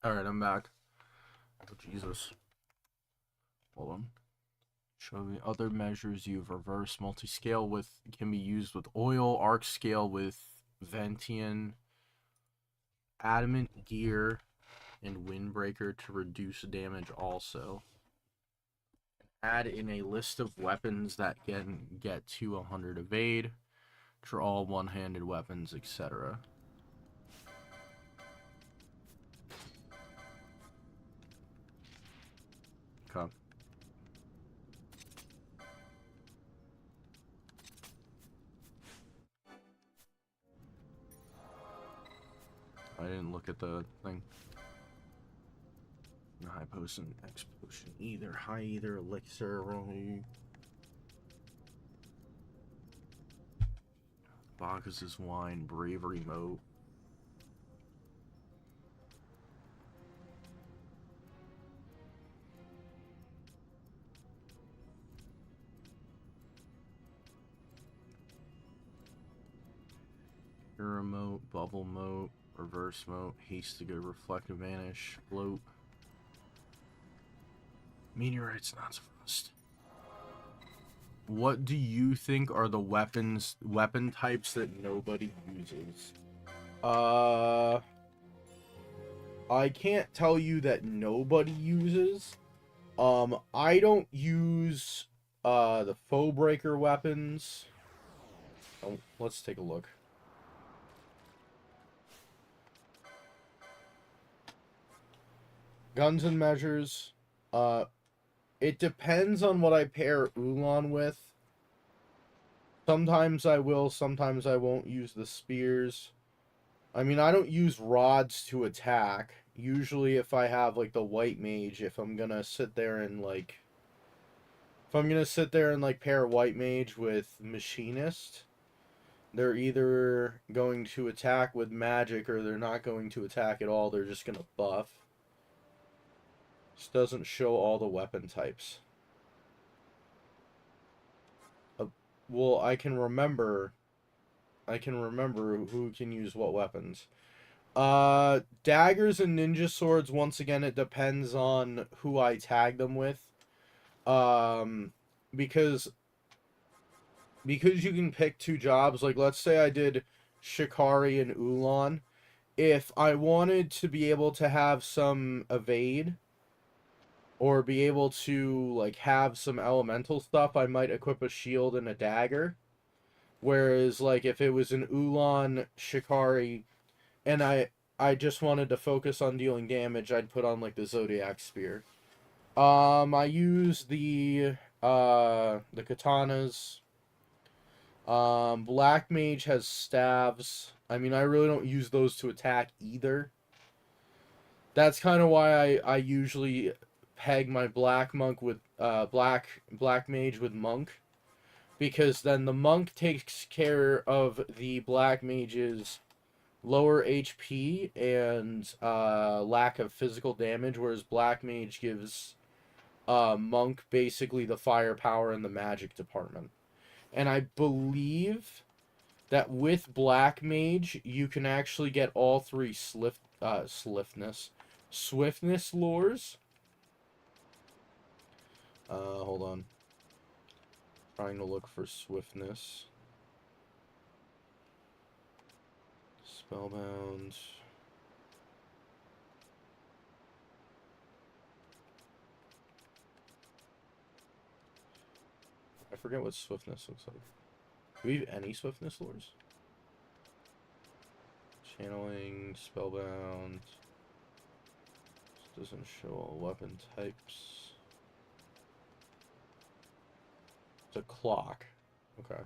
Alright, I'm back. Oh, Jesus. Hold on. Show me other measures you've reversed. Multi-scale with can be used with oil. Arc scale with Ventian. Adamant gear and windbreaker to reduce damage also. Add in a list of weapons that can get to 100 evade. Draw one-handed weapons, etc. Okay. I didn't look at the thing. No high potion, X potion, either elixir, right? Bacchus's wine, bravery moat. Hero moat, bubble moat, reverse moat, haste to go, reflective vanish, float. Meteorites, not so fast. What do you think are the weapon types that nobody uses? I can't tell you that nobody uses. I don't use the foe breaker weapons. Oh, let's take a look. Guns and measures. It depends on what I pair Ulan with. Sometimes I will, sometimes I won't use the spears. I mean, I don't use rods to attack. Usually if I have, like, the white mage, if I'm gonna sit there and, like... If I'm gonna sit there and, like, pair white mage with machinist, they're either going to attack with magic or they're not going to attack at all. They're just gonna buff. This doesn't show all the weapon types. Well, I can remember who can use what weapons. Daggers and ninja swords, once again, it depends on who I tag them with. Because you can pick two jobs, like let's say I did Shikari and Ulan. If I wanted to be able to have some evade, or be able to, like, have some elemental stuff, I might equip a shield and a dagger. Whereas, like, if it was an Ulan Shikari, and I just wanted to focus on dealing damage, I'd put on, like, the Zodiac Spear. I use the katanas. Black Mage has staves. I mean, I really don't use those to attack either. That's kind of why I usually peg my Black Monk with, Black Mage with Monk. Because then the Monk takes care of the Black Mage's lower HP and lack of physical damage, whereas Black Mage gives Monk basically the firepower in the magic department. And I believe that with Black Mage, you can actually get all three swiftness lures. Hold on. Trying to look for swiftness. Spellbound. I forget what swiftness looks like. Do we have any swiftness lures? Channeling, spellbound. This doesn't show all weapon types. It's a clock. Okay.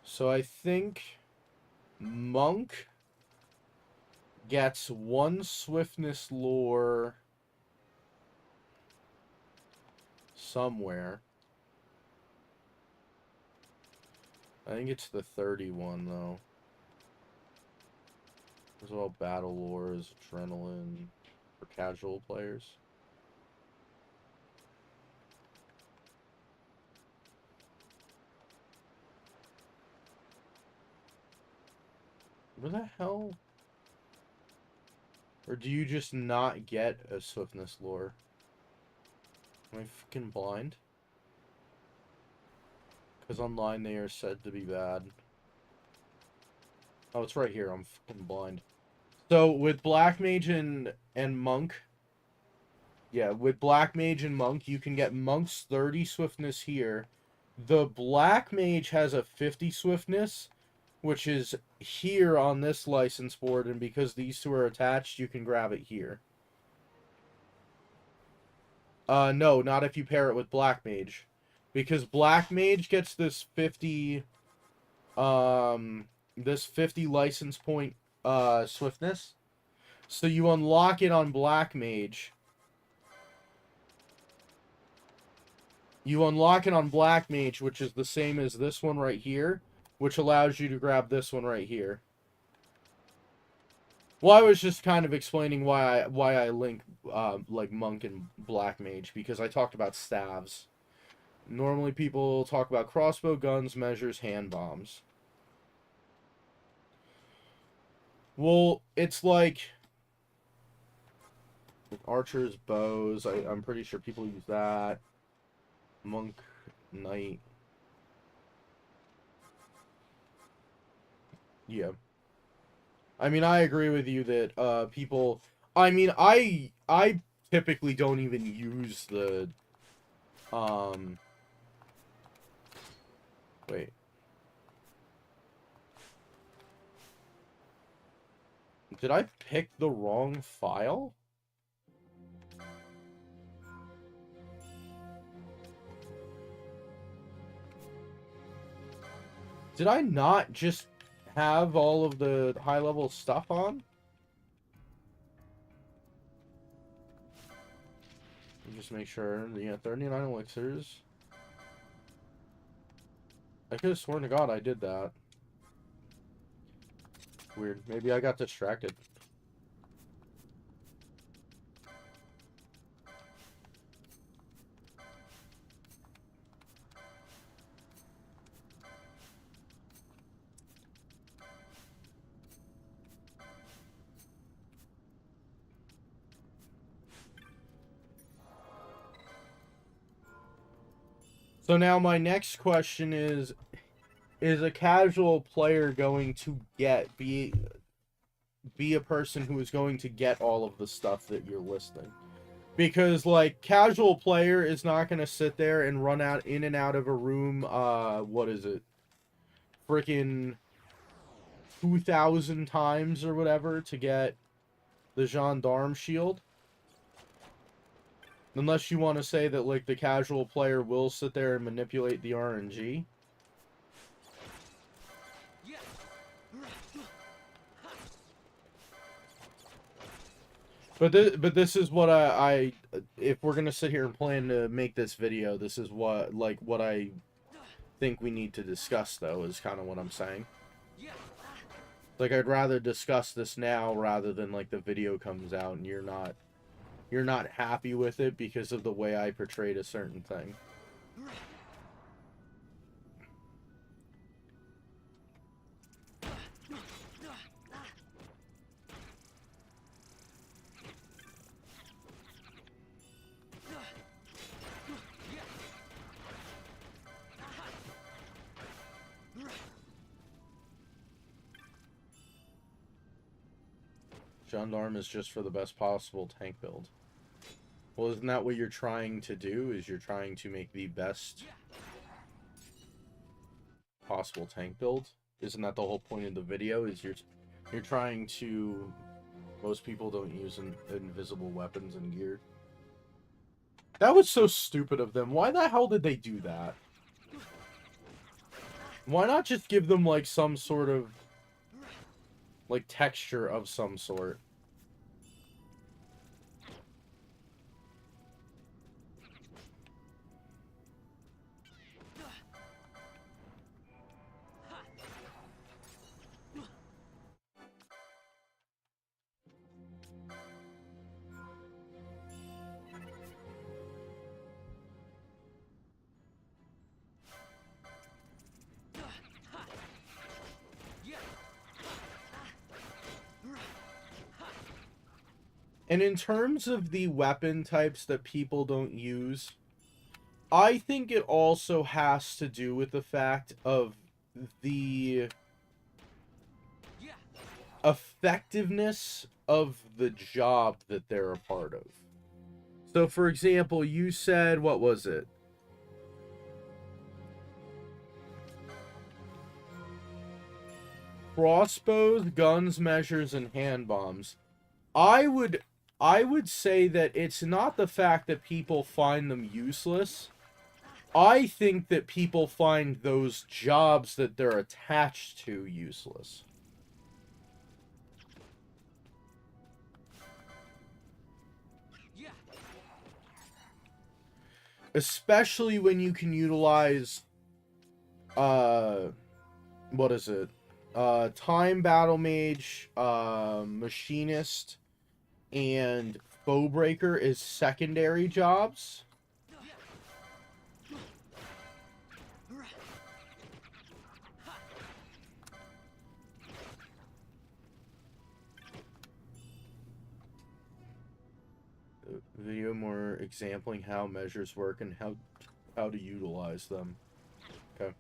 So I think Monk gets one swiftness lore somewhere. I think it's the 31 though. There's all battle lores, adrenaline for casual players. Where the hell? Or do you just not get a swiftness lore? Am I fucking blind? Because online they are said to be bad. Oh, it's right here. I'm fucking blind. So with Black Mage and Monk, yeah, with Black Mage and Monk, you can get Monk's 30 swiftness here. The Black Mage has a 50 swiftness, which is here on this license board, and because these two are attached, you can grab it here. No, not if you pair it with Black Mage. Because Black Mage gets this 50 license point swiftness. So you unlock it on Black Mage. You unlock it on Black Mage, which is the same as this one right here, which allows you to grab this one right here. Well, I was just kind of explaining why I link like Monk and Black Mage, because I talked about staves. Normally people talk about crossbow, guns, measures, hand bombs. Well, it's like archers, bows. I'm pretty sure people use that. Monk, knight. Yeah. I mean, I agree with you that people. I mean, I typically don't even use the Wait. Did I pick the wrong file? Did I not just have all of the high-level stuff on? Just make sure. Yeah, 39 elixirs. I could have sworn to God I did that. Weird. Maybe I got distracted. So now my next question is a casual player going to be a person who is going to get all of the stuff that you're listing? Because, like, casual player is not going to sit there and run out in and out of a room, what is it? Freaking 2,000 times or whatever to get the gendarme shield. Unless you want to say that, like, the casual player will sit there and manipulate the RNG. But this is what I if we're gonna sit here and plan to make this video, this is what I think we need to discuss, though, is kind of what I'm saying. Like, I'd rather discuss this now rather than, like, the video comes out and you're not happy with it because of the way I portrayed a certain thing. Gendarme is just for the best possible tank build. Well, isn't that what you're trying to do? Is you're trying to make the best possible tank build? Isn't that the whole point of the video? Is you're trying to... Most people don't use invisible weapons and gear. That was so stupid of them. Why the hell did they do that? Why not just give them, like, some sort of, like, texture of some sort? And in terms of the weapon types that people don't use, I think it also has to do with the fact of the Yeah. effectiveness of the job that they're a part of. So, for example, you said, what was it? Crossbows, guns, measures, and hand bombs. I would say that it's not the fact that people find them useless. I think that people find those jobs that they're attached to useless. Yeah. Especially when you can utilize what is it? Time Battle Mage, Machinist, and Bowbreaker is secondary jobs. Video more exampling how measures work and how to utilize them. Okay.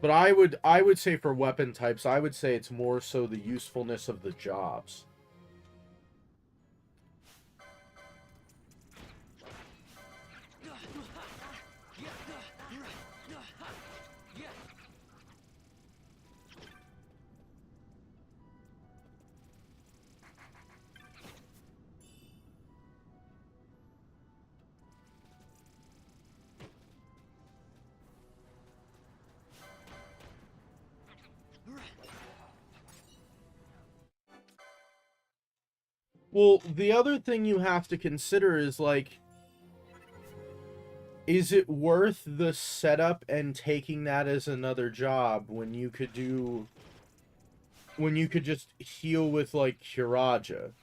But I would say for weapon types, I would say it's more so the usefulness of the jobs. Well, the other thing you have to consider is, like, is it worth the setup and taking that as another job when you could just heal with, like, Kiraja?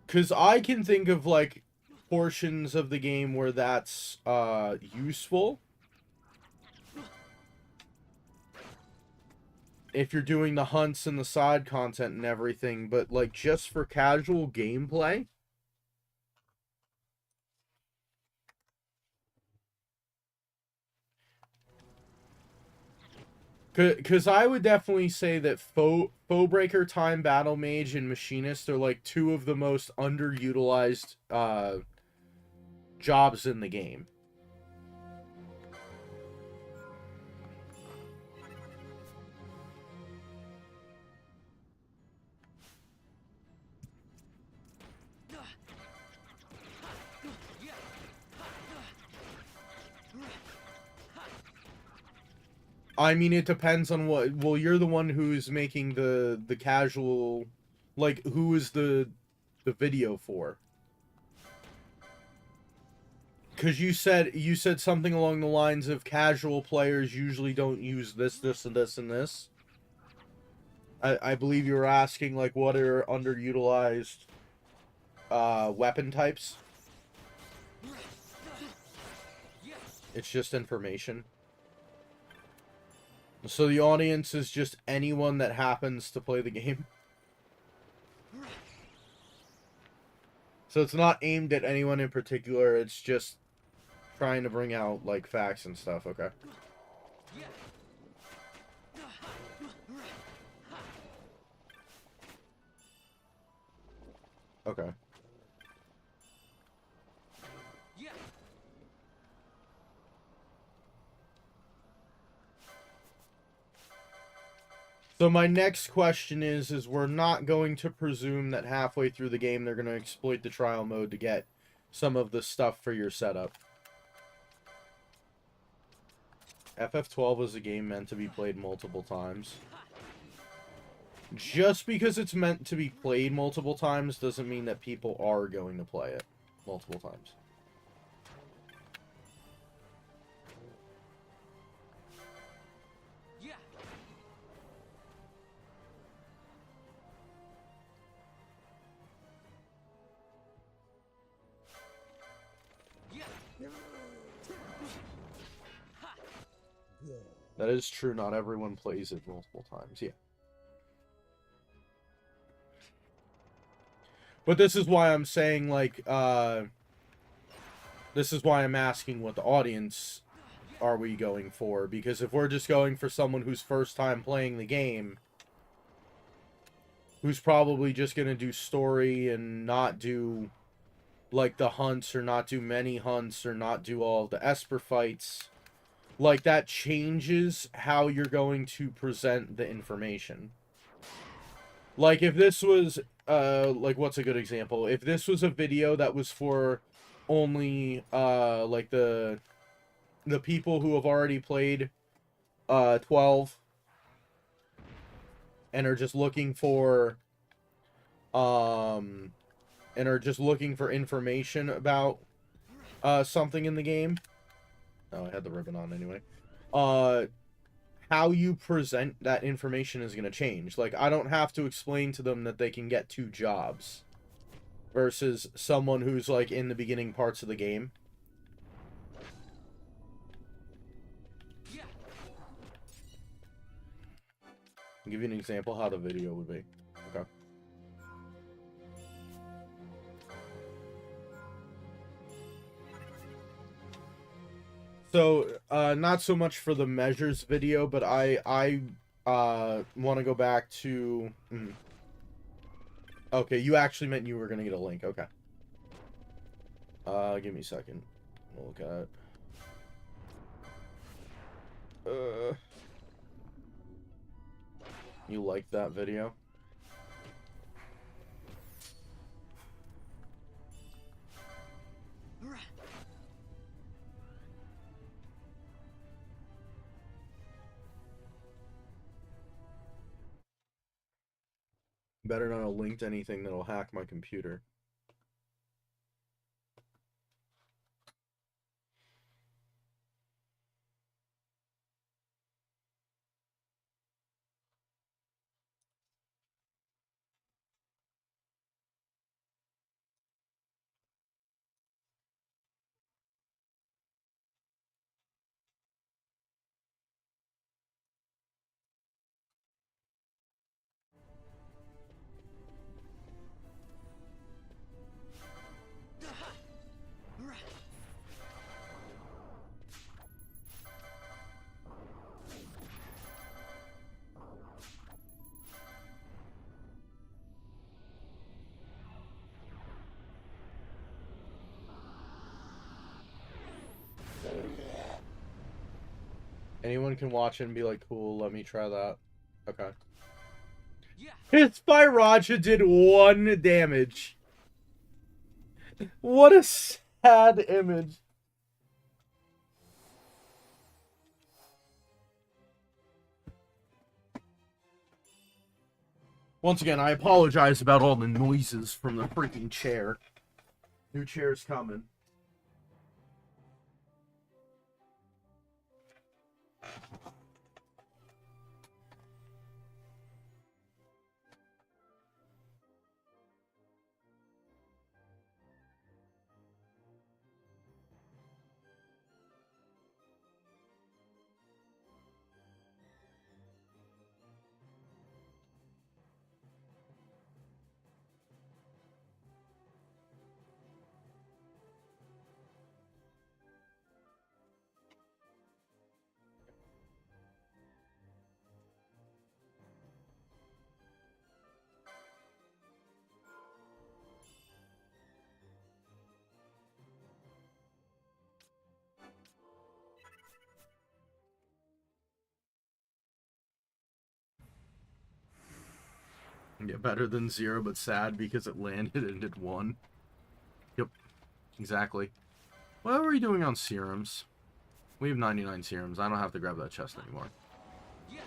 Because I can think of, like, portions of the game where that's useful. If you're doing the hunts and the side content and everything, but, like, just for casual gameplay, because I would definitely say that Foebreaker, Time Battle Mage, and Machinist are, like, two of the most underutilized jobs in the game. I mean, it depends on what... Well, you're the one who's making the casual... Like, who is the video for? Because you said something along the lines of casual players usually don't use this, this, and this, and this. I believe you were asking, like, what are underutilized weapon types. It's just information. So the audience is just anyone that happens to play the game. So it's not aimed at anyone in particular, it's just trying to bring out, like, facts and stuff, okay? Okay. So my next question is we're not going to presume that halfway through the game they're going to exploit the trial mode to get some of the stuff for your setup. FF12 is a game meant to be played multiple times. Just because it's meant to be played multiple times doesn't mean that people are going to play it multiple times. That is true. Not everyone plays it multiple times. Yeah. But this is why I'm saying, like, this is why I'm asking what the audience are we going for. Because if we're just going for someone who's first time playing the game, who's probably just going to do story and not do, like, the hunts, or not do many hunts, or not do all the Esper fights, like, that changes how you're going to present the information. Like, if this was, like, what's a good example? If this was a video that was for only, like, the people who have already played, 12, and are just looking for, and are just looking for information about, something in the game. Oh, I had the ribbon on anyway. How you present that information is going to change. Like, I don't have to explain to them that they can get 2 jobs versus someone who's, like, in the beginning parts of the game. Yeah. I'll give you an example how the video would be. Okay. So, not so much for the measures video, but I want to go back to... Okay, you actually meant you were going to get a link. Okay. Give me a second. We'll look at it. You like that video? Better not have linked anything that'll hack my computer. Anyone can watch it and be like, cool, let me try that. Okay. Yeah. His Raja did 1 damage. What a sad image. Once again, I apologize about all the noises from the freaking chair. New chair's coming. Yeah, better than 0, but sad because it landed and it won. Yep, exactly. What are we doing on serums? We have 99 serums. I don't have to grab that chest anymore. Yeah.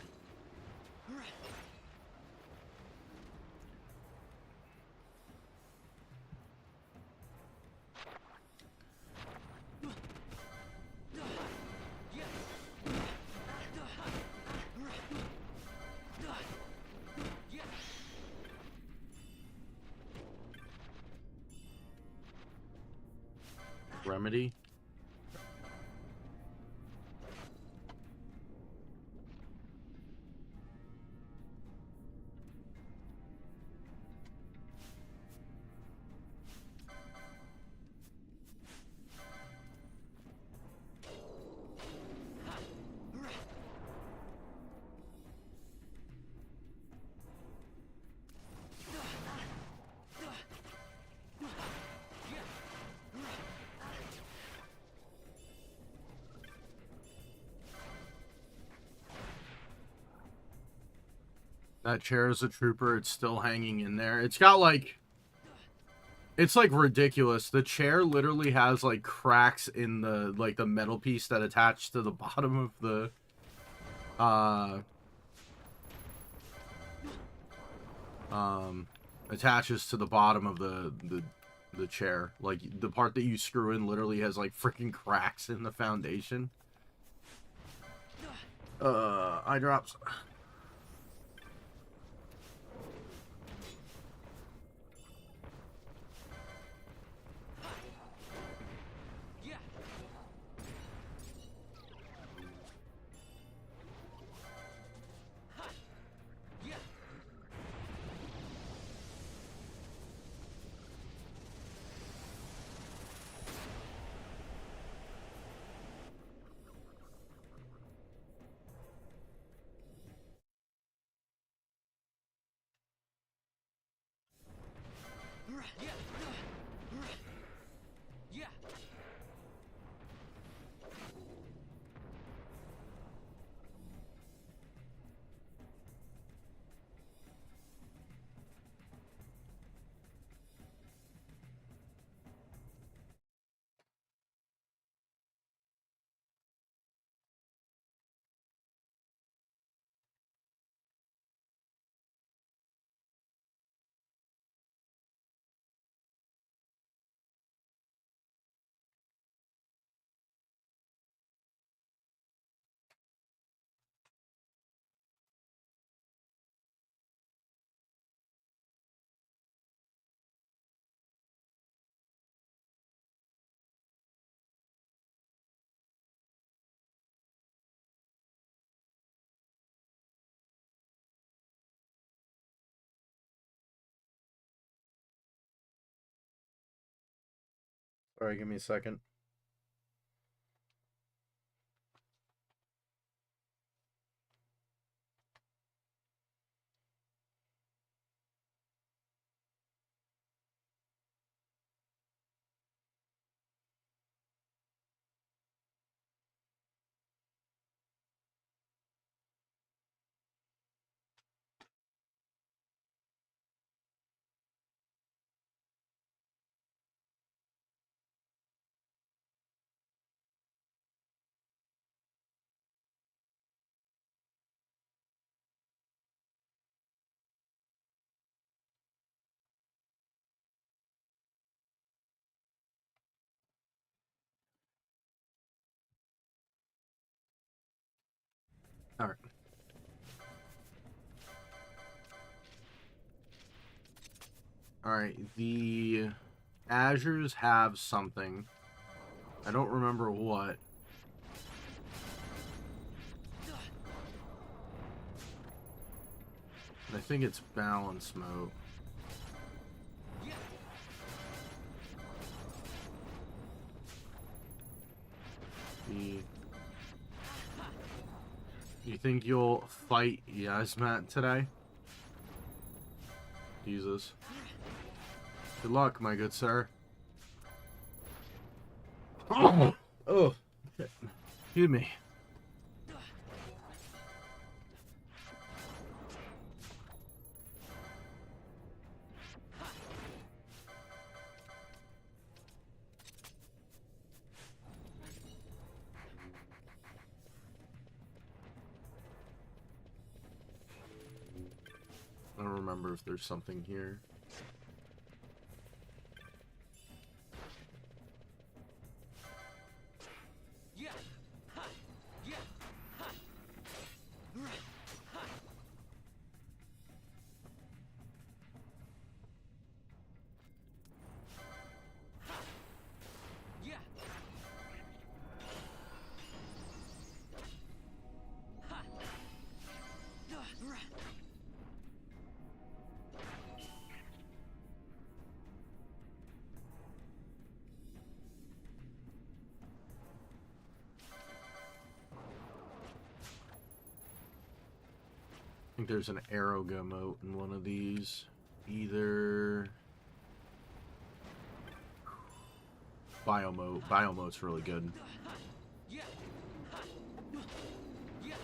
Remedy? That chair is a trooper. It's still hanging in there. It's got like... It's like ridiculous. The chair literally has like cracks in the like the metal piece that attached to the bottom of the attaches to the bottom of the chair. Like the part that you screw in literally has like freaking cracks in the foundation. Eye drops. Yeah. Yeah. Yeah. Yeah. Alright, give me a second. Alright. Alright, the Azures have something. I don't remember what. I think it's balance mode. You think you'll fight Yasmat today? Jesus. Good luck, my good sir. Oh! Oh! Excuse me. I don't remember if there's something here. Yeah. Yeah. Yeah. I think there's an arrow mote in one of these. Either Biomote. Biomote's really good. Yeah. Yeah.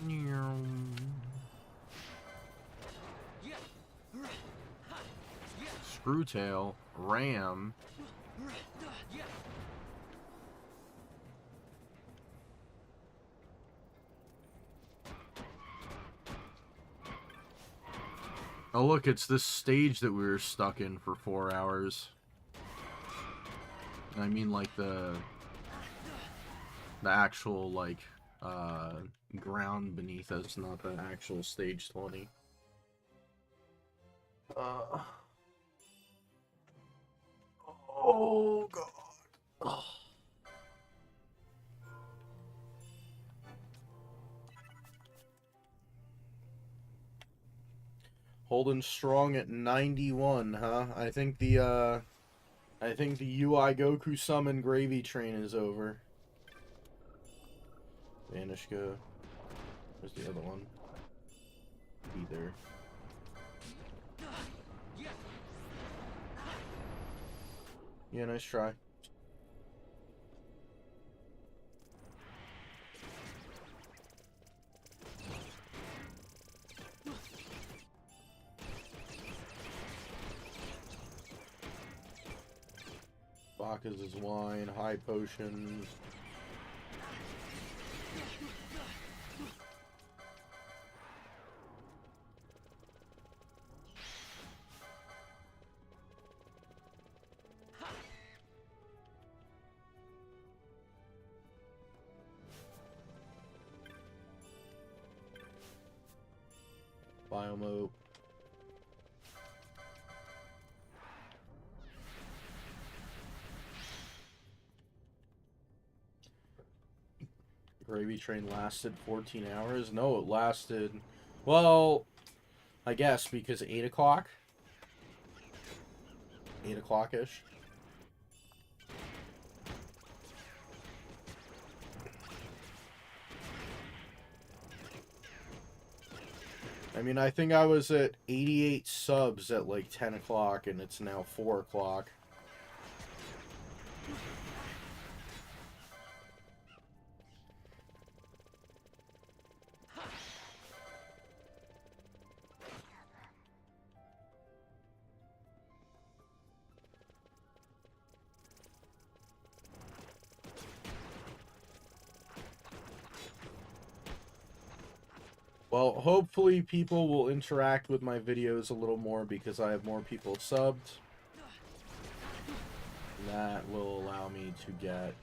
Yeah. Ha. Yeah. Screwtail, Ram. Yeah. Oh look, it's this stage that we were stuck in for 4 hours. I mean, like the actual like ground beneath us, not the actual stage 20. Oh god. Oh. Holding strong at 91, huh? I think the UI Goku summon gravy train is over. Vanishka. Where's the other one? Be there. Yeah, nice try. Bacchus is wine, high potions. Biomope. Gravy train lasted 14 hours? No, it lasted... Well, I guess because 8 o'clock? 8 o'clock-ish. I mean, I think I was at 88 subs at like 10 o'clock, and it's now 4 o'clock. Well, hopefully people will interact with my videos a little more because I have more people subbed. That will allow me to get,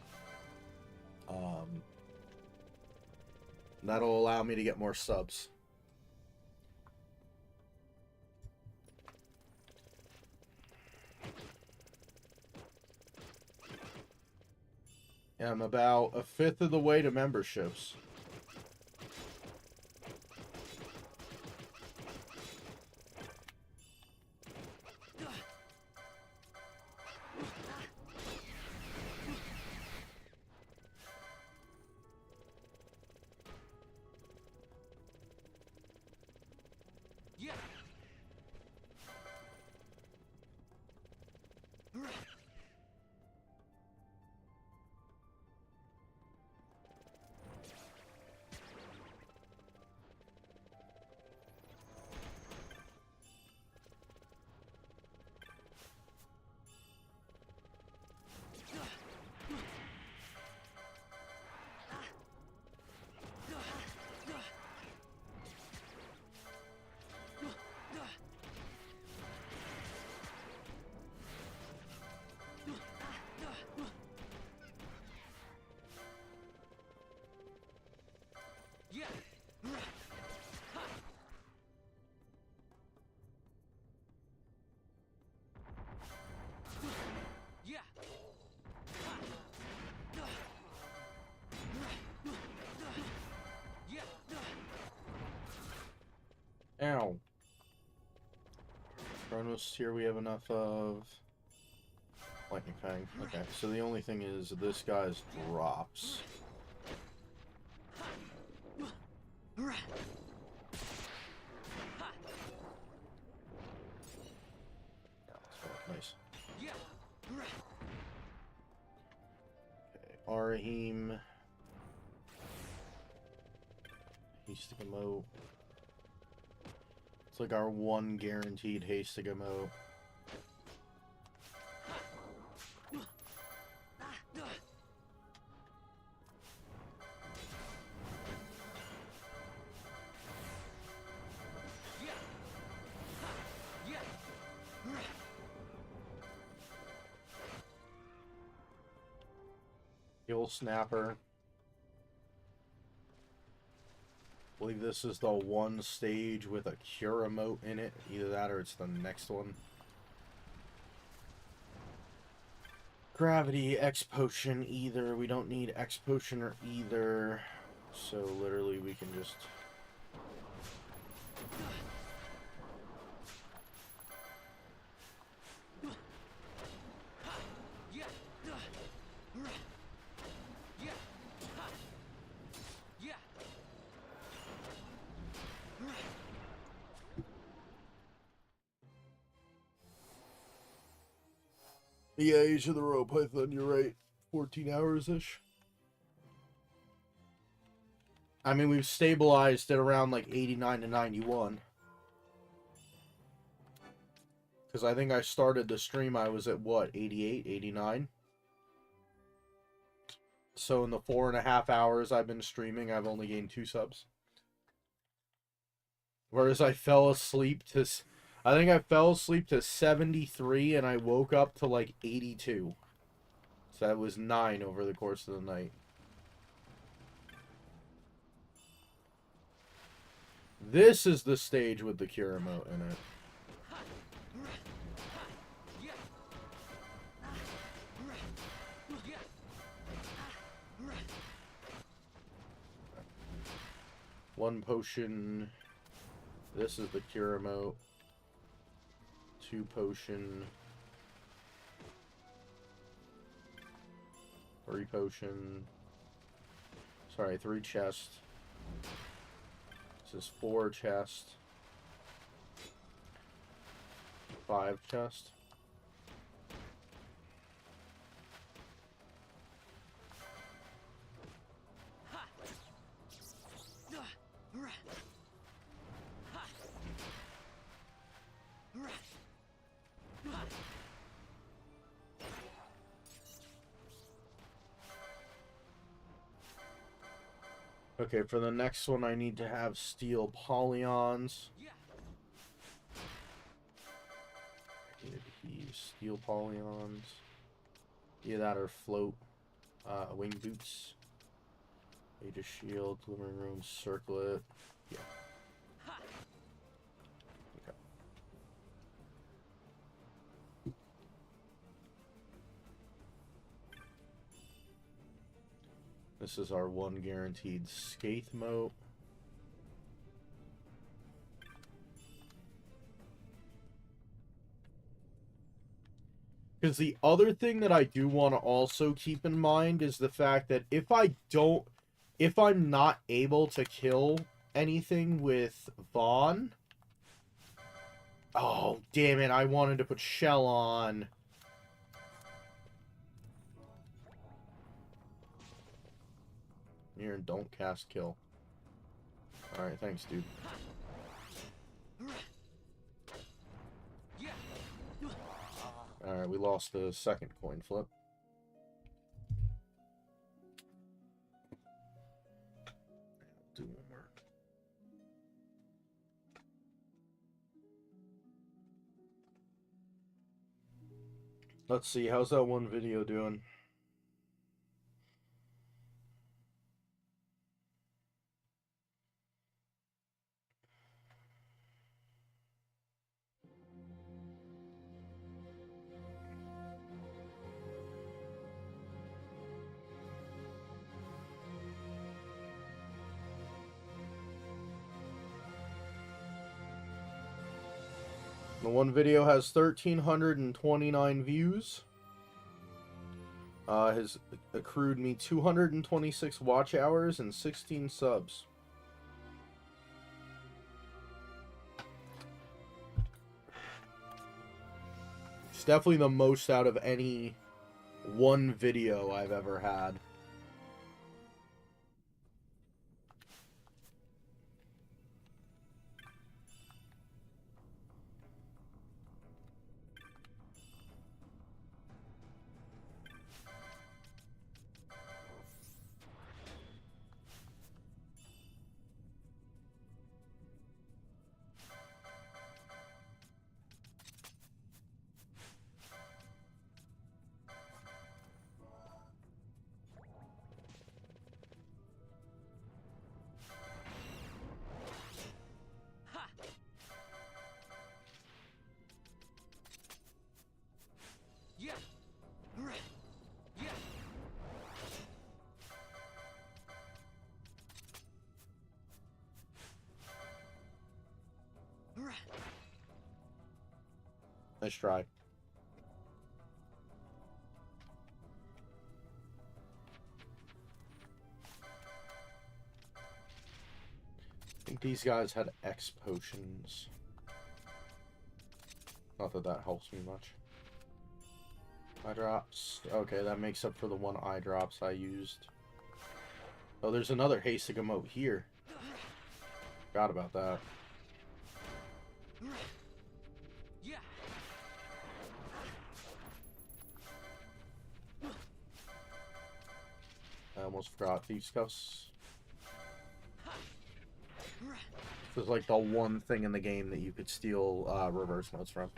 that'll allow me to get more subs. Yeah, I'm about a fifth of the way to memberships. Yeah. Yeah. Yeah. Yeah. Ow. Chronos here we have enough of. Lightning Fang. Okay, so the only thing is this guy's drops. Nice. Okay, Arahim. Hastig emote. It's like our one guaranteed Hastig emote. Kill Snapper. I believe this is the one stage with a cure emote in it. Either that or it's the next one. Gravity, X potion, either. We don't need X potion or either. So literally we can just... Yeah, Age of the Royal Python, you're right. 14 hours-ish. I mean, we've stabilized at around like 89 to 91. Because I think I started the stream, I was at what, 88, 89? So in the 4.5 hours I've been streaming, I've only gained 2 subs. Whereas I fell asleep to... I think I fell asleep to 73 and I woke up to like 82. So that was 9 over the course of the night. This is the stage with the cure emote in it. One potion. This is the cure emote. 2 potion. 3 potion. Sorry, 3 chest. This is 4 chest. 5 chest. Okay, for the next one, I need to have steel polygons. Steel polygons. Either that or float. Wing boots. Aegis shield, glimmering room, circlet. Yeah. Okay. This is our one guaranteed Skaith mote. Because the other thing that I do want to also keep in mind is the fact that if I'm not able to kill anything with Vaughn... Oh, damn it, I wanted to put Shell on. Here, don't cast kill. Alright, thanks, dude. Alright, we lost the second coin flip. Do one more. Let's see, how's that one video doing? The one video has 1,329 views. Has accrued me 226 watch hours and 16 subs. It's definitely the most out of any one video I've ever had. Nice try. I think these guys had X potions. Not that that helps me much. Eye drops. Okay, that makes up for the one eye drops I used. Oh, there's another hastig emote here. Forgot about that. Yeah. I almost forgot Thief's Cuffs. This is like the one thing in the game that you could steal reverse modes from.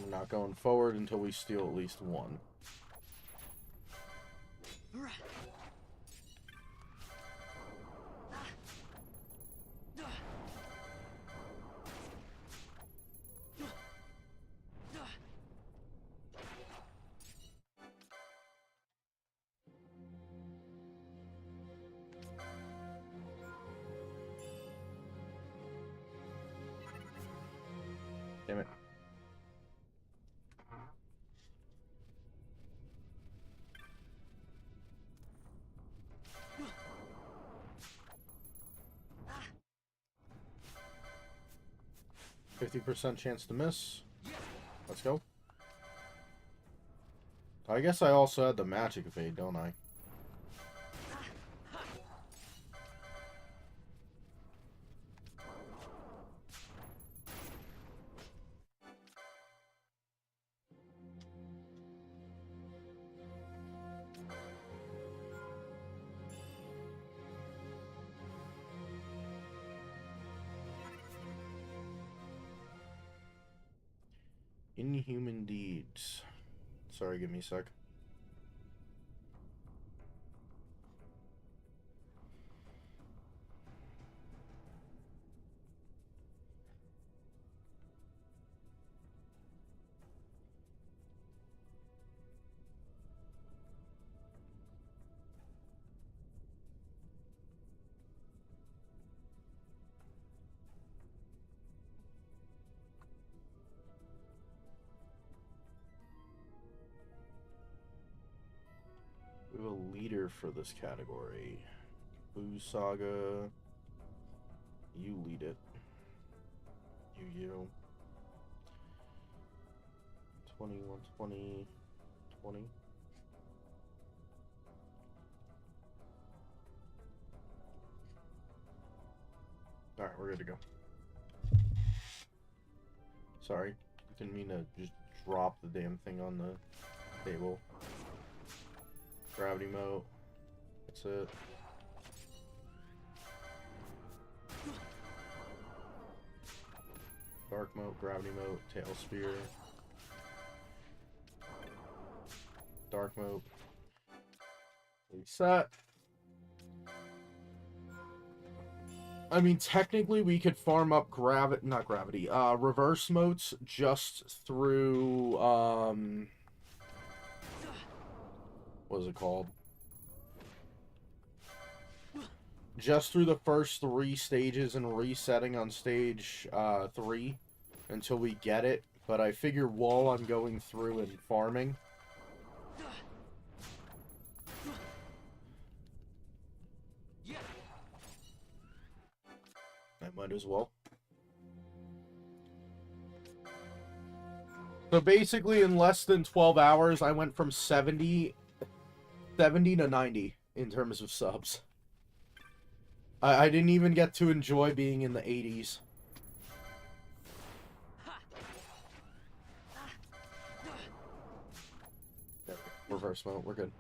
We're not going forward until we steal at least one. Damn it. %50 chance to miss. Let's go. I guess I also had the magic evade, don't I? Inhuman deeds. Sorry, give me a sec. We have a leader for this category. Boo Saga. You lead it. You. 20, 120, 20. Alright, we're good to go. Sorry. Didn't mean to just drop the damn thing on the table. Gravity moat. That's it. Dark moat, gravity moat, tail spear. Dark moat. Reset. I mean, technically we could farm up reverse moats just through, what is it called? Just through the first 3 stages and resetting on stage 3 until we get it. But I figure while I'm going through and farming, I might as well. So basically in less than 12 hours, I went from 70 to 90 in terms of subs. I didn't even get to enjoy being in the 80s. There we go. Reverse mode, we're good.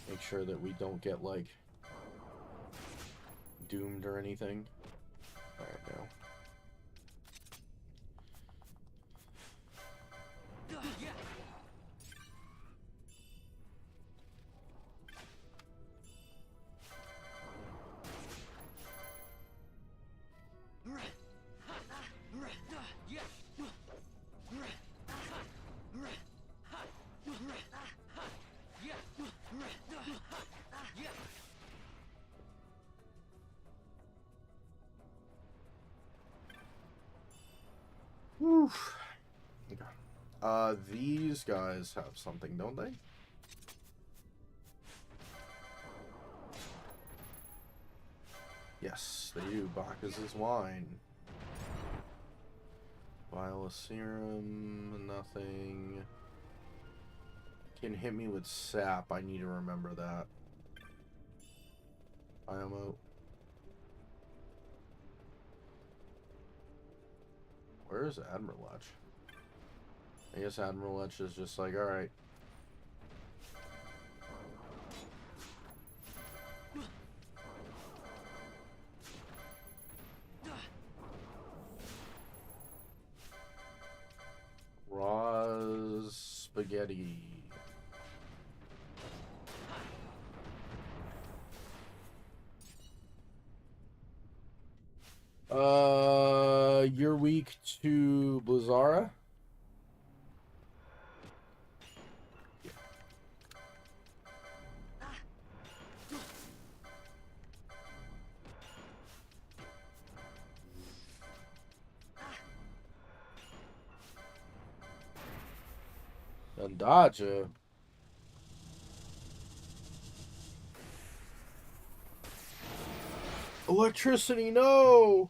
Make sure that we don't get, like, doomed or anything. Alright, now. Whew. Okay. These guys have something, don't they? Yes, they do. Bacchus's wine. Vial of serum, nothing. Can hit me with sap. I need to remember that. IMO. Where is Admiral Lech? I guess Admiral Lech is just like, alright. Raw spaghetti. You're weak to Blizzara? And dodge. Electricity, no!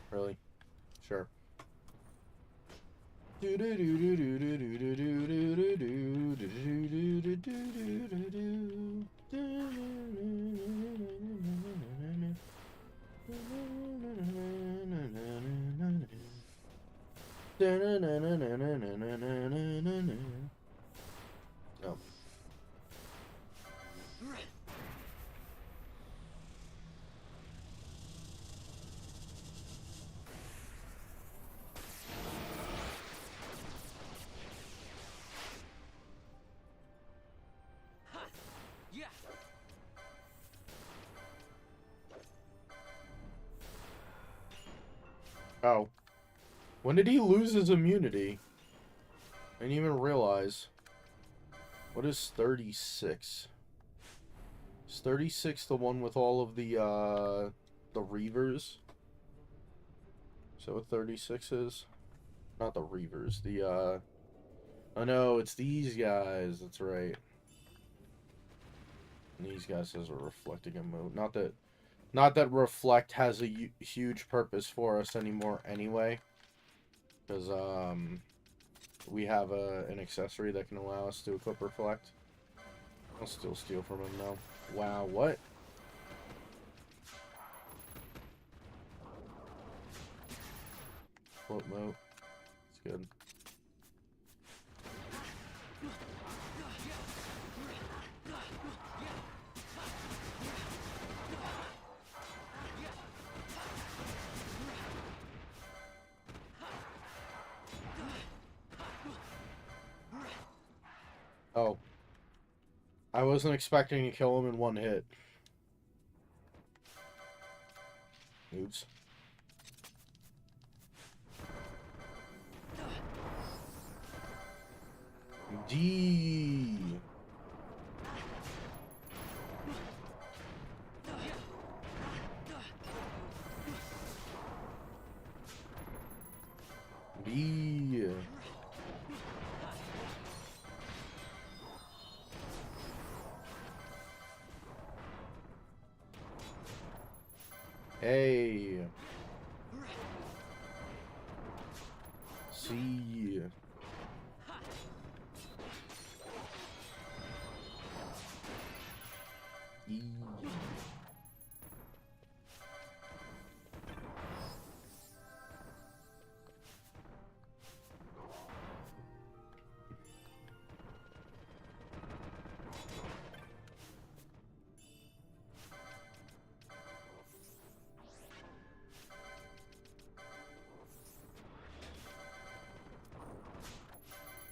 Really? Sure. No. Yeah. Oh. When did he lose his immunity? I didn't even realize. What is 36? Is 36 the one with all of the Reavers? Is that what 36 is? Not the Reavers, the, oh no, it's these guys, that's right. And these guys has a reflecting emote. Not that reflect has a huge purpose for us anymore anyway. Because, we have an accessory that can allow us to equip reflect. I'll still steal from him now. Wow, what? Float moat. It's good. Oh. I wasn't expecting to kill him in one hit. Oops. D. B. A. C. E.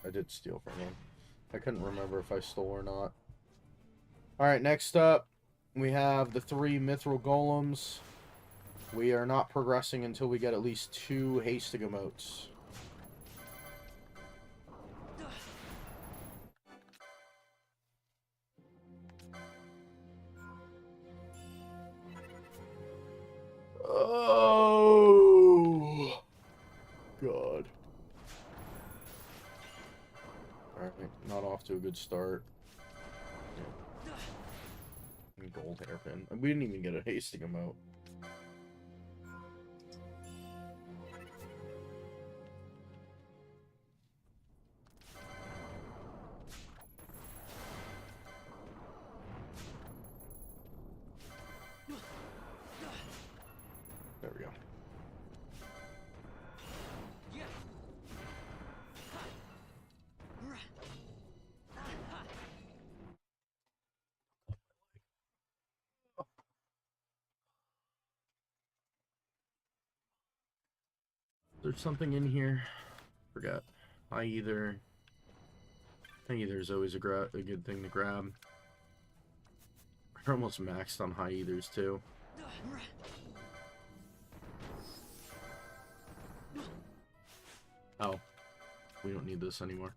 I did steal from him. I couldn't remember if I stole or not. Alright, next up, we have the 3 Mithril Golems. We are not progressing until we get at least 2 Hastig emotes. good start. Gold hairpin. We didn't even get a hasting emote. There we go. There's something in here. Forgot. High Ether is always a good thing to grab. We're almost maxed on High Ethers too. Oh, we don't need this anymore.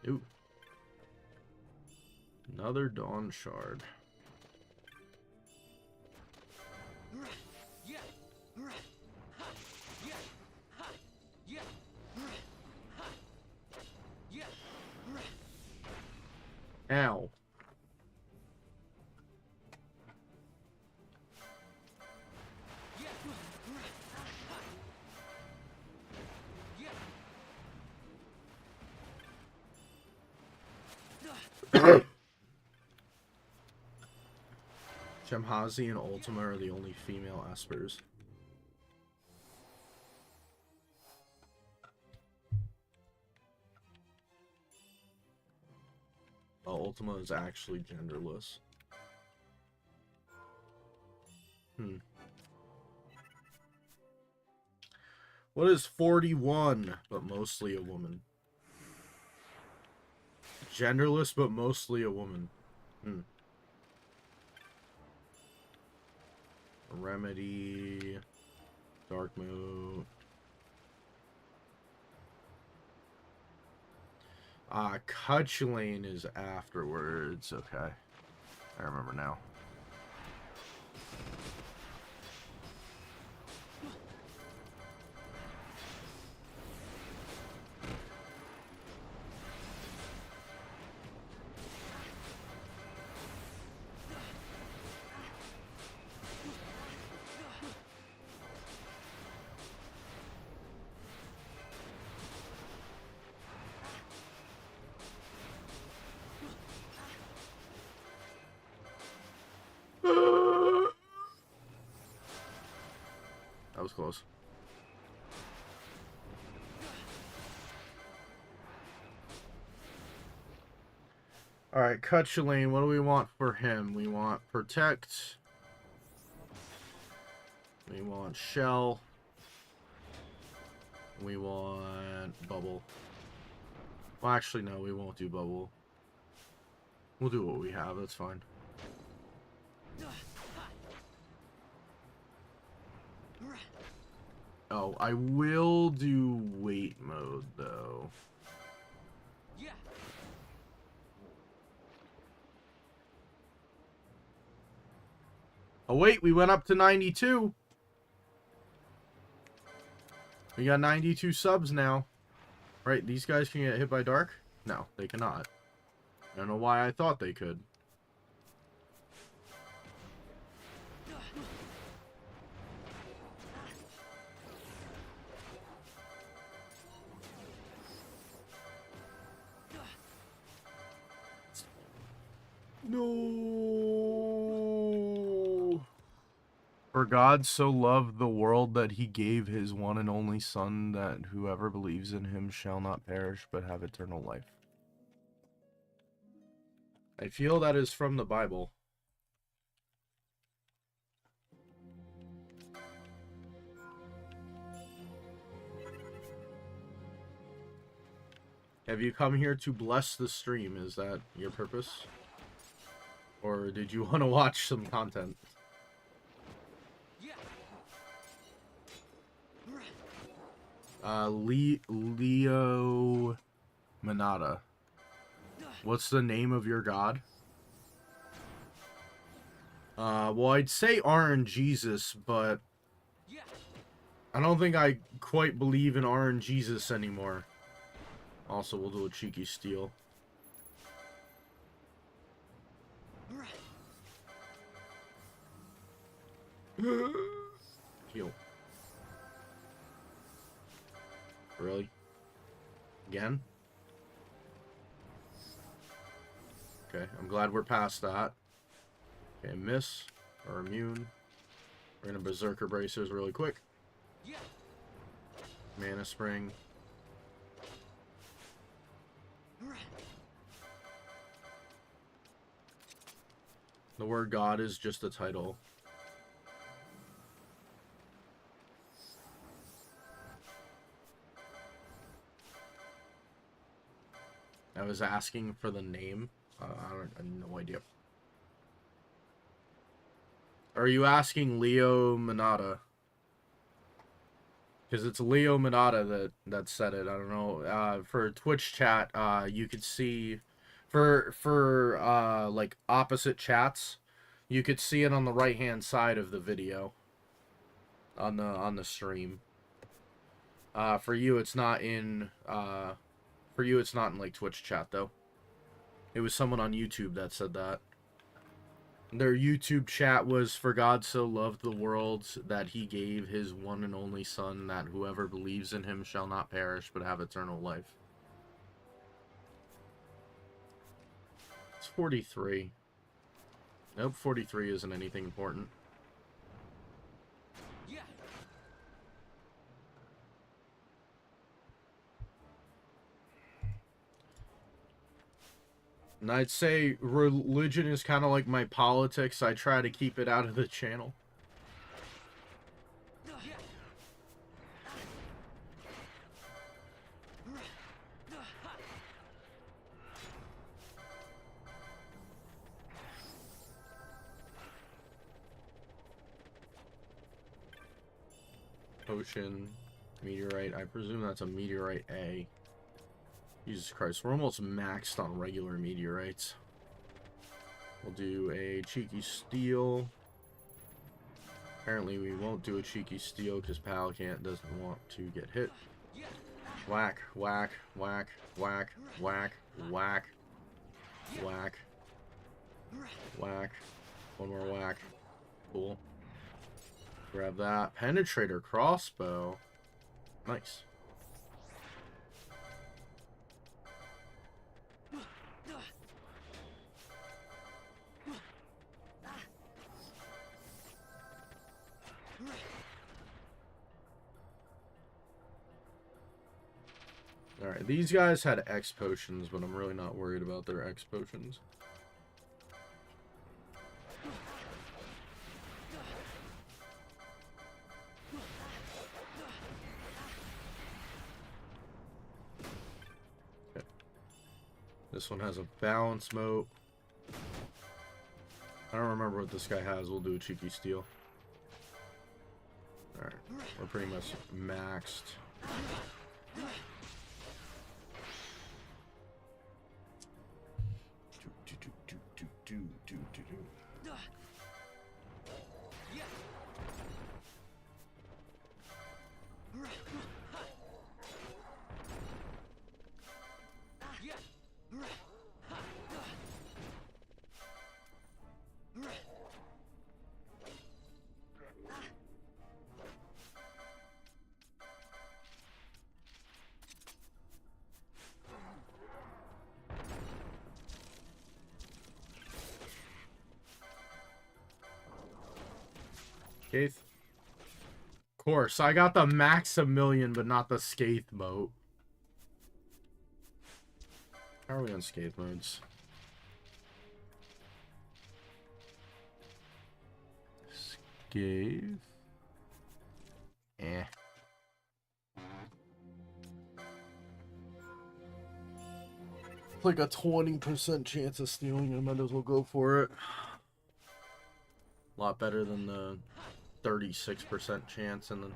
Ooh. Another Dawn Shard. Ow. Jamhazi and Ultima are the only female espers. Well, Ultima is actually genderless. What is 41, but mostly a woman? Genderless, but mostly a woman. Remedy, dark mode. Ffxii is afterwards. Okay, I remember now. That was close. Alright, Ffxii, what do we want for him? We want Protect. We want Shell. We want Bubble. Well, actually, no, we won't do Bubble. We'll do what we have, that's fine. Oh, I will do wait mode, though. Oh, wait, we went up to 92. We got 92 subs now. Right, these guys can get hit by dark? No, they cannot. I don't know why I thought they could. No. For God so loved the world that he gave his one and only Son, that whoever believes in him shall not perish but have eternal life. I feel that is from the Bible. Have you come here to bless the stream? Is that your purpose? Or did you want to watch some content? Yeah. Leo Manata. What's the name of your god? Well, I'd say RNGesus, but Yeah. I don't think I quite believe in RNGesus anymore. Also, we'll do a cheeky steal. Heal. Really? Again? Okay, I'm glad we're past that. Okay, miss. Or immune. We're gonna Berserker Bracers really quick. Yeah. Mana Spring. The word God is just a title. I was asking for the name. I have no idea. Are you asking Leo Manata? Because it's Leo Manata that said it. I don't know. For Twitch chat, you could see for like opposite chats, you could see it on the right hand side of the video on the stream. For you, it's not in like Twitch chat though. It was someone on YouTube that said that. Their YouTube chat was, "For God so loved the world that he gave his one and only son, that whoever believes in him shall not perish but have eternal life." It's 43. Nope, 43 isn't anything important. Yeah. And I'd say religion is kind of like my politics. I try to keep it out of the channel. Yeah. Potion, meteorite. I presume that's a meteorite A. Jesus Christ, we're almost maxed on regular meteorites. We'll do a cheeky steal. Apparently we won't do a cheeky steal because Palcant doesn't want to get hit. Whack, whack, whack, whack, whack, whack, whack, whack. One more whack. Cool. Grab that. Penetrator crossbow. Nice. Alright, these guys had X potions, but I'm really not worried about their X potions. Okay. This one has a balance moat. I don't remember what this guy has. We'll do a cheeky steal. Alright, we're pretty much maxed. Skaith. Of course, I got the Maximilian, but not the Skaith moat. How are we on Skaith modes? Skaith. like a 20% chance of stealing, I might as well go for it. A lot better than the 36% chance and the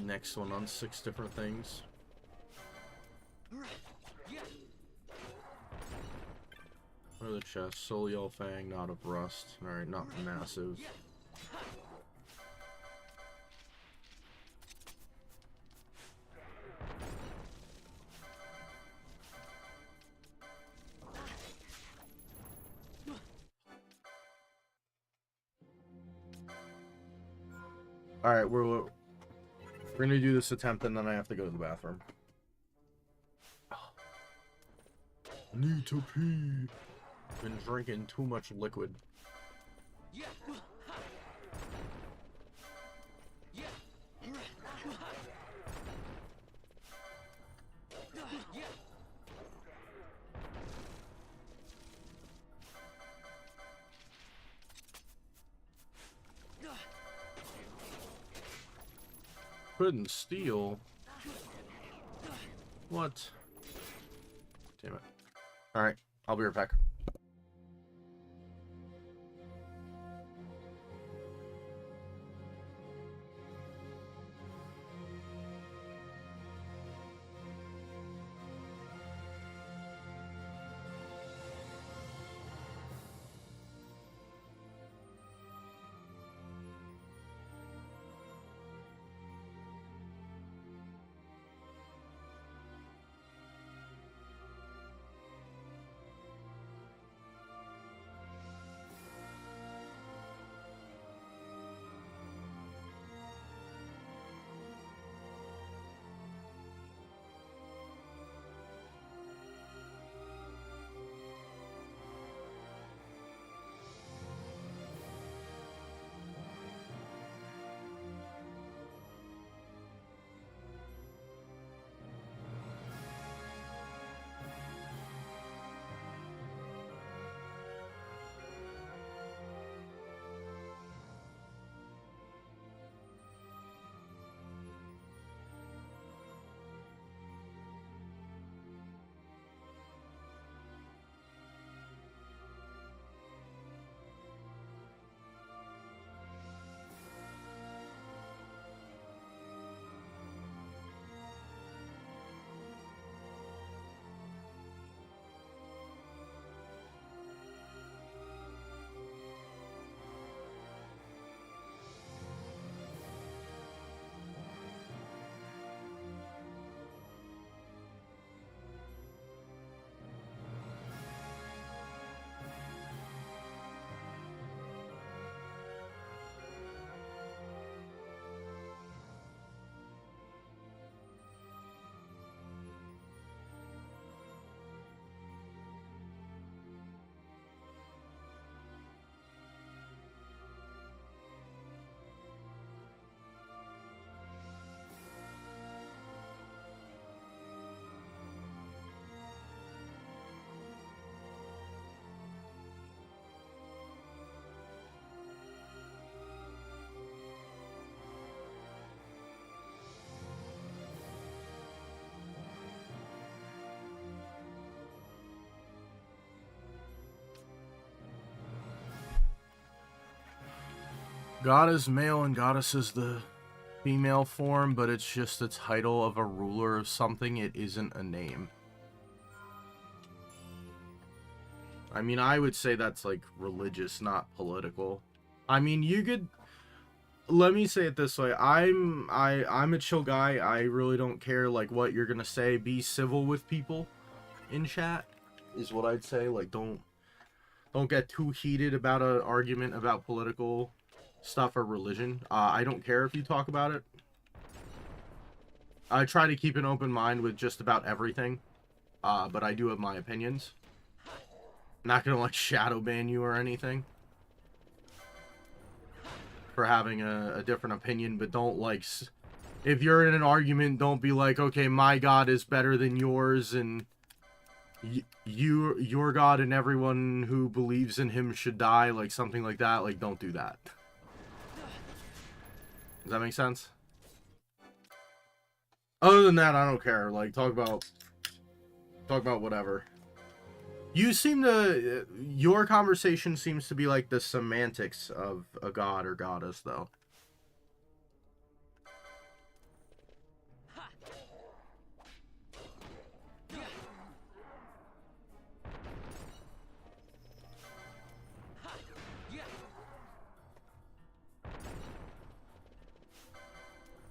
next one on 6 different things. What are the chests? Soul Fang, not of rust. Alright, not massive. Alright, we're gonna do this attempt and then I have to go to the bathroom. Need to pee. Been drinking too much liquid. Couldn't steal. What? Damn it. Alright, I'll be right back. God is male and goddess is the female form, but it's just the title of a ruler of something. It isn't a name. I mean, I would say that's like religious, not political. I mean, you could... Let me say it this way. I'm a chill guy. I really don't care like what you're gonna say. Be civil with people in chat is what I'd say. Like, don't get too heated about an argument about political stuff or religion. I don't care if you talk about it. I try to keep an open mind with just about everything, but I do have my opinions. I'm not gonna like shadow ban you or anything for having a different opinion, but don't like, if you're in an argument, don't be like, okay, my God is better than yours and your God and everyone who believes in him should die, like something like that. Like, don't do that. Does that make sense? Other than that, I don't care. Like, talk about Talk about whatever. You seem to... Your conversation seems to be like the semantics of a god or goddess, though.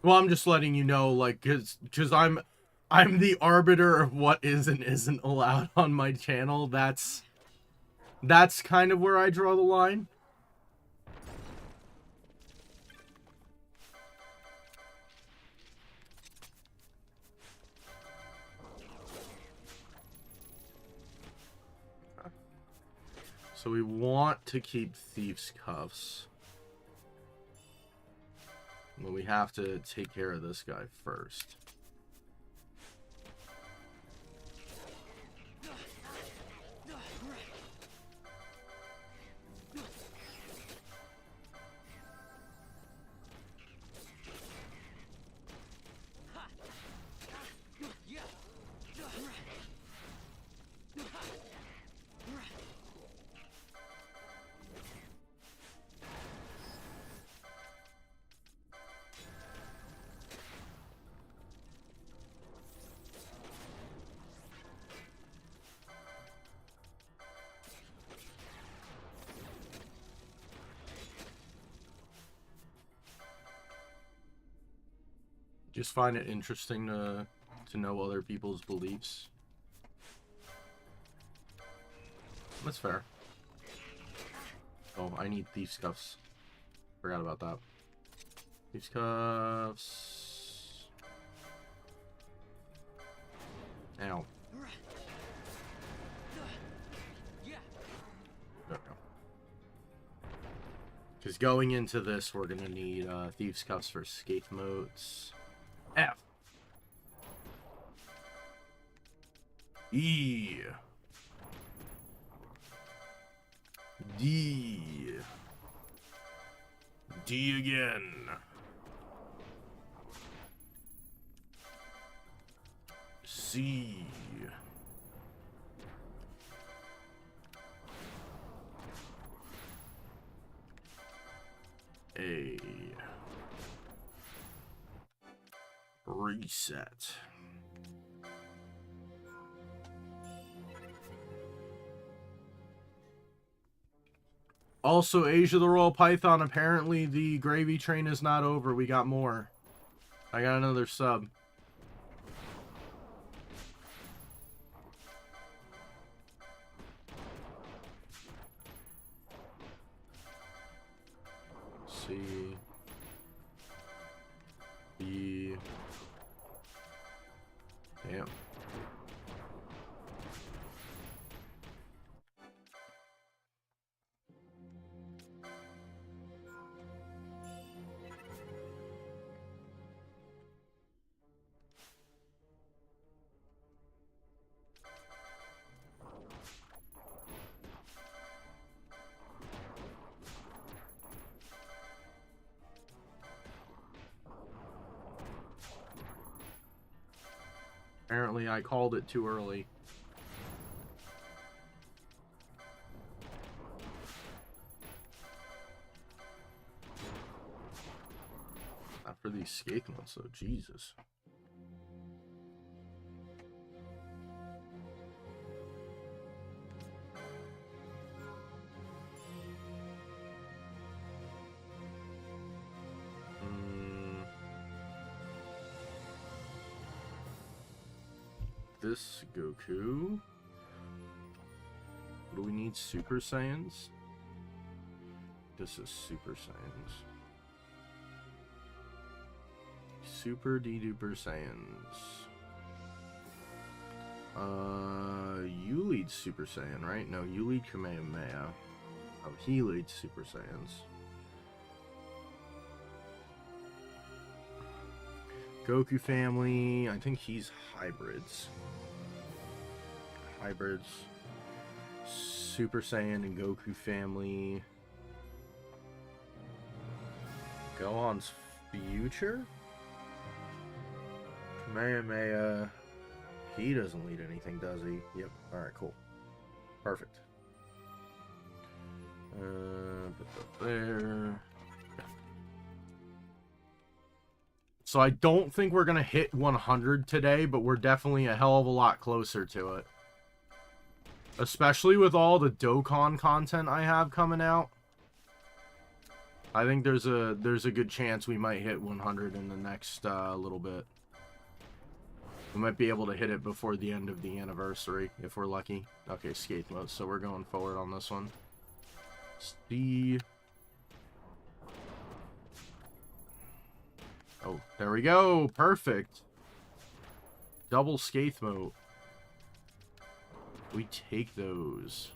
Well, I'm just letting you know, like, cause I'm the arbiter of what is and isn't allowed on my channel. That's kind of where I draw the line. So we want to keep Thief's Cuffs. But we have to take care of this guy first. Just find it interesting to know other people's beliefs. That's fair. Oh, I need Thief's Cuffs. Forgot about that. Thief's Cuffs. Ow. Because going into this, we're going to need Thief's Cuffs for Skaith Motes. F. E. D. D again. C. A. Reset. Also, Asia the Royal Python, apparently the gravy train is not over. We got more. I got another sub. C. B. Damn. Apparently, I called it too early. Not for these Skaith Motes, though. Jesus. This Goku. What do we need? Super Saiyans? This is Super Saiyans. Super D-Duper Saiyans. You lead Super Saiyan, right? No, you lead Kamehameha. Oh, he leads Super Saiyans. Goku family. I think he's hybrids. Hybrids. Super Saiyan and Goku family. Gohan's future? Kamehameha. He doesn't lead anything, does he? Yep. Alright, cool. Perfect. Put that there. So I don't think we're going to hit 100 today, but we're definitely a hell of a lot closer to it. Especially with all the Dokkan content I have coming out. I think there's a good chance we might hit 100 in the next little bit. We might be able to hit it before the end of the anniversary, if we're lucky. Okay, skate mode, so we're going forward on this one. See. Oh, there we go. Perfect. Double skate mode. We take those.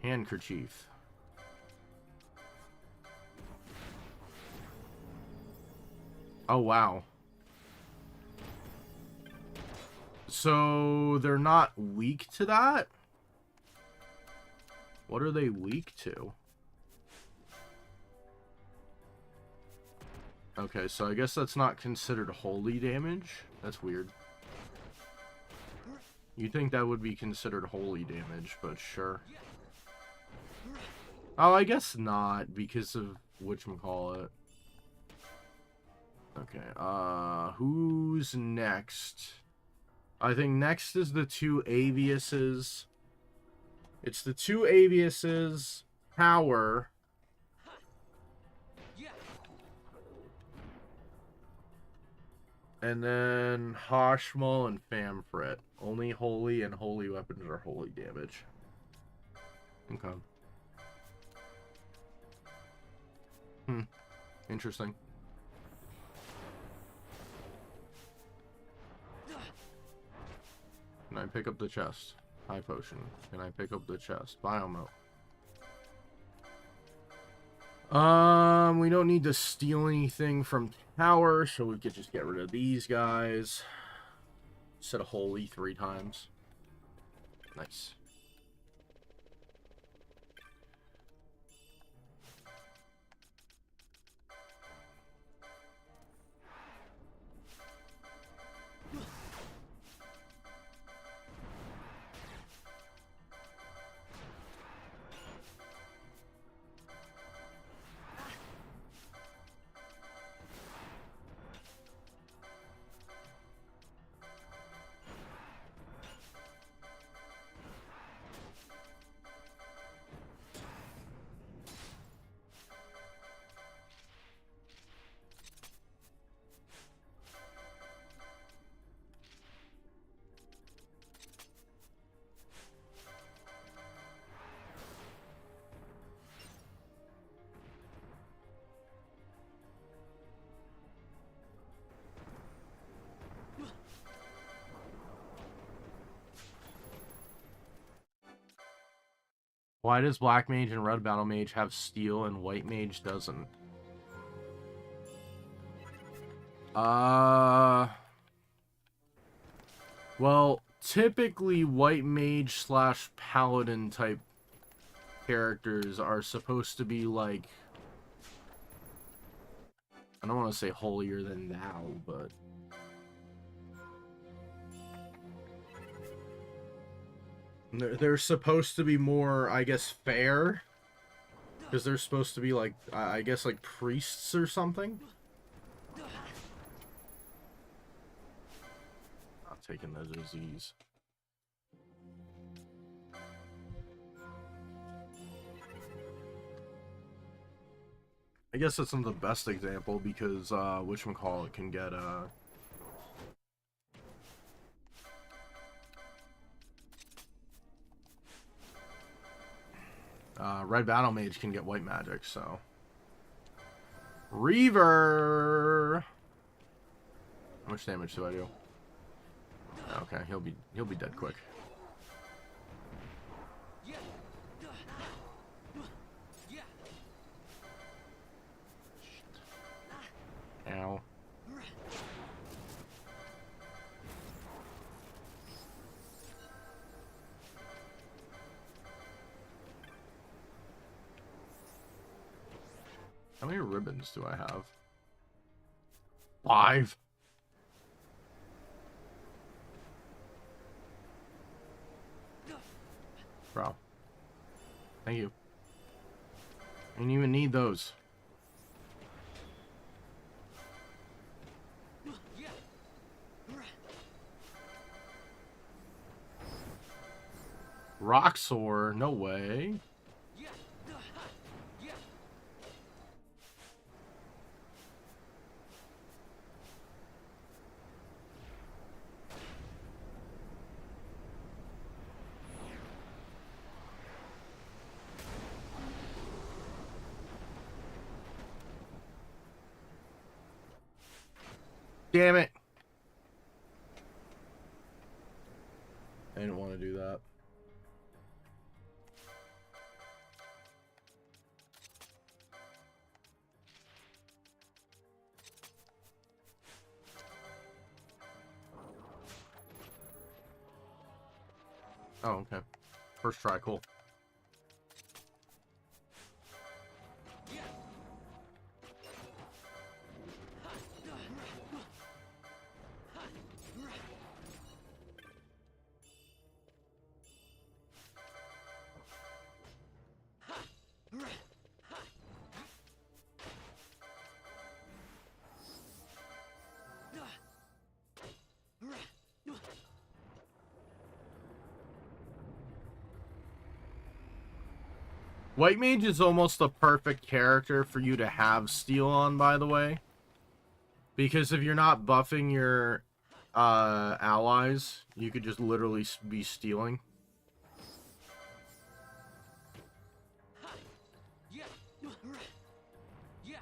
Handkerchief. Oh, wow. So, they're not weak to that? What are they weak to? Okay, so I guess that's not considered holy damage? That's weird. You'd think that would be considered holy damage, but sure. Oh, I guess not, because of whatchamacallit. Okay, who's next? I think next is the two Aviuses. It's the two Aviuses, Power. And then Hashmal and Famfrit. Only holy and holy weapons are holy damage. Okay. Interesting. Can I pick up the chest? High potion. Can I pick up the chest? Biomelt. We don't need to steal anything from Tower, so we could just get rid of these guys. Set a holy 3 times. Nice. Why does Black Mage and Red Battle Mage have steel and White Mage doesn't? Well, typically White Mage slash Paladin type characters are supposed to be like, I don't want to say holier than thou, but they're supposed to be more, I guess, fair. Because they're supposed to be like, I guess, like priests or something. Not taking the disease. I guess that's not the best example because whatchamacallit can get Red Battle Mage can get white magic, so. Reaver! How much damage do I do? Okay, he'll be dead quick. Ow. How many ribbons do I have? 5. bro. Thank you. I didn't even need those. Yeah. Roxor? No way. Yeah. Yeah. Damn it. I didn't want to do that. Oh, okay. First try, cool. Yeah. White Mage is almost the perfect character for you to have steal on, by the way. Because if you're not buffing your allies, you could just literally be stealing. Yeah. Yeah.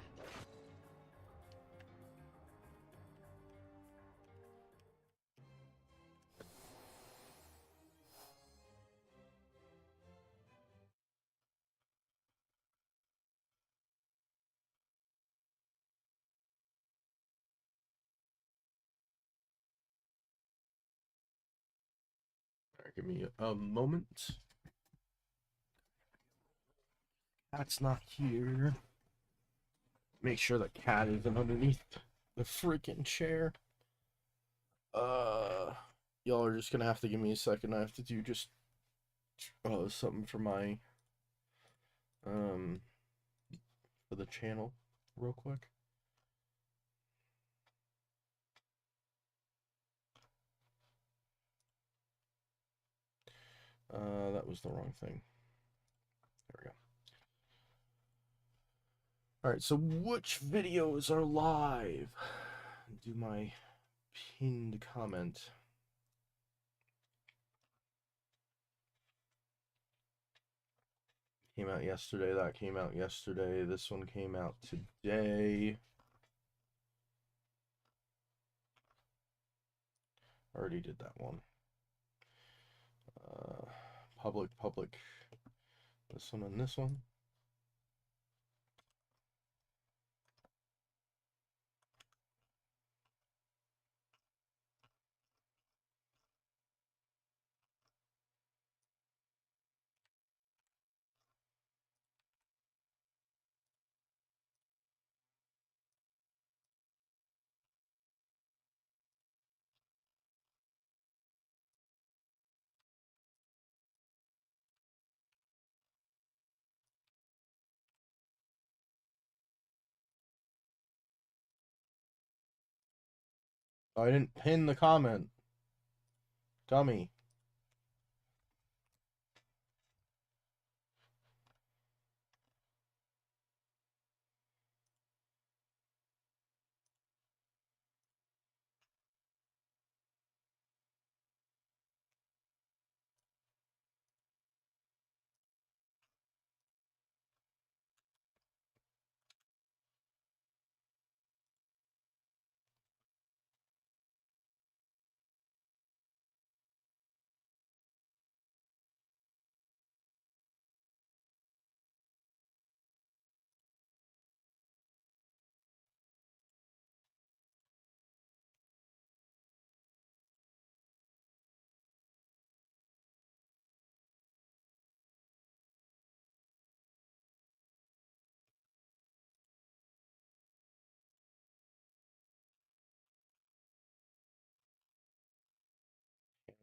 Alright, give me a moment. Cat's not here. Make sure the cat isn't underneath the freaking chair. Y'all are just gonna have to give me a second. I have to do just something for my for the channel real quick. That was the wrong thing. There we go. Alright, so which videos are live? Do my pinned comment. Came out yesterday, that came out yesterday, this one came out today. Already did that one. Public. This one and this one. Oh, I didn't pin the comment. Dummy.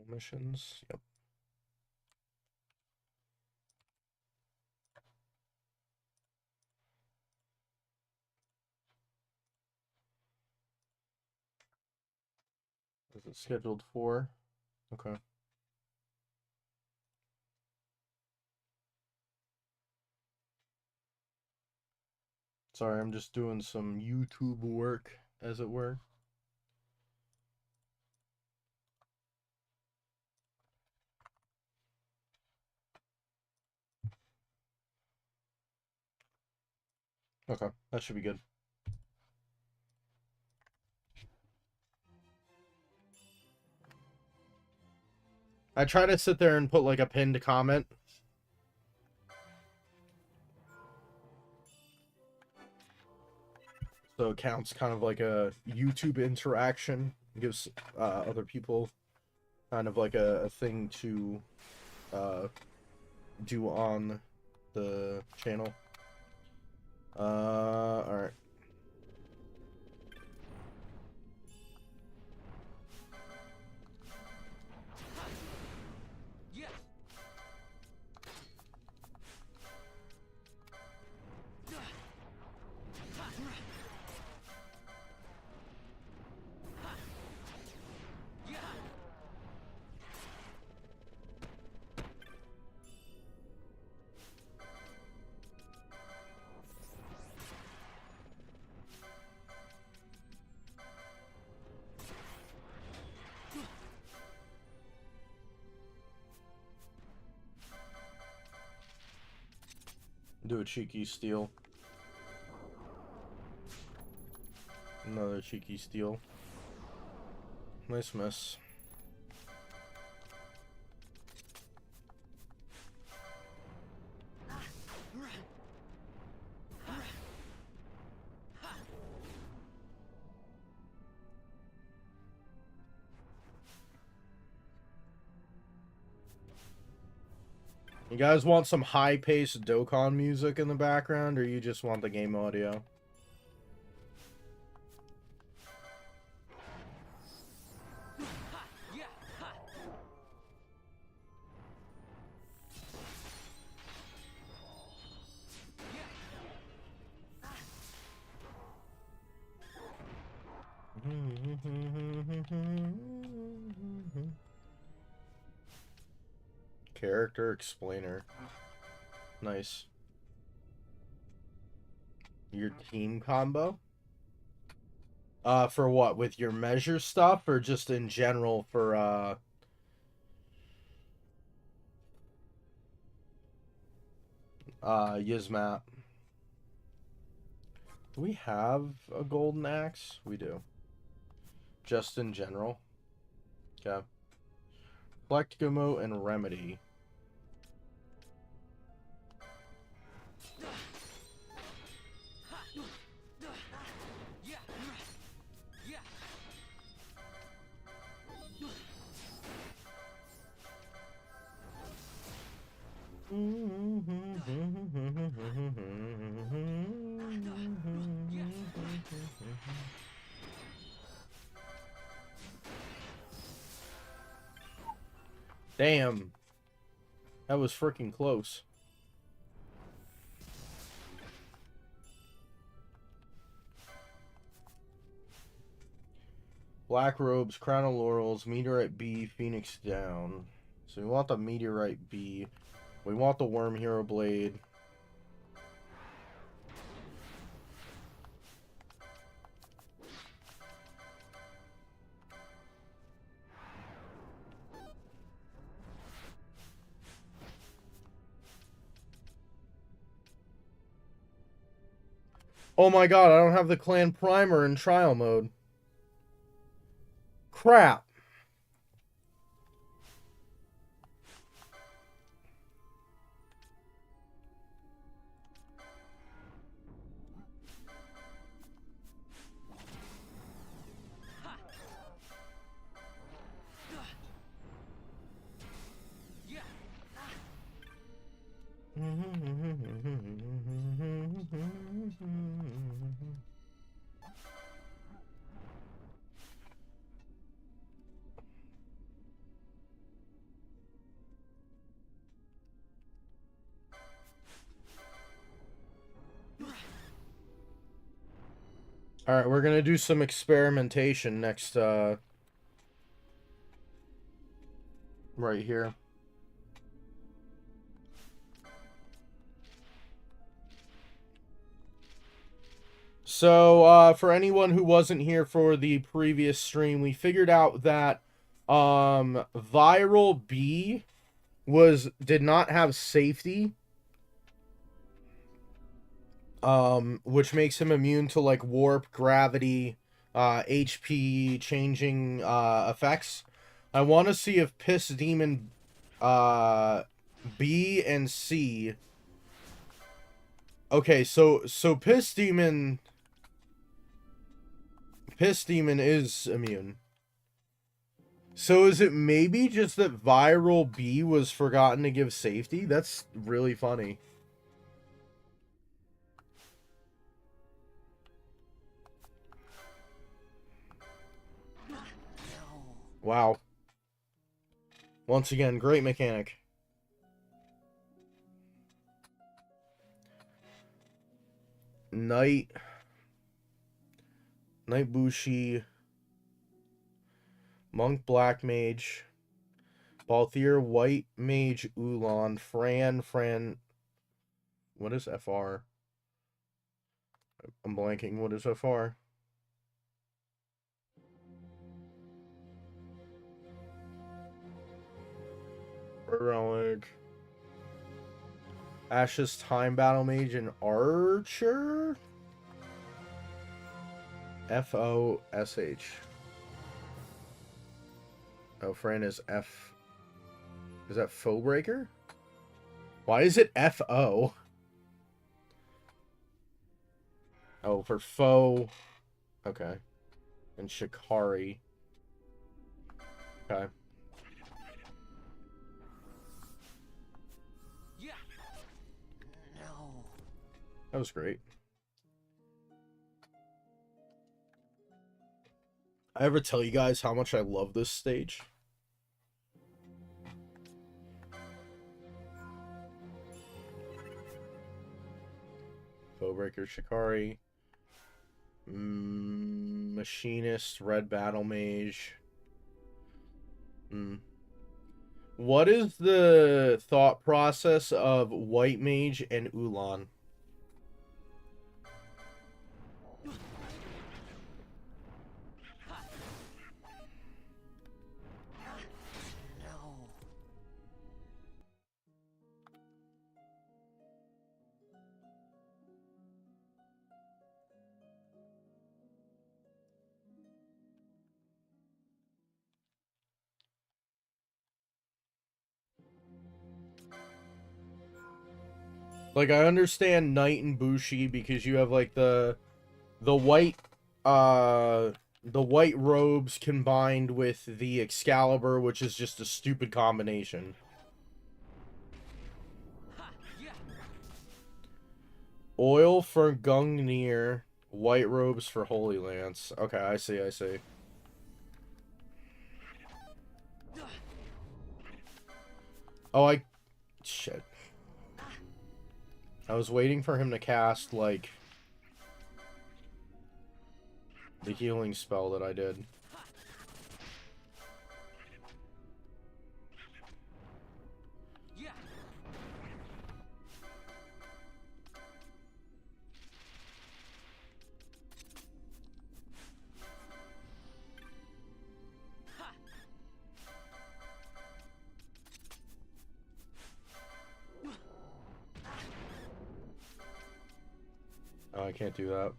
Missions. Yep. Is it scheduled for? Okay. Sorry, I'm just doing some YouTube work, as it were. Okay, that should be good. I try to sit there and put like a pinned comment. So it counts kind of like a YouTube interaction. It gives other people kind of like a thing to do on the channel. Alright. Yeah. Do a cheeky steal. Another cheeky steal. Nice miss. You guys want some high-paced Dokkan music in the background, or you just want the game audio? Character explainer. Nice. Your team combo? For what? With your measure stuff, or just in general for, Yizmap? Do we have a golden axe? We do. Just in general. Okay. Flectgamo and Remedy. Damn. That was freaking close. Black robes, crown of laurels, meteorite B, phoenix down. So we want the meteorite B. We want the worm hero blade. Oh my god, I don't have the clan primer in trial mode. Crap. Alright, we're gonna do some experimentation next, right here. So, for anyone who wasn't here for the previous stream, we figured out that Viral B did not have safety, which makes him immune to like warp, gravity, HP changing effects. I want to see if Piss Demon B and C. Okay, so Piss Demon is immune. So is it maybe just that Viral B was forgotten to give safety? That's really funny. Wow. Once again, great mechanic. Knight Bushi, Monk Black Mage, Balthier White Mage Ulan, Fran. What is FR? I'm blanking. What is FR? Relic. Ash's Time Battle Mage and Archer? FOSH. Oh, Fran is F. Is that Foe Breaker? Why is it FO? Oh, for Foe. Okay. And Shikari. Okay. Yeah. No. That was great. I ever tell you guys how much I love this stage? Foebreaker, Shikari, Machinist, Red Battle Mage. What is the thought process of White Mage and Ulan? Like, I understand Knight and Bushi because you have like the white the white robes combined with the Excalibur, which is just a stupid combination. Oil for Gungnir, white robes for Holy Lance. Okay, I see. Oh, shit. I was waiting for him to cast, like, the healing spell that I did. Oh, I can't do that.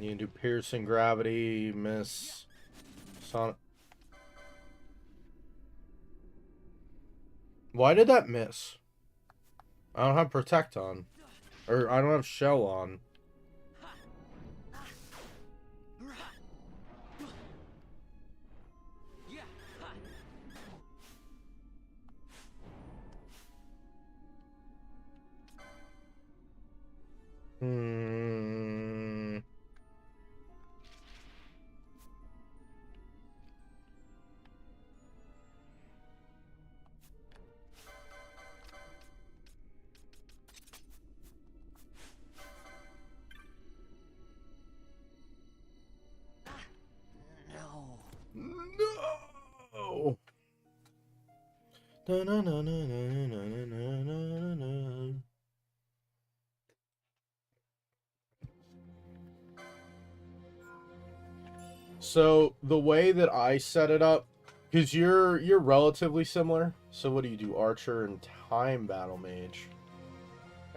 You can do piercing, gravity, miss, sonic. Why did that miss? I don't have protect on. Or I don't have shell on. So the way that I set it up, because you're relatively similar. So what do you do? Archer and time battle mage.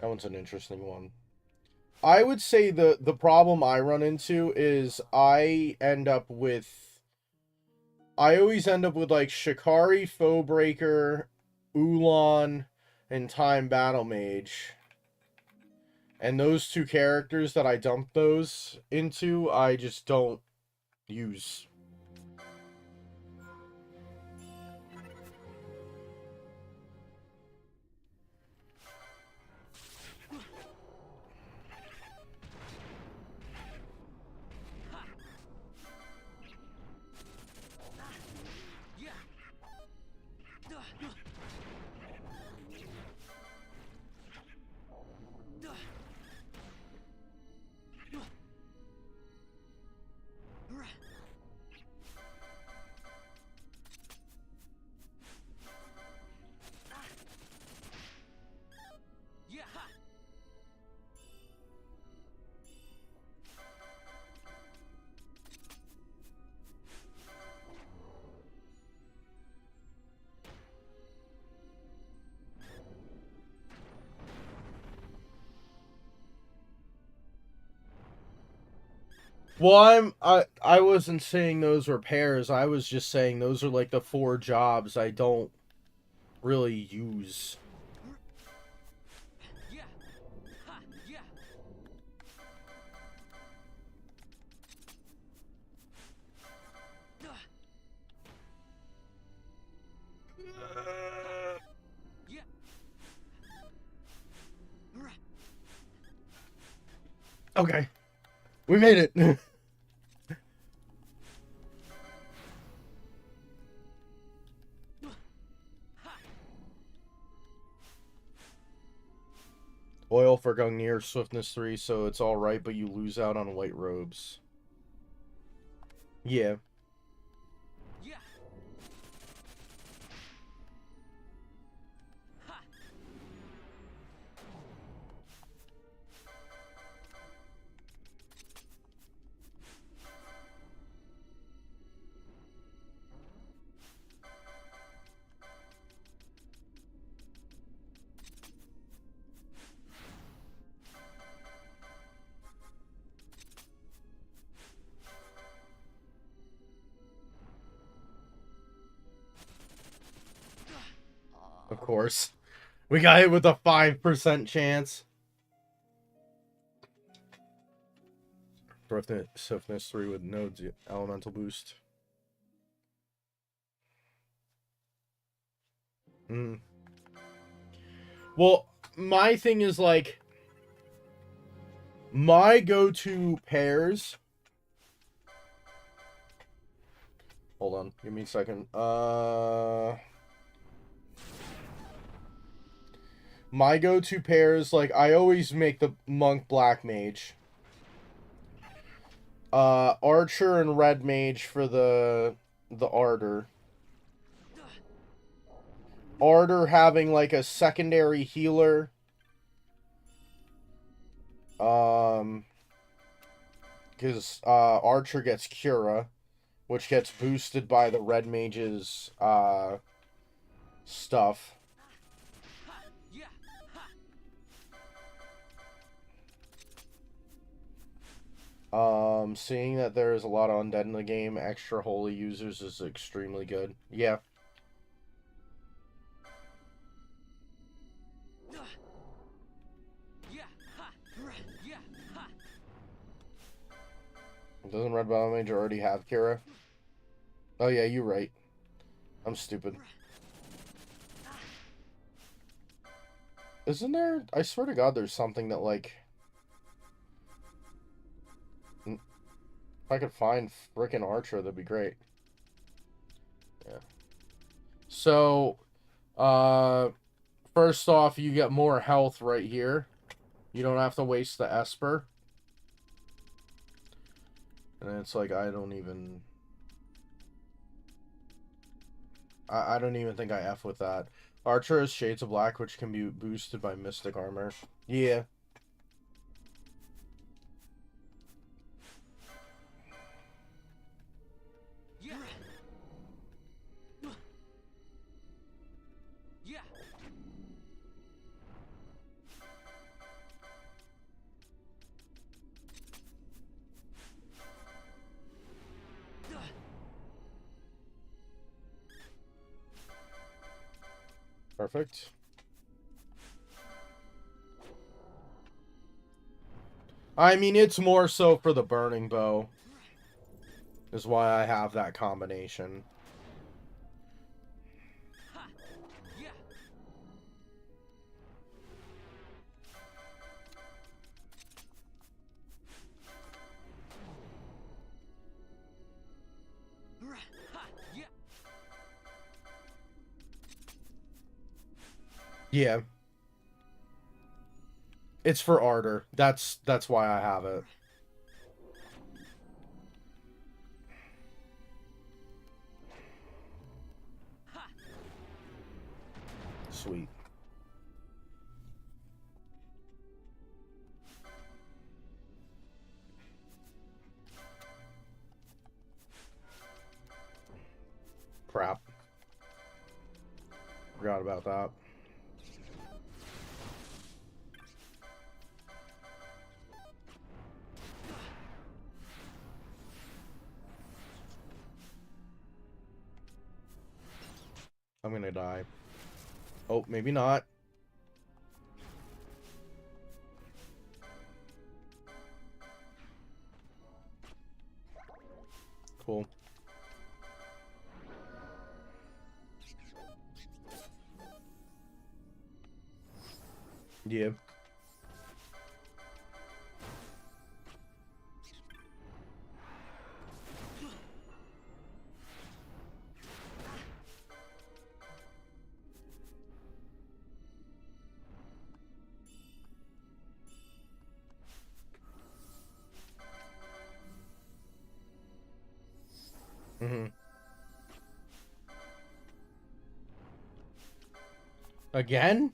That one's an interesting one. I would say the problem I run into is I always end up with like Shikari, Foebreaker, Ulan, and Time Battle Mage. And those two characters that I dump those into, I just don't use. Well, I wasn't saying those were pairs. I was just saying those are like the 4 jobs I don't really use. Okay. We made it. Oil for Gungnir, Swiftness 3, so it's alright, but you lose out on white robes. Yeah. Of course. We got hit with a 5% chance. Swiftness 3 with no elemental boost. Well, my thing is like my go-to pairs. Hold on, give me a second. My go-to pairs, like I always make the monk black mage. Archer and red mage for the Ardor. Ardor having like a secondary healer. Because Archer gets Cura, which gets boosted by the red mage's stuff. Seeing that there is a lot of undead in the game, extra holy users is extremely good. Yeah. Doesn't Red Battle Mage already have Kira? Oh yeah, you're right. I'm stupid. Isn't there... I swear to God there's something that like... If I could find frickin' Archer, that'd be great. Yeah. So, first off, you get more health right here. You don't have to waste the Esper. And it's like, I I don't even think I F with that. Archer has Shades of Black, which can be boosted by Mystic Armor. Yeah. Yeah. Yeah. Perfect. I mean, it's more so for the Burning Bow. Is why I have that combination. Yeah. Yeah. Yeah. It's for Ardor. That's why I have it. Sweet. Crap. Forgot about that. I'm gonna die. Oh, maybe not. Cool. Yeah. Mm-hmm. Again?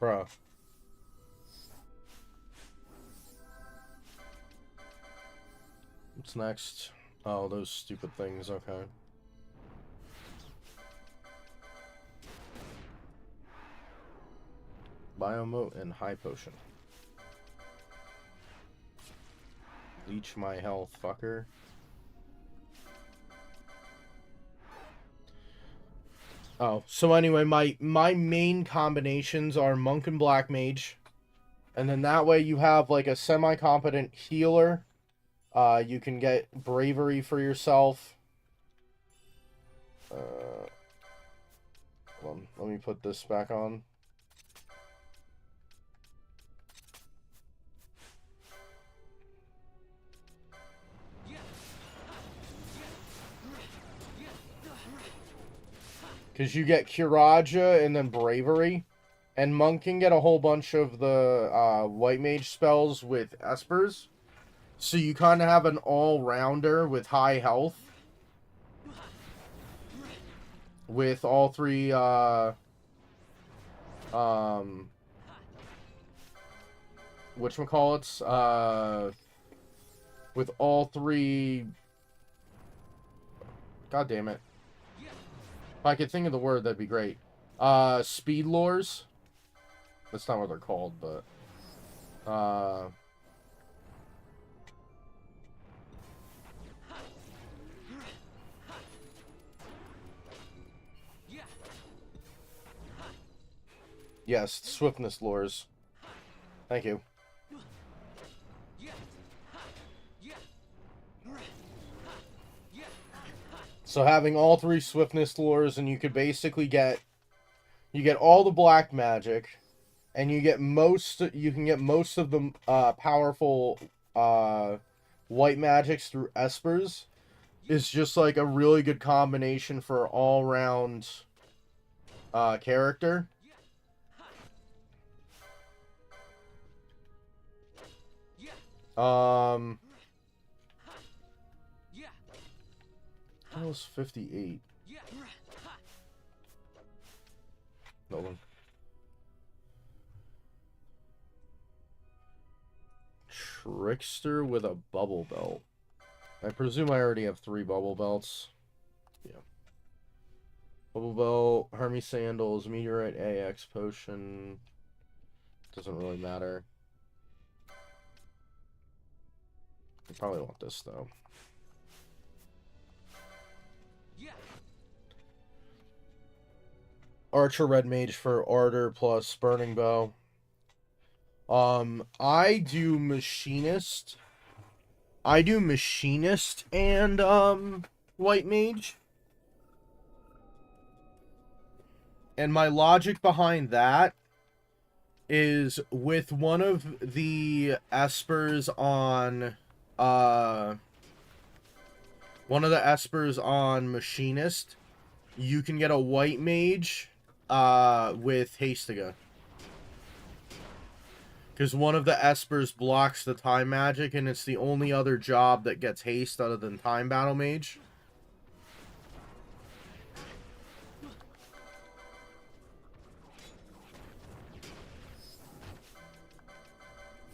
Bruh. What's next? Oh, those stupid things. Okay. Biomote and High Potion. Leech my health, fucker. Oh, so anyway, my main combinations are Monk and Black Mage. And then that way you have like a semi-competent healer. You can get Bravery for yourself. Hold on, let me put this back on. Because you get Curaja and then Bravery. And Monk can get a whole bunch of the White Mage spells with Espers. So you kind of have an all-rounder with high health. With all three, whatchamacallits, with all three, god damn it. If I could think of the word, that'd be great. Speed lores. That's not what they're called, but, yes, swiftness lures. Thank you. So having all three swiftness lures, and you could basically get all the black magic, and you can get most of the powerful white magics through espers. Is just like a really good combination for all round character. That was 58. Hold on. Trickster with a bubble belt. I presume I already have 3 bubble belts. Yeah. Bubble belt, Hermes sandals, meteorite AX potion. Doesn't really matter. I probably want this though. Yeah. Archer red mage for ardor plus burning bow. I do machinist. And white mage. And my logic behind that is with one of the espers on machinist, you can get a white mage with Hastiga. Because one of the espers blocks the time magic, and it's the only other job that gets haste other than time battle mage.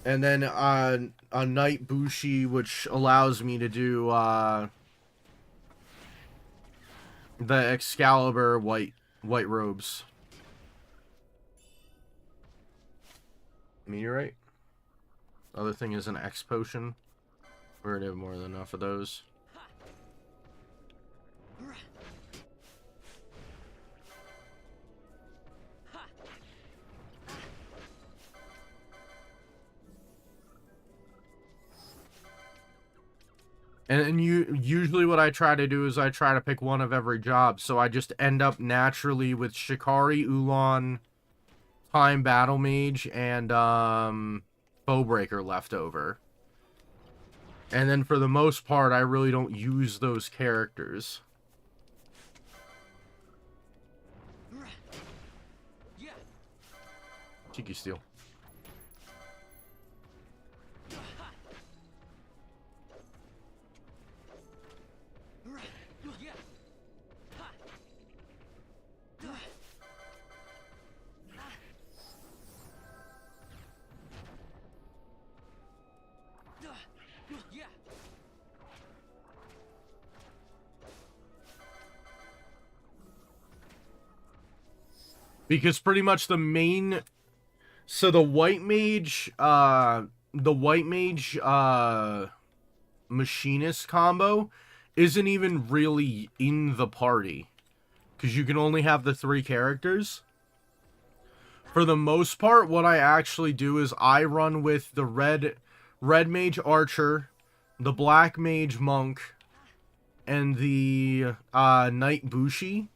And then a Knight Bushi, which allows me to do the Excalibur white robes. Meteorite. Other thing is an X potion. We already have more than enough of those. And usually what I try to do is I try to pick one of every job, so I just end up naturally with Shikari, Ulan, Time Battle Mage, and Bowbreaker left over. And then for the most part, I really don't use those characters. Cheeky steal. Because pretty much the main... So the white mage machinist combo isn't even really in the party. Because you can only have the 3 characters. For the most part, what I actually do is I run with the red mage archer, the black mage monk, and the knight bushi.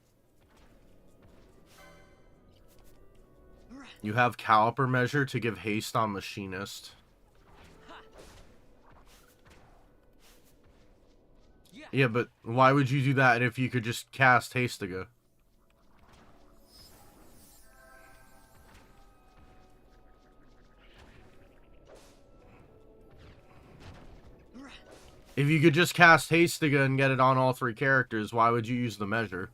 You have caliper measure to give haste on machinist. Yeah, but why would you do that if you could just cast Hastiga? If you could just cast Hastiga and get it on all 3 characters, why would you use the measure?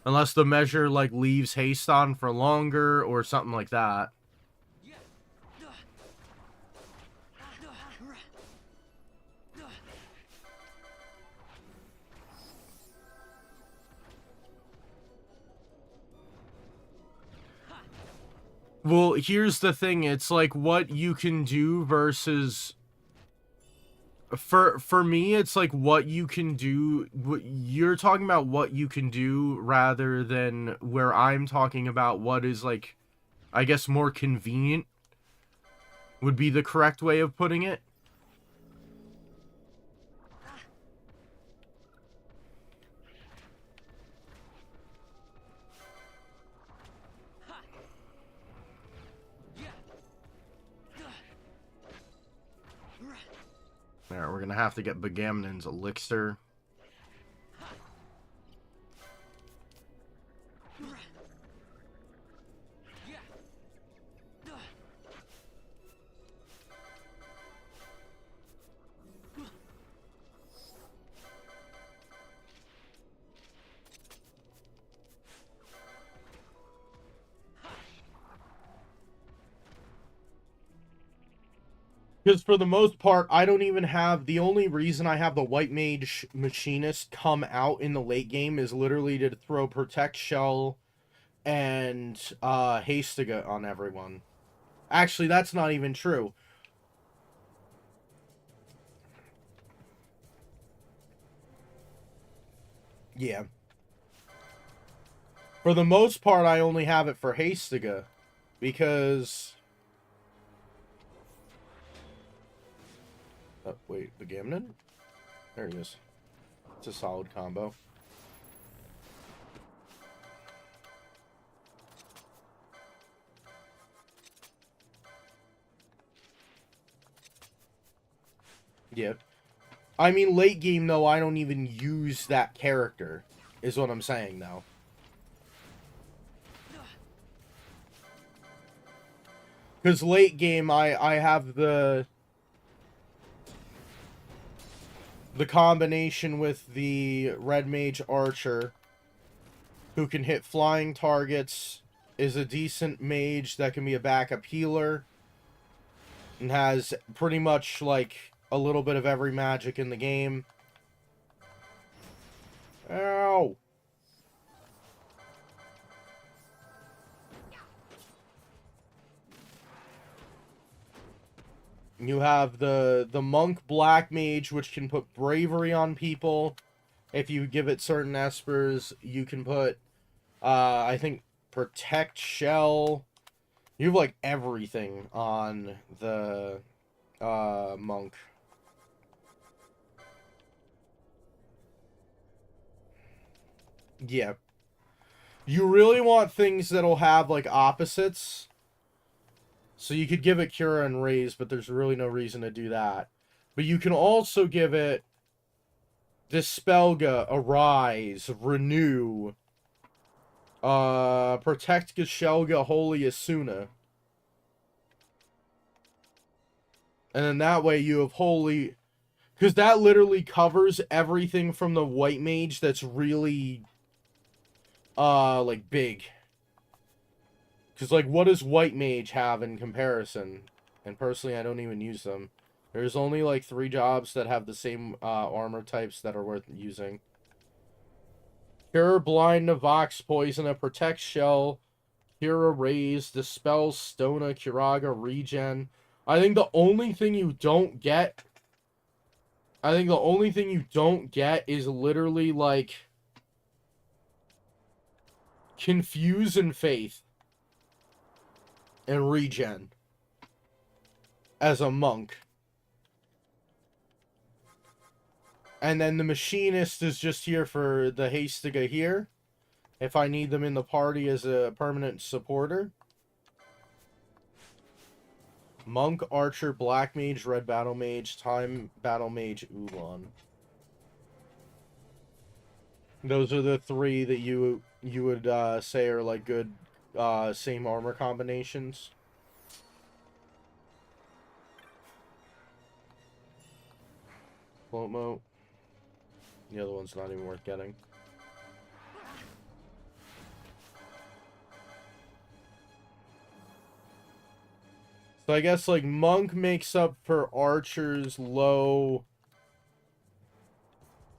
Unless the measure, like, leaves haste on for longer or something like that. Well, here's the thing. It's like what you can do versus... For me, it's like what you can do. You're talking about what you can do rather than where I'm talking about what is, like, I guess more convenient would be the correct way of putting it. Alright, we're gonna have to get Begamnon's elixir. Because for the most part, I don't even have... The only reason I have the White Mage Machinist come out in the late game is literally to throw Protect Shell and Hastiga on everyone. Actually, that's not even true. Yeah. For the most part, I only have it for Hastiga. Because... Oh, wait, the Gamnon? There he is. It's a solid combo. Yeah. I mean, late game, though, I don't even use that character, is what I'm saying, though. Because late game, I have the combination with the Red Mage Archer, who can hit flying targets, is a decent mage that can be a backup healer, and has pretty much, like, a little bit of every magic in the game. Ow! You have the Monk Black Mage, which can put Bravery on people. If you give it certain espers, you can put, I think, Protect Shell. You have, like, everything on the Monk. Yeah. You really want things that'll have, like, opposites. So you could give it Cura and Raise, but there's really no reason to do that. But you can also give it Dispelga, Arise, Renew, Protect Geshelga, Holy Asuna. And then that way you have Holy... Because that literally covers everything from the White Mage that's really, like, big. Because, like, what does White Mage have in comparison? And personally, I don't even use them. There's only, like, 3 jobs that have the same armor types that are worth using. Cure, Blind, Vox, Poison, a Protect Shell, Cure, Raise, Dispel, Stona, Curaga, Regen. I think the only thing you don't get... is literally, like... Confuse and Faith. And Regen. As a monk. And then the Machinist is just here for the Hastiga here. If I need them in the party as a permanent supporter. Monk, Archer, Black Mage, Red Battle Mage, Time Battle Mage, Ulan. Those are the 3 that you would say are like good same armor combinations. Float Moat. The other one's not even worth getting. So I guess, like, Monk makes up for Archer's low...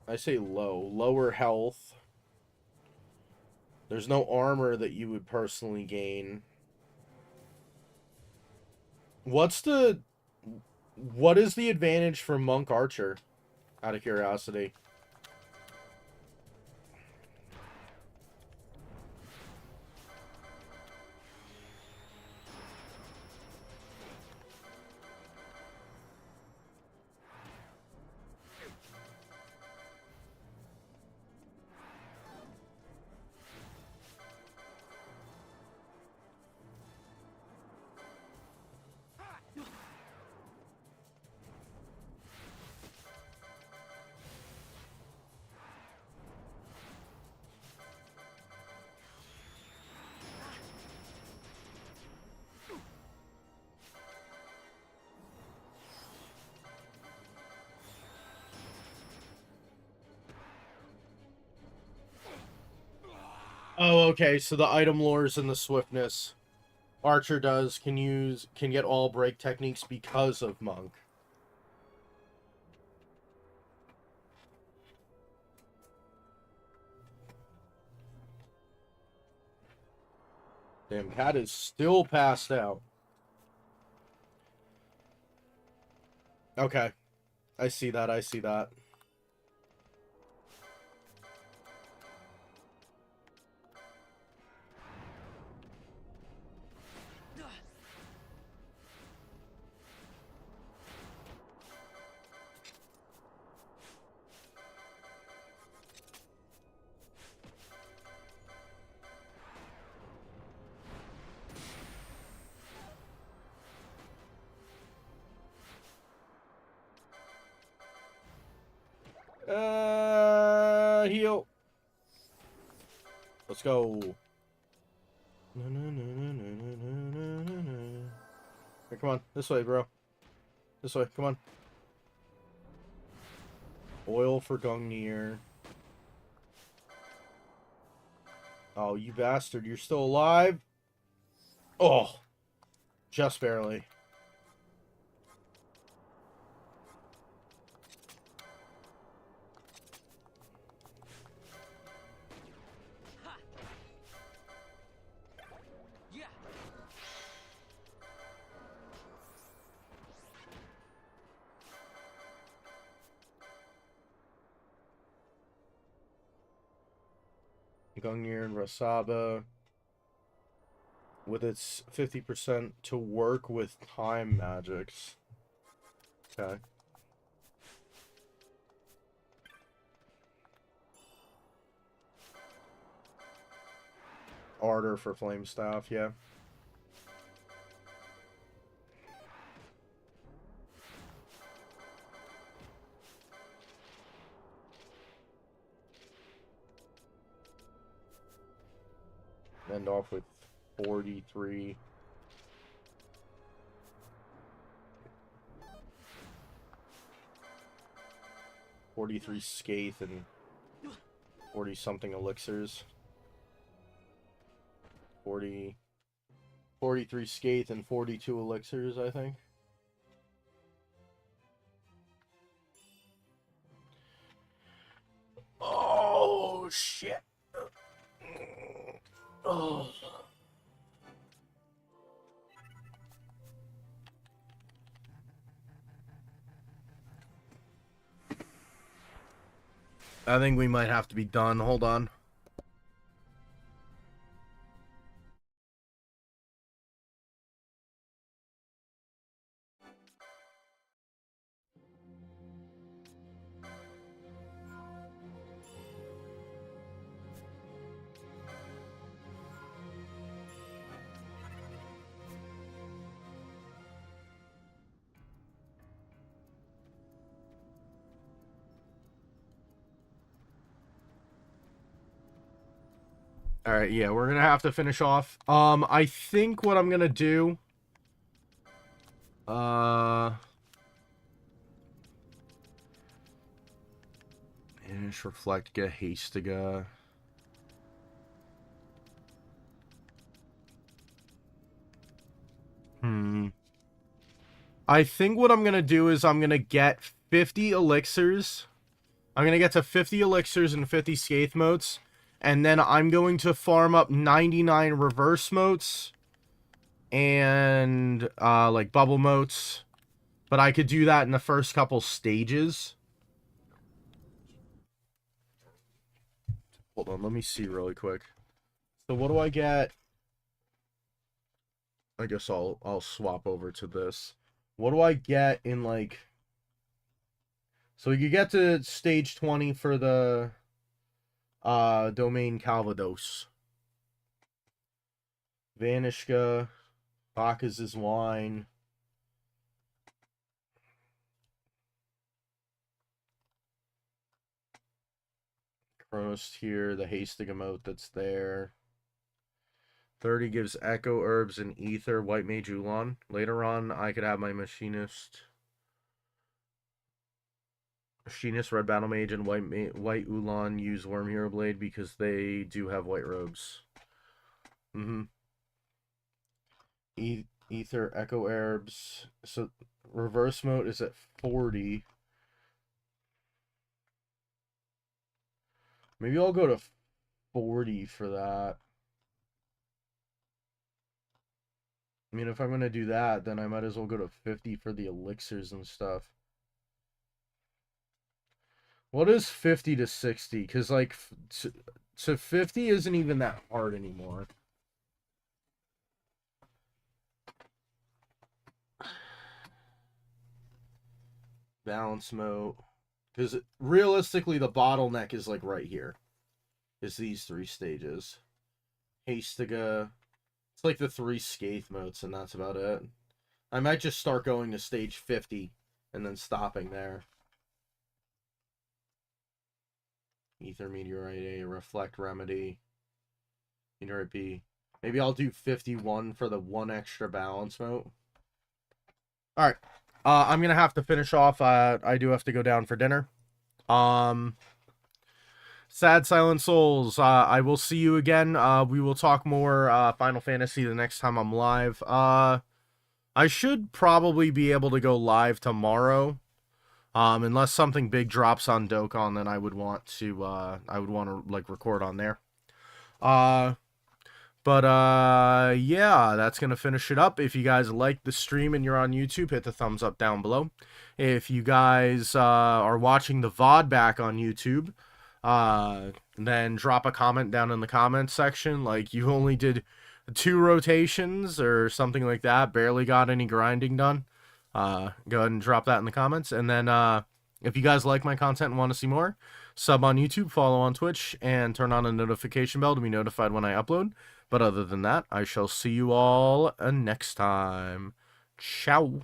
I say low. Lower health. There's no armor that you would personally gain. What is the advantage for Monk Archer? Out of curiosity. Oh, okay, so the item lores and the swiftness. Archer can get all break techniques because of Monk. Damn, cat is still passed out. Okay. I see that, I see that. Heal. Let's go. Here, come on. This way, bro. This way. Come on. Oil for Gungnir. Oh, you bastard. You're still alive? Oh. Just barely. Yeah. Gungnir and Rasaba. With its 50% to work with time magics. Okay. Ardor for Flame Staff, yeah. End off with 43. Scathe and 40 something elixirs. 43 Scathe and 42 elixirs, I think. Oh shit. Oh. I think we might have to be done. Hold on. Alright, yeah, we're gonna have to finish off. I think what I'm gonna do... Banish, Reflect, get Hastiga. I think what I'm gonna do is I'm gonna get 50 elixirs. I'm gonna get to 50 elixirs and 50 Scathe motes. And then I'm going to farm up 99 reverse motes. And, like, bubble motes. But I could do that in the first couple stages. Hold on, let me see really quick. So what do I get? I guess I'll swap over to this. What do I get in, like... So you get to stage 20 for the Domain Calvados. Vanishka, Bacchus's Wine. Chronos here, the Hastig emote that's there. 30 gives Echo Herbs and Ether, White Mage Ulan. Later on, I could have my Machinist, Red Battle Mage, and White Ulan use Worm Hero Blade because they do have white robes. Ether, Echo Herbs. So reverse mode is at 40. Maybe I'll go to 40 for that. I mean, if I'm going to do that, then I might as well go to 50 for the elixirs and stuff. What is 50 to 60? Because, like, to 50 isn't even that hard anymore. Balance mode. Because realistically, the bottleneck is, like, right here. Is these 3 stages. Hastiga. It's like the 3 Scathe modes, and that's about it. I might just start going to stage 50 and then stopping there. Ether Meteorite A, Reflect Remedy, Meteorite B. Maybe I'll do 51 for the 1 extra balance mode. Alright. I'm going to have to finish off. I do have to go down for dinner. Sad Silent Souls, I will see you again. We will talk more Final Fantasy the next time I'm live. I should probably be able to go live tomorrow. Unless something big drops on Dokkan, then I would want to like record on there. Yeah, that's gonna finish it up. If you guys like the stream and you're on YouTube, hit the thumbs up down below. If you guys are watching the VOD back on YouTube, then drop a comment down in the comments section. Like, you only did 2 rotations or something like that, barely got any grinding done. Go ahead and drop that in the comments. And then if you guys like my content and want to see more, sub on YouTube, follow on Twitch, and turn on a notification bell to be notified when I upload. But other than that, I shall see you all next time. Ciao.